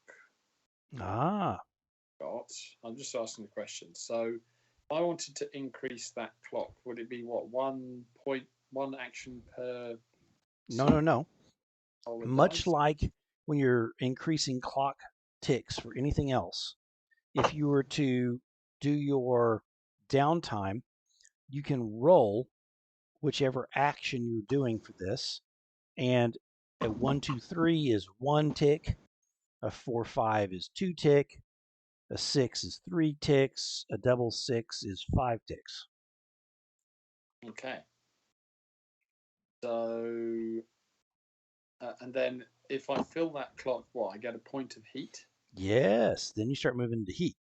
I'm just asking the question. So if I wanted to increase that clock, would it be what 1.1 action per? No. Much like when you're increasing clock ticks for anything else, if you were to do your downtime, you can roll whichever action you're doing for this, and a 1, 2, 3 is 1 tick, a 4, 5 is 2 tick, a 6 is 3 ticks, a double 6 is 5 ticks. Okay. So, and then if I fill that clock, I get a point of heat? Yes, then you start moving to heat.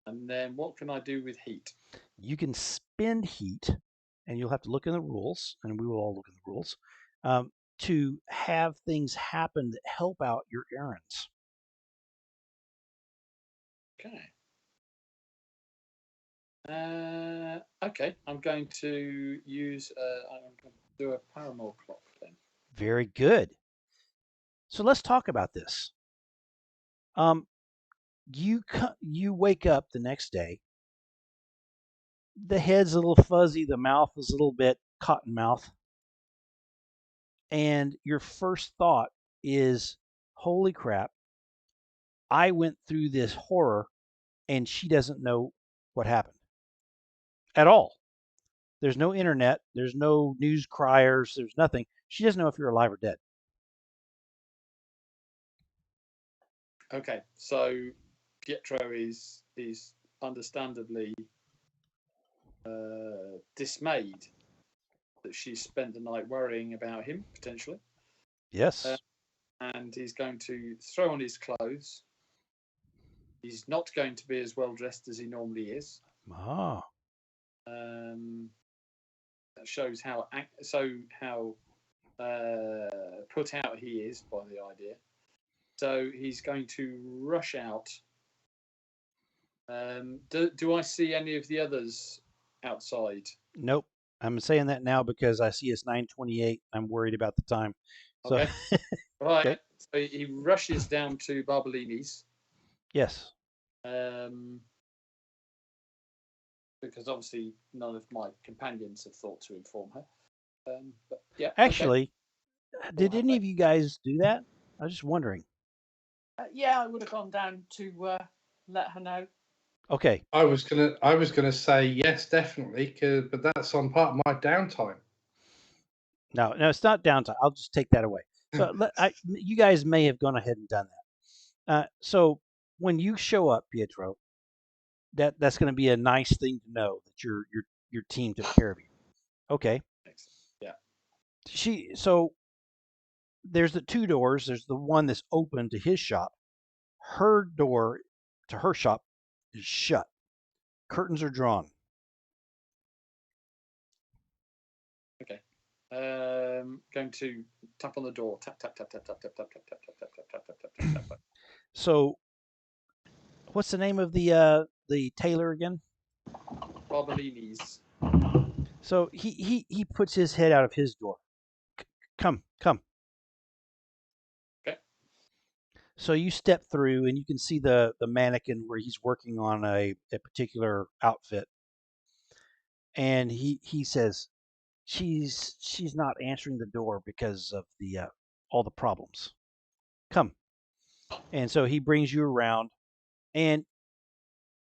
And then what can I do with heat? You can spend heat, and you'll have to look in the rules, and we will all look in the rules, to have things happen that help out your errands. Okay. Okay, I'm going to use. I'm going to do a Paramore clock then. Very good. So let's talk about this. You wake up the next day. The head's a little fuzzy. The mouth is a little bit cotton mouth. And your first thought is, holy crap, I went through this horror and she doesn't know what happened at all. There's no internet. There's no news criers. There's nothing. She doesn't know if you're alive or dead. Okay, so Pietro is understandably dismayed that she spent the night worrying about him, potentially. Yes. And he's going to throw on his clothes. He's not going to be as well dressed as he normally is. Ah. That shows how put out he is by the idea. So he's going to rush out. Do I see any of the others outside? Nope. I'm saying that now because I see it's 9:28. I'm worried about the time. So. Okay. Right. Okay. So he rushes down to Barbolini's. Yes. Because obviously none of my companions have thought to inform her. But yeah. Actually, okay. Did any of you guys do that? I was just wondering. Yeah, I would have gone down to let her know. Okay. I was gonna say yes, definitely, but that's on part of my downtime. No, it's not downtime. I'll just take that away. So you guys may have gone ahead and done that. So when you show up, Pietro, that's going to be a nice thing to know that your team took care of you. Okay. Yeah. So there's the two doors. There's the one that's open to his shop. Her door to her shop is shut. Curtains are drawn. Okay. Going to tap on the door. Tap tap tap tap tap tap tap tap tap tap tap tap tap tap tap tap. So, what's the name of the tailor again? Barbolini's. So he puts his head out of his door. Come. Okay. So you step through and you can see the mannequin where he's working on a particular outfit. And he says she's not answering the door because of the all the problems. Come. And so he brings you around, and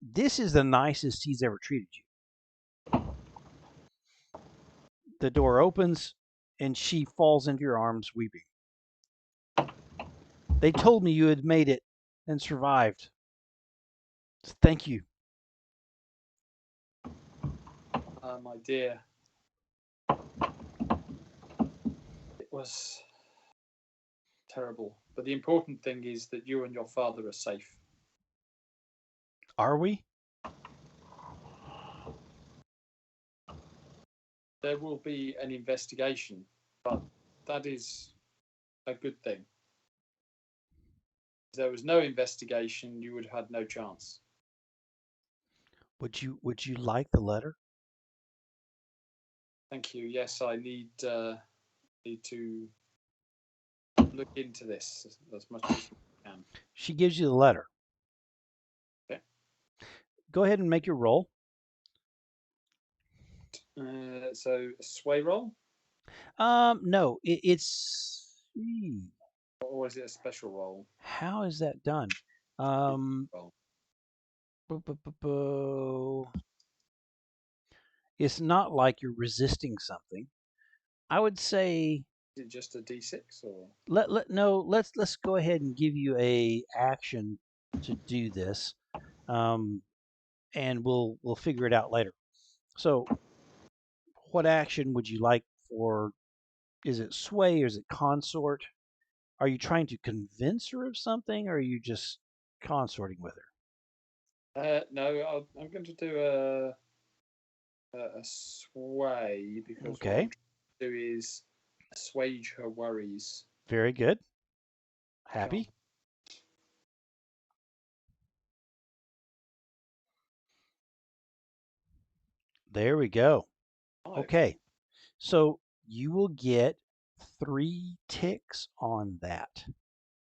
this is the nicest he's ever treated you. The door opens and she falls into your arms weeping. They told me you had made it and survived. Thank you. My dear. It was terrible. But the important thing is that you and your father are safe. Are we? There will be an investigation, but that is a good thing. If there was no investigation, you would have had no chance. Would you like the letter? Thank you. Yes, I need to look into this as much as I can. She gives you the letter. Okay. Go ahead and make your roll. So a sway roll? No, it's. Or is it a special roll? How is that done? It's not like you're resisting something. I would say. Is it just a D6 or? Let's go ahead and give you a action to do this, and we'll figure it out later. So, what action would you like for? Is it sway or is it consort? Are you trying to convince her of something, or are you just consorting with her? No, I'm going to do a sway because what I'm trying to do is assuage her worries. Very good. Happy? There we go. Okay. So you will get 3 ticks on that.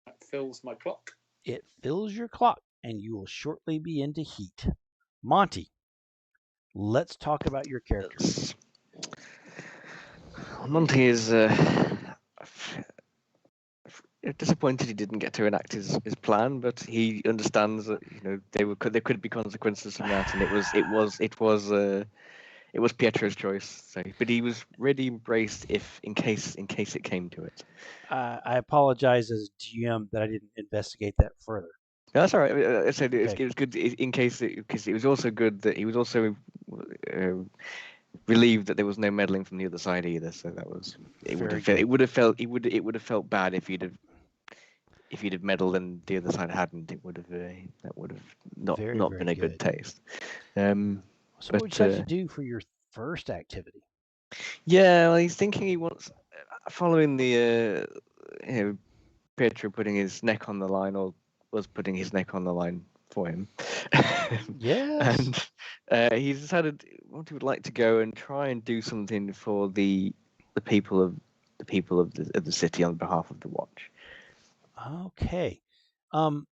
That fills my clock. It fills your clock, and you will shortly be into heat. Monty, let's talk about your character. Monty is disappointed he didn't get to enact his plan, but he understands that there could be consequences from that, and it was Pietro's choice. So, but he was really embraced in case it came to it. I apologize as GM that I didn't investigate that further. No, that's all right. I said it was good in case because it was also good that he was also relieved that there was no meddling from the other side either. So that was it would have felt bad if he'd have meddled and the other side hadn't. It would have not been a good taste. So what would you like to do for your first activity? Yeah, well, he's thinking he wants, following the Pietro putting his neck on the line, or was putting his neck on the line for him. Yes. And he's decided what he would like to go and try and do something for the people of the city on behalf of the Watch. Okay. I'm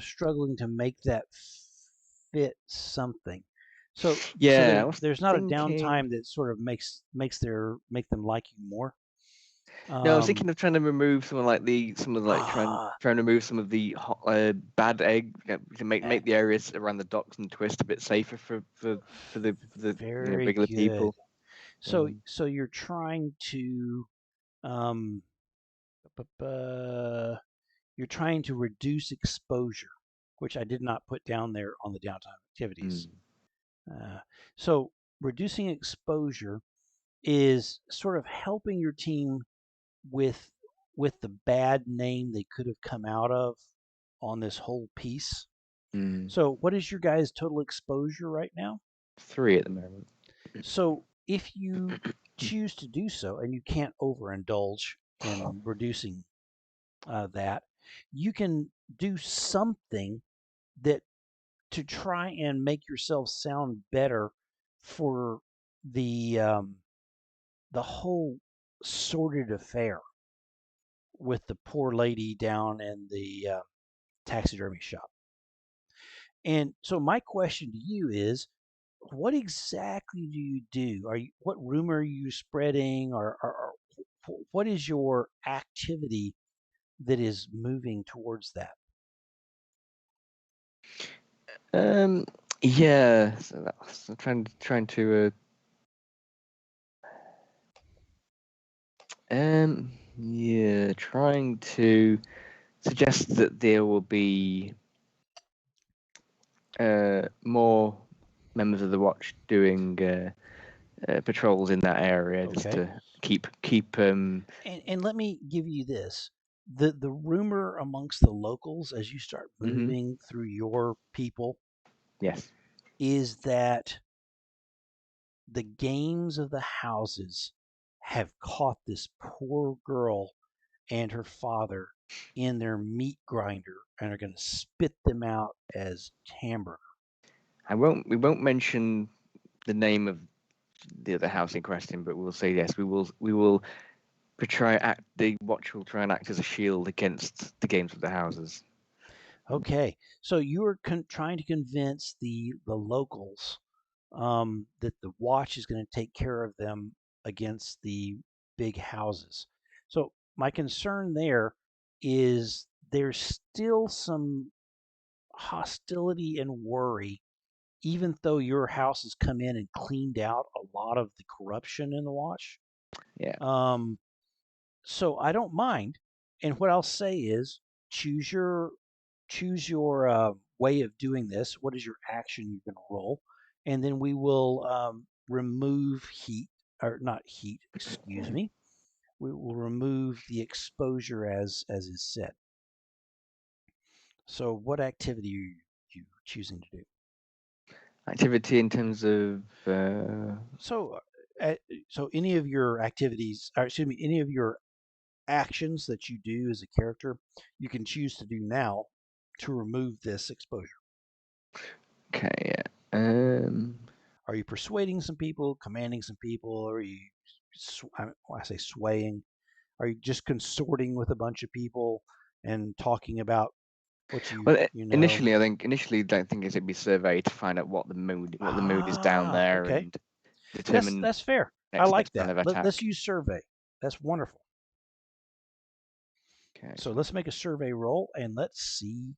struggling to make that fit something. So yeah, so there's not a downtime that sort of make them like you more. No, I was thinking of trying to remove trying to remove some of the bad egg to make the areas around the docks and twist a bit safer for the regular people. So you're trying to you're trying to reduce exposure, which I did not put down there on the downtime activities. So reducing exposure is sort of helping your team with the bad name they could have come out of on this whole piece. So what is your guys' total exposure right now? 3 at the moment. So if you choose to do so, and you can't overindulge in reducing that, you can do something that to try and make yourself sound better for the whole sordid affair with the poor lady down in the taxidermy shop. And so my question to you is, what exactly do you do? What rumor are you spreading, or what is your activity that is moving towards that? Yeah, so I'm trying to trying to suggest that there will be more members of the watch doing patrols in that area, just to keep and let me give you this. The rumor amongst the locals as you start moving through your people, yes, is that the games of the houses have caught this poor girl and her father in their meat grinder and are going to spit them out as hamburger. We won't mention the name of the other house in question, but we'll say yes. We will the watch will try and act as a shield against the games of the houses. Okay, so you are trying to convince the locals that the watch is going to take care of them against the big houses. So my concern there is there's still some hostility and worry, even though your house has come in and cleaned out a lot of the corruption in the watch. Yeah. So I don't mind. And what I'll say is choose your way of doing this. What is your action you're going to roll? And then we will remove heat, or not heat, excuse me. We will remove the exposure as is said. So what activity are you choosing to do? Activity in terms of so any of your activities, or excuse me, any of your actions that you do as a character, you can choose to do now to remove this exposure. Okay, yeah. Are you persuading some people, commanding some people, or are you, I say swaying? Are you just consorting with a bunch of people and talking about what you know? Initially, I think it'd be surveyed to find out what the mood is down there, okay. and determine. That's fair. I like that. Kind of Let's use survey. That's wonderful. Okay. So let's make a survey roll and let's see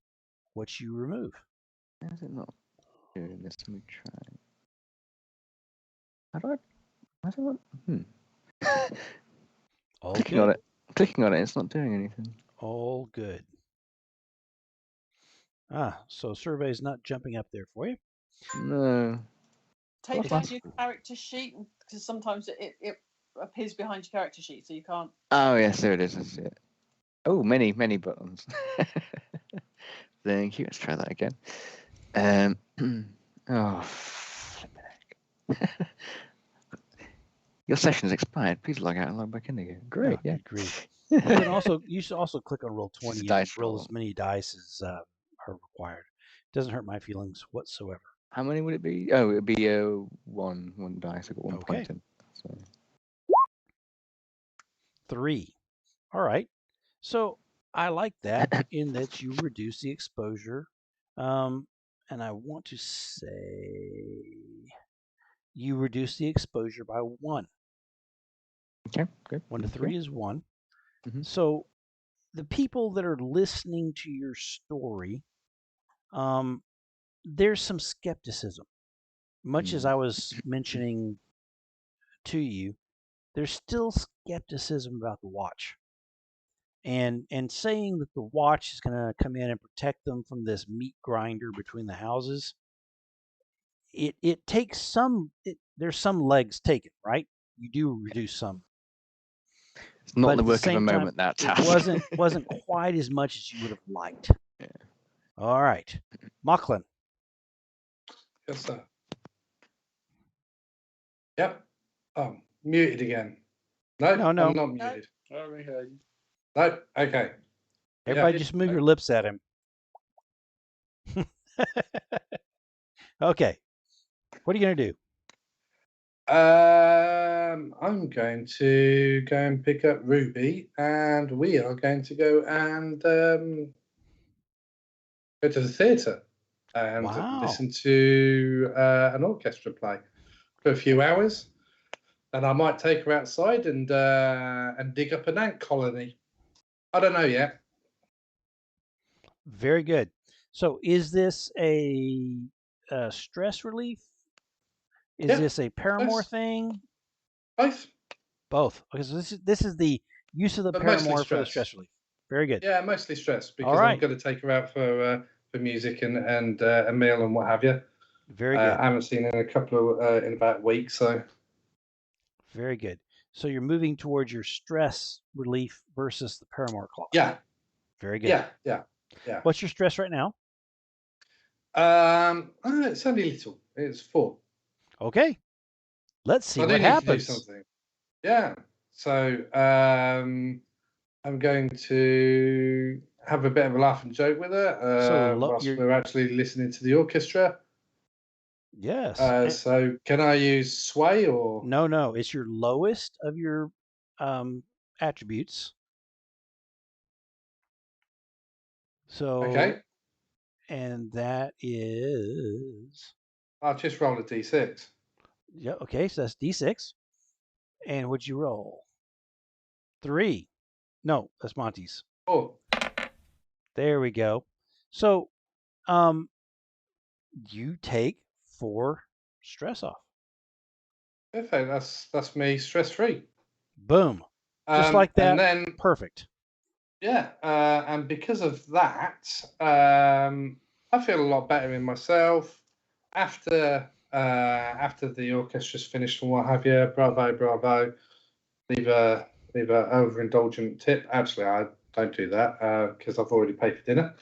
what you remove. Why is it not doing this? Let me try. How do I? Clicking on it, it's not doing anything. All good. So survey is not jumping up there for you? No. Take down your character sheet, because sometimes it appears behind your character sheet, so you can't. Oh yes, there it is. That's it. Oh, many buttons. Thank you. Let's try that again. Oh, flipping heck. Your session's expired. Please log out and log back in again. Great. Yeah. Great. You should also click on roll 20 and roll as many dice as are required. Doesn't hurt my feelings whatsoever. How many would it be? Oh, it would be one dice. I got 1 point in. So. 3. All right. So I like that in that you reduce the exposure. And I want to say you reduce the exposure by 1. Okay, good. 1 to 3 is 1. Mm-hmm. So the people that are listening to your story, there's some skepticism. Much as I was mentioning to you, there's still skepticism about the watch. and saying that the watch is going to come in and protect them from this meat grinder between the houses. It takes some. There's some legs taken, right? You do reduce some. It's not but the at the work of a same time, moment, that task. It wasn't quite as much as you would have liked. Yeah. All right, Lachlan. Yes, sir. Yep. Oh, muted again. No, No. I'm not muted. No, okay. Everybody just move your lips at him. Okay. What are you going to do? I'm going to go and pick up Ruby, and we are going to go and go to the theatre and listen to an orchestra play for a few hours. And I might take her outside and dig up an ant colony. I don't know yet. Very good. So, is this a stress relief? Is this a paramour thing? Both. Both. Okay, so this is the use of the paramour for the stress relief. Very good. Yeah, mostly stress because I'm going to take her out for music and a meal and what have you. Very good. I haven't seen her in about a week, so. Very good. So you're moving towards your stress relief versus the paramour clause. Yeah. Very good. Yeah. What's your stress right now? It's only little. It's 4. Okay. Let's see what happens. Need to do something. Yeah. So I'm going to have a bit of a laugh and joke with her whilst we're actually listening to the orchestra. Yes. So can I use sway or? No. It's your lowest of your attributes. So. Okay. And that is. I'll just roll a d6. Yeah. Okay. So that's d6. And what'd you roll? 3. No, that's Monty's. 4. There we go. So, you take 4 stress off. Perfect. That's me stress free. Boom. Just like that. And then perfect. Yeah, and because of that, I feel a lot better in myself after the orchestra's finished and what have you. Bravo. Leave a overindulgent tip. Actually, I don't do that because I've already paid for dinner.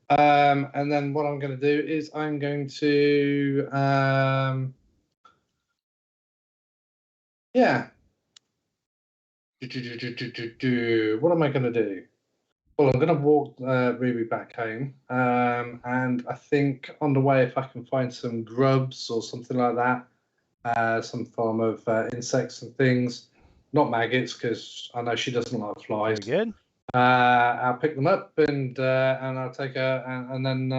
And then what I'm going to do is I'm going to what am I going to do? Well, I'm going to walk Ruby back home, and I think on the way, if I can find some grubs or something like that, some form of insects and things, not maggots, because I know she doesn't like flies. Very good. I'll pick them up and I'll take her, and then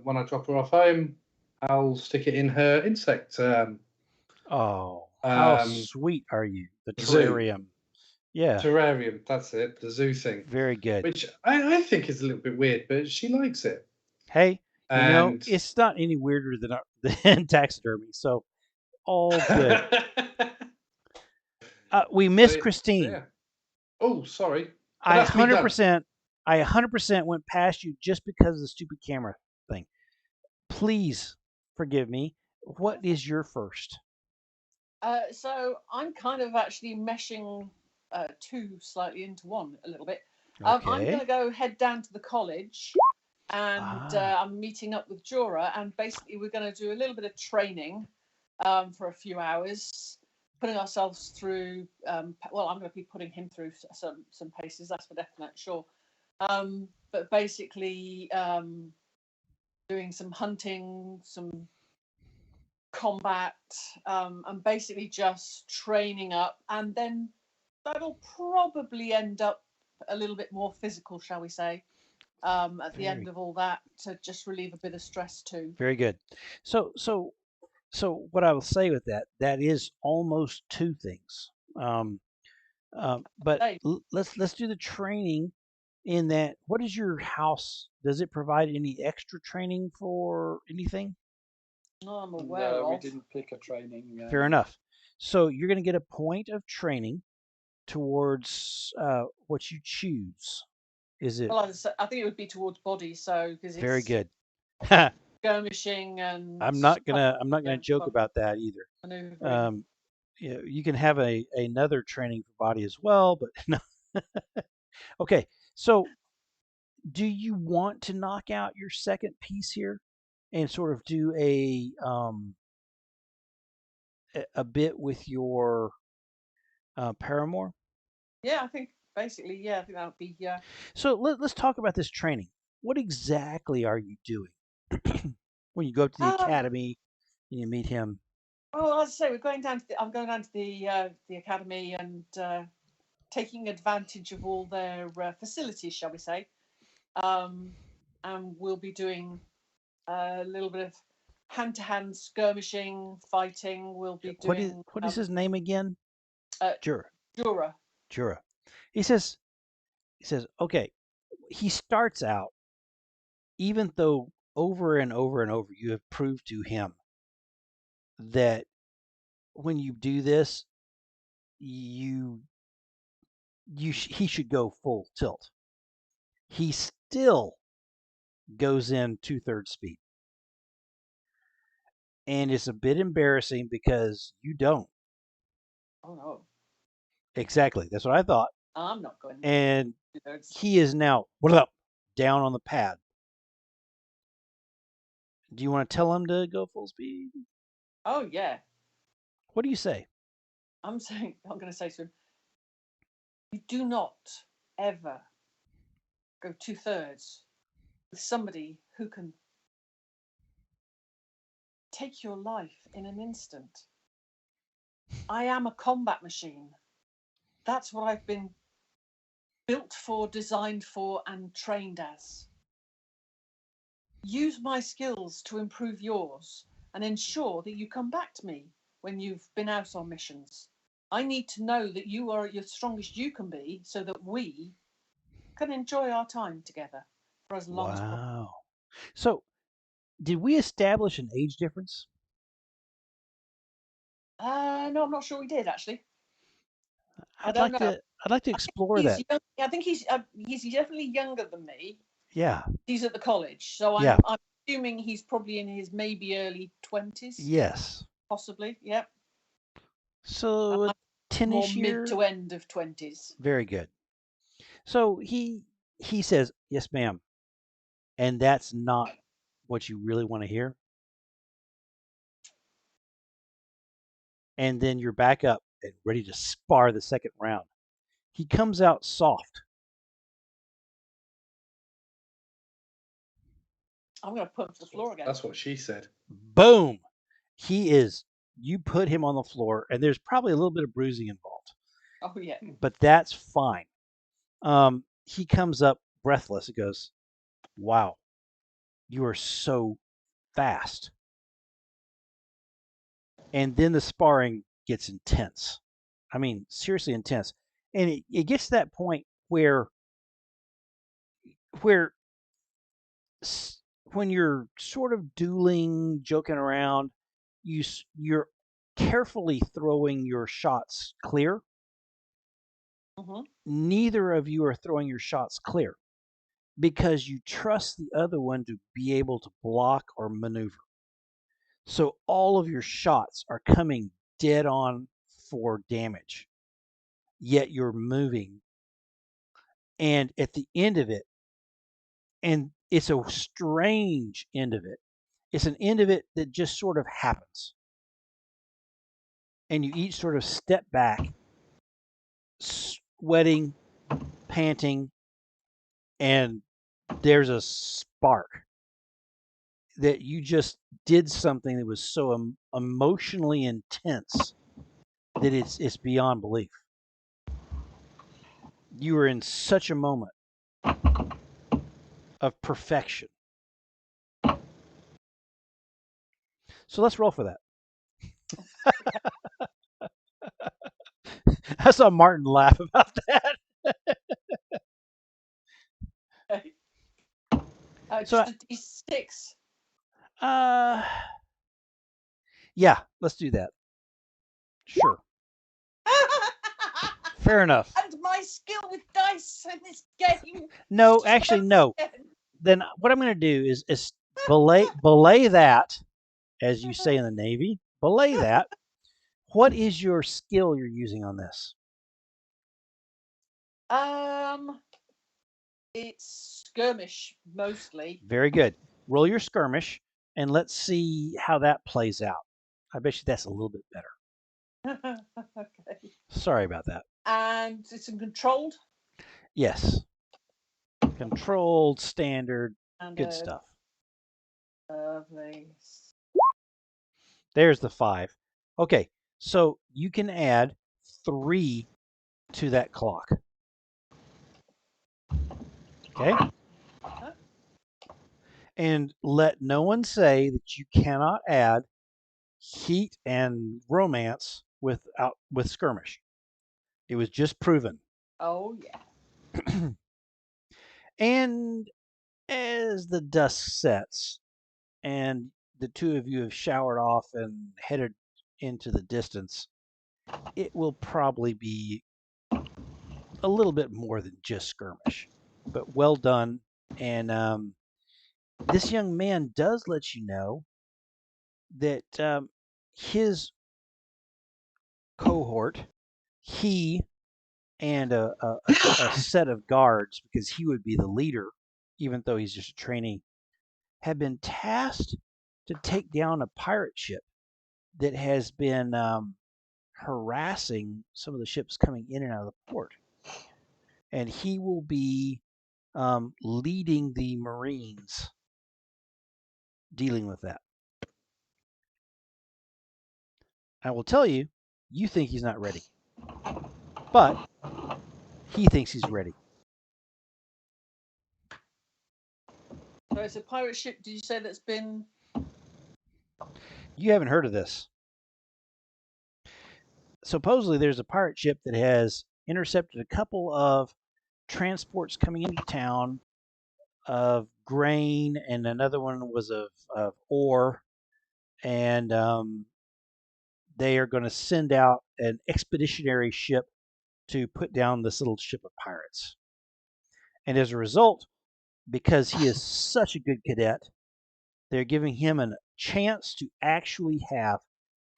when I drop her off home, I'll stick it in her insect. How sweet are you? The terrarium. Zoo. Yeah. Terrarium, that's it, the zoo thing. Very good. Which I think is a little bit weird, but she likes it. Hey, you know, it's not any weirder than taxidermy, so all good. We missed Christine. Yeah. Oh, sorry. I 100% went past you just because of the stupid camera thing. Please forgive me. What is your first? So I'm kind of actually meshing 2 slightly into 1 a little bit. Okay. I'm going to head down to the college, and I'm meeting up with Jora, and basically we're going to do a little bit of training for a few hours, putting ourselves through. Well, I'm going to be putting him through some paces, that's for definite, sure. But basically doing some hunting, some combat, and basically just training up, and then that'll probably end up a little bit more physical, shall we say, at the end of all that, to just relieve a bit of stress too. Very good. So what I will say with that is almost 2 things. But let's do the training in that. What is your house? Does it provide any extra training for anything? No, I'm aware of. We didn't pick a training. Fair enough. So you're going to get a point of training towards what you choose. Is it? Well, I think it would be towards body, so because it's very good. skirmishing and I'm not gonna joke about that either. maneuvering. You can have another training for body as well, but no. Okay, so do you want to knock out your second piece here and sort of do a bit with your paramour? Yeah, I think basically, yeah, I think that would be So let's talk about this training. What exactly are you doing when you go to the academy and you meet him? Well, as I say, I'm going down to the academy and taking advantage of all their facilities, shall we say? And we'll be doing a little bit of hand-to-hand skirmishing, fighting. We'll be doing. What is his name again? Jura. Jura. He says, okay. He starts out, even though over and over and over you have proved to him that when you do this, he should go full tilt. He still goes in 2/3 speed. And it's a bit embarrassing because you don't. Oh no. Exactly. That's what I thought. I'm not going. And he is now, what up? Down on the pad. Do you want to tell him to go full speed? Oh yeah. What do you say? I'm going to say to him, you do not ever go 2/3 with somebody who can take your life in an instant. I am a combat machine. That's what I've been built for, designed for, and trained as. Use my skills to improve yours and ensure that you come back to me when you've been out on missions. I need to know that you are at your strongest you can be so that we can enjoy our time together for as long as possible. Wow. So, did we establish an age difference? No, I'm not sure we did actually. I'd like to explore that. I think he's definitely younger than me. Yeah. He's at the college, so I'm assuming he's probably in his maybe early 20s. Yes. Possibly, yep. So 10-ish more mid to end of 20s. Very good. So he says, "Yes, ma'am," and that's not what you really want to hear. And then you're back up and ready to spar the second round. He comes out soft. I'm going to put him to the floor again. That's what she said. Boom. You put him on the floor, and there's probably a little bit of bruising involved. Oh, yeah. But that's fine. He comes up breathless. He goes, "Wow, you are so fast." And then the sparring gets intense. I mean, seriously intense. And it gets to that point where when you're sort of dueling, joking around, you're carefully throwing your shots clear. Mm-hmm. Neither of you are throwing your shots clear because you trust the other one to be able to block or maneuver. So all of your shots are coming dead on for damage, yet you're moving. And at the end of it, and it's a strange end of it, it's an end of it that just sort of happens. And you each sort of step back, sweating, panting, and there's a spark that you just did something that was so emotionally intense that it's beyond belief. You were in such a moment of perfection. So let's roll for that. I saw Martin laugh about that. So just a D6. Yeah, let's do that. Sure. Fair enough. And my my skill with dice in this game. No, actually, no. Then what I'm going to do is belay that, as you say in the Navy, belay that. What is your skill you're using on this? It's skirmish mostly. Very good. Roll your skirmish, and let's see how that plays out. I bet you that's a little bit better. Okay. Sorry about that. And it's controlled? Yes. Controlled, standard, good stuff. Lovely. There's the 5. Okay, so you can add 3 to that clock. Okay? And let no one say that you cannot add heat and romance with skirmish. It was just proven. Oh yeah. And as the dust sets and the two of you have showered off and headed into the distance, it will probably be a little bit more than just skirmish, but well done. And this young man does let you know that his cohort, he and a set of guards, because he would be the leader, even though he's just a trainee, have been tasked to take down a pirate ship that has been harassing some of the ships coming in and out of the port. And he will be leading the Marines dealing with that. I will tell you, you think he's not ready, but he thinks he's ready. So it's a pirate ship, did you say, that's been... You haven't heard of this. Supposedly there's a pirate ship that has intercepted a couple of transports coming into town of grain, and another one was of ore, and they are going to send out an expeditionary ship to put down this little ship of pirates. And as a result, because he is such a good cadet, they're giving him a chance to actually have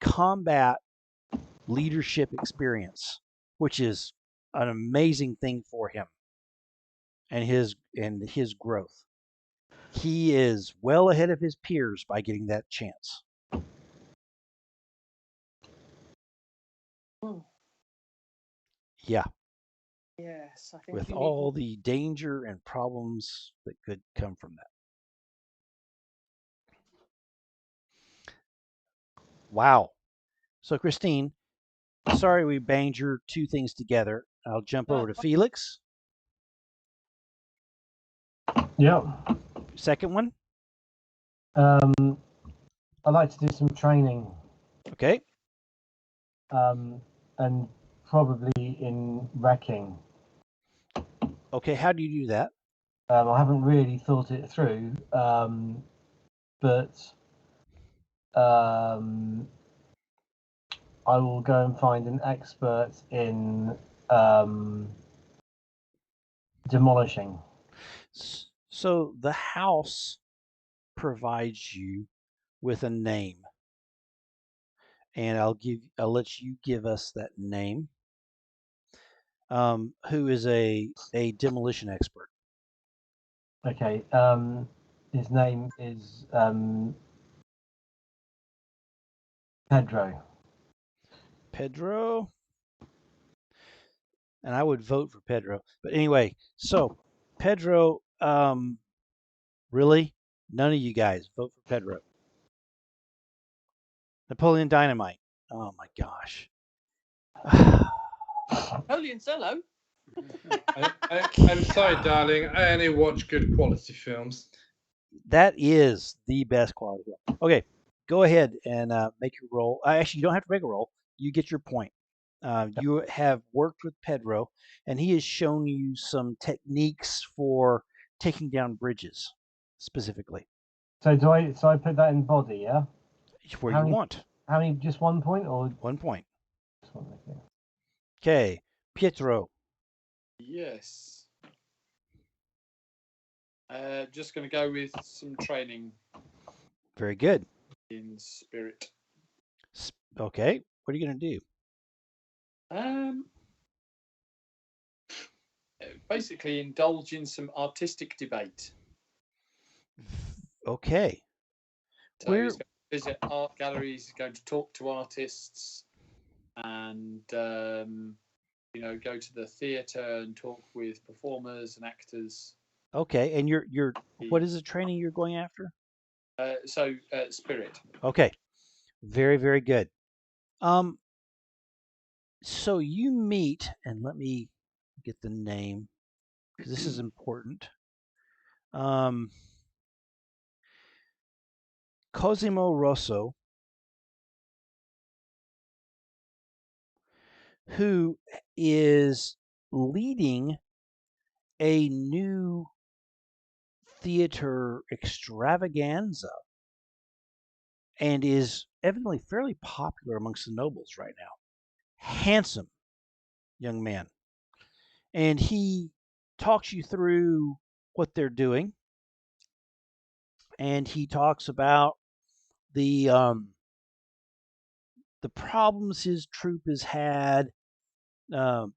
combat leadership experience, which is an amazing thing for him and his growth. He is well ahead of his peers by getting that chance. Yeah. Yes, I think with all the danger and problems that could come from that. Wow. So, Christine, sorry we banged your two things together. I'll jump over to Felix. Yep. Second one? I'd like to do some training. Okay. And probably in wrecking. Okay, how do you do that? I haven't really thought it through, but I will go and find an expert in demolishing. So the house provides you with a name, and I'll let you give us that name. Who is a demolition expert? Okay. His name is Pedro. Pedro? And I would vote for Pedro. But anyway, so Pedro, really? None of you guys vote for Pedro. Napoleon Dynamite. Oh my gosh. Napoleon Solo. I'm sorry, darling. I only watch good quality films. That is the best quality film. Okay, go ahead and make your roll. Actually, you don't have to make a roll. You get your point. You have worked with Pedro, and he has shown you some techniques for taking down bridges, specifically. So do I? So I put that in body, yeah. Where you want. How many? Just 1 point or 1 point. Just one, okay. Okay, Pietro. Yes. Just going to go with some training Very good. in spirit. Okay. What are you going to do? Basically, indulge in some artistic debate. Okay. So he's going to visit art galleries, he's going to talk to artists, and go to the theatre and talk with performers and actors. Okay. And what is the training you're going after? Spirit. Okay. Very, very good. So you meet, and let me get the name because this is important. Cosimo Rosso, who is leading a new theater extravaganza and is evidently fairly popular amongst the nobles right now. Handsome young man. And he talks you through what they're doing. And he talks about the problems his troupe has had,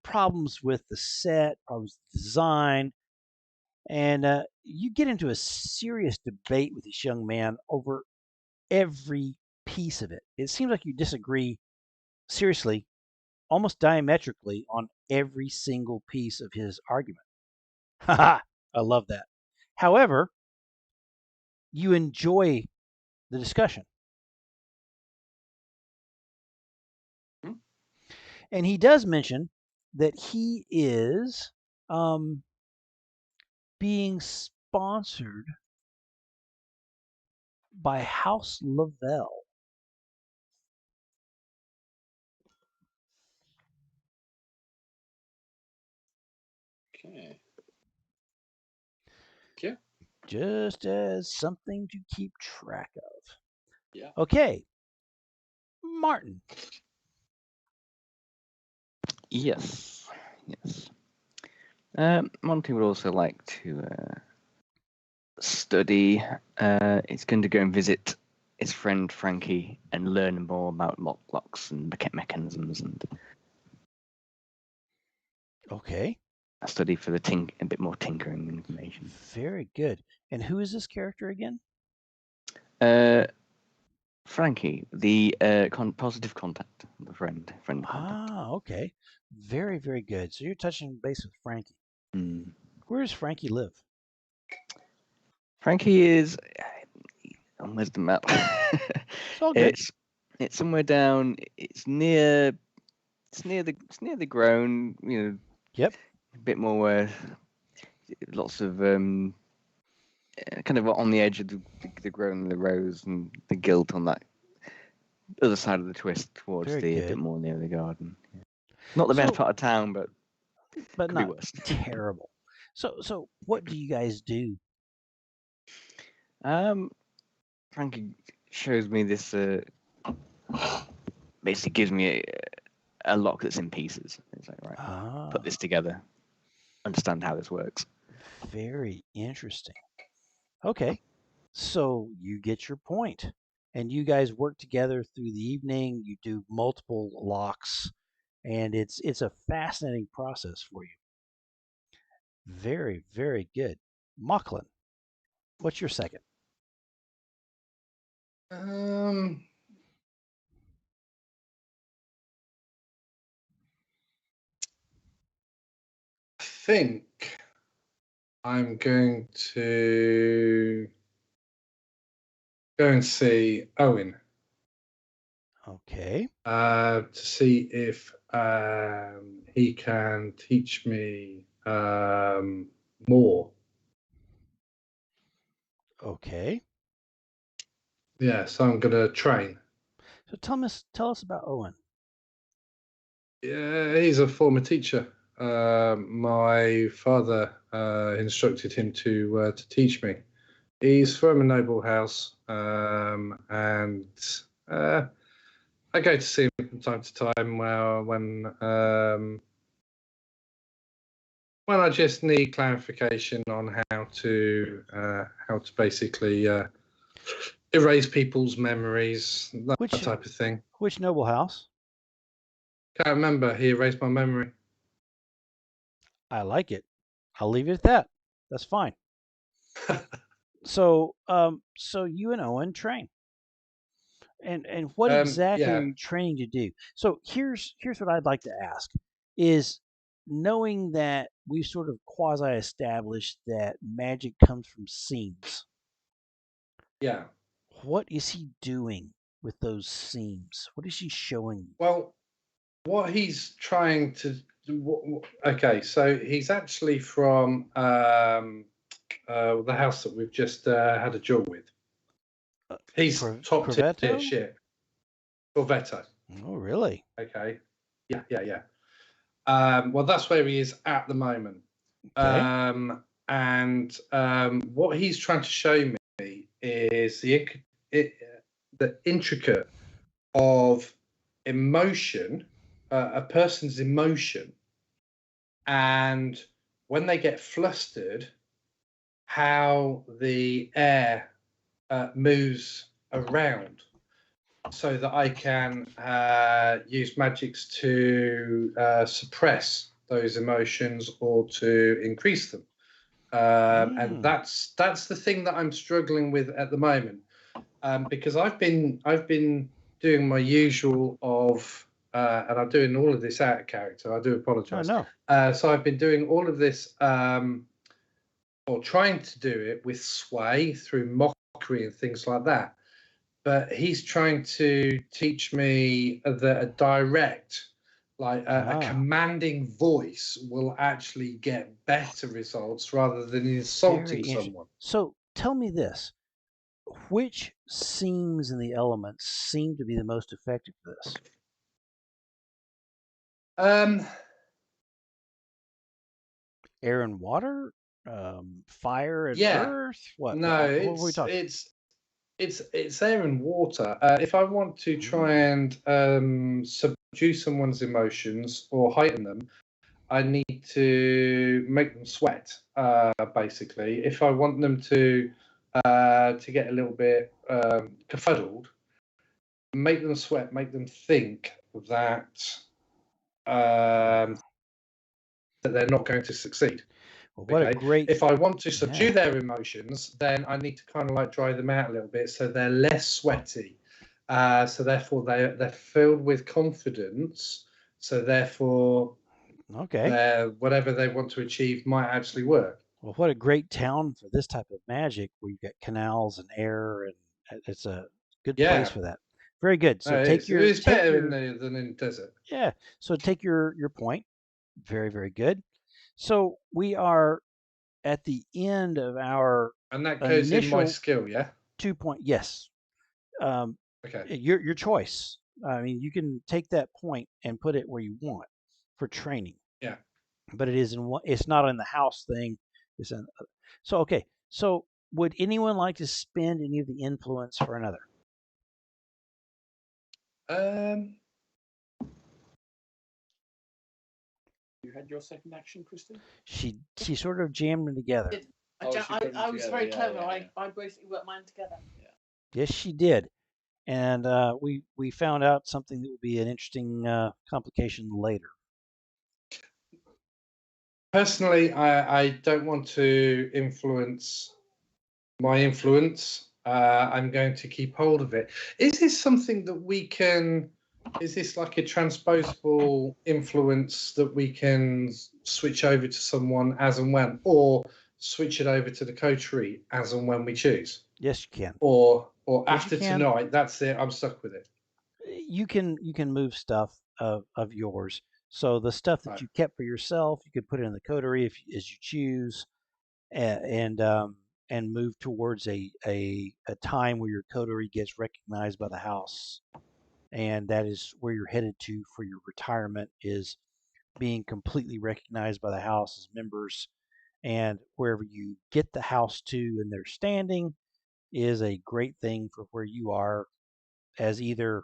problems with the set, problems with design. And you get into a serious debate with this young man over every piece of it. It seems like you disagree seriously, almost diametrically on every single piece of his argument. Haha, I love that. However, you enjoy the discussion. And he does mention that he is being sponsored by House Lavelle. Okay. Yeah. Just as something to keep track of. Yeah. Okay. Martin. Yes. Monty would also like to study. He's going to go and visit his friend Frankie and learn more about locks and mechanisms and Okay. a study for the a bit more tinkering information. Very good. And who is this character again? Frankie, the positive contact, the friend contact. Ah, okay. Very, very good. So you're touching base with Frankie. Mm. Where does Frankie live? Frankie is. Where's the map? It's all good. It's somewhere down. It's near the ground. You know. Yep. A bit more. Lots of kind of on the edge of the ground, and the rose and the gilt on that other side of the twist towards a bit more near the garden. Yeah. Not the best part of town, but not terrible. So what do you guys do? Frankie shows me this. Basically, gives me a lock that's in pieces. It's like, right, put this together, understand how this works. Very interesting. Okay, so you get your point, and you guys work together through the evening. You do multiple locks, and it's a fascinating process for you. Very, very good. Mocklin, what's your second? I think I'm going to go and see Owen. Okay. To see if he can teach me more. Okay. Yeah, so I'm going to train. So tell us about Owen. Yeah, he's a former teacher. My father instructed him to teach me. He's from a noble house, and I go to see him from time to time when Well, I just need clarification on how to basically erase people's memories, that type of thing. Which noble house? Can't remember. He erased my memory. I like it. I'll leave it at that. That's fine. So you and Owen train. And what exactly are you training to do? So here's what I'd like to ask is, knowing that we've sort of quasi-established that magic comes from seams. Yeah. What is he doing with those seams? What is he showing you? Well, what he's trying to do, okay, so he's actually from the house that we've just had a duel with. He's top tier shit. Corvetto. Oh, really? Okay. Yeah. Well, that's where he is at the moment. Okay. And what he's trying to show me is the intricate of emotion, a person's emotion, and when they get flustered, how the air moves around, so that I can use magics to suppress those emotions or to increase them. And that's the thing that I'm struggling with at the moment, because I've been doing my usual of, and I'm doing all of this out of character. I do apologise. Oh, no. So I've been doing all of this, or trying to do it with sway through mockery and things like that. But he's trying to teach me that a direct, like a commanding voice will actually get better results rather than insulting someone. So tell me this. Which seams in the elements seem to be the most effective for this? Air and water? Fire and earth? What? No, what are we talking? It's air and water. If I want to try and subdue someone's emotions or heighten them, I need to make them sweat. Basically, if I want them to get a little bit befuddled, make them sweat, make them think that that they're not going to succeed. Well, what a great! If I want to subdue their emotions, then I need to kind of like dry them out a little bit so they're less sweaty. So therefore they're filled with confidence. So therefore, whatever they want to achieve might actually work. Well, what a great town for this type of magic, where you get canals and air, and it's a good place for that. Very good. So it's better than in the desert. Yeah. So take your point. Very, very good. So we are at the end of our and that goes in my skill, yeah. 2 point. Yes. Okay. Your choice. I mean, you can take that point and put it where you want for training. Yeah. But it is in one. It's not in the house thing. It's in. So okay. So would anyone like to spend any of the influence for another? You had your second action, Kristen? She sort of jammed them together. I was very clever. I basically worked mine together. Yeah. Yes, she did. And we found out something that will be an interesting complication later. Personally, I don't want to influence my influence. I'm going to keep hold of it. Is this something that we can? Is this like a transposable influence that we can switch over to someone as and when, or switch it over to the coterie as and when we choose? Yes, you can. Or after tonight, that's it. I'm stuck with it. You can move stuff of yours. So the stuff that you kept for yourself, you could put it in the coterie as you choose, and move towards a time where your coterie gets recognized by the house. And that is where you're headed to for your retirement, is being completely recognized by the house as members. And wherever you get the house to in their standing is a great thing for where you are as either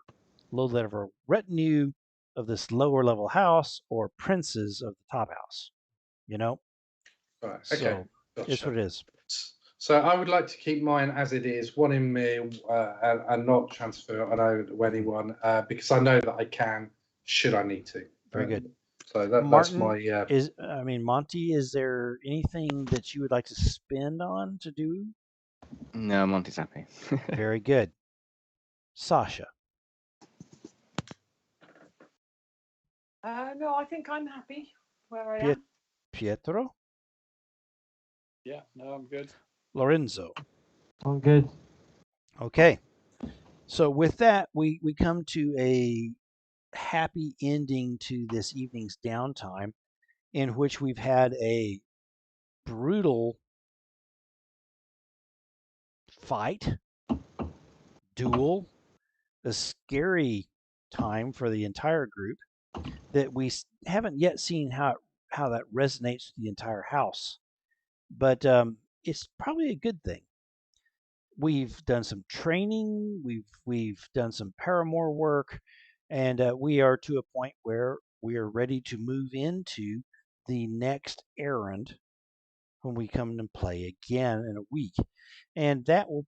low-level retinue of this lower level house or princes of the top house. You know? Right. So Okay. Gotcha. it's what it is. So I would like to keep mine as it is, one in me, and not transfer it to anyone, because I know that I can, should I need to. Very good. So Martin, that's my. Monty, is there anything that you would like to spend on to do? No, Monty's happy. Very good. Sasha. No, I think I'm happy where I am. Pietro. Yeah, no, I'm good. Lorenzo. I'm good. Okay. So with that, we come to a happy ending to this evening's downtime, in which we've had a brutal fight, duel, a scary time for the entire group that we haven't yet seen how that resonates with the entire house. But it's probably a good thing. We've done some training, we've done some paramour work, and we are to a point where we are ready to move into the next errand when we come and play again in a week. And that will,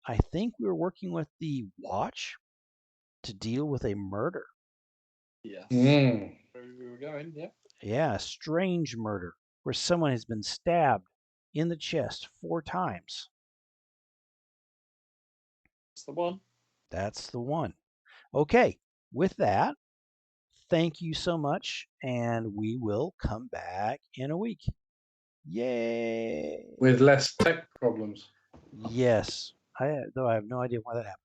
I think we're working with the watch to deal with a murder. Yes. Mm. Where we were going, yeah. Yeah, a strange murder where someone has been stabbed in the chest 4 times. That's the one. That's the one. Okay, with that, thank you so much, and we will come back in a week. Yay! With less tech problems. Yes, though I have no idea why that happened.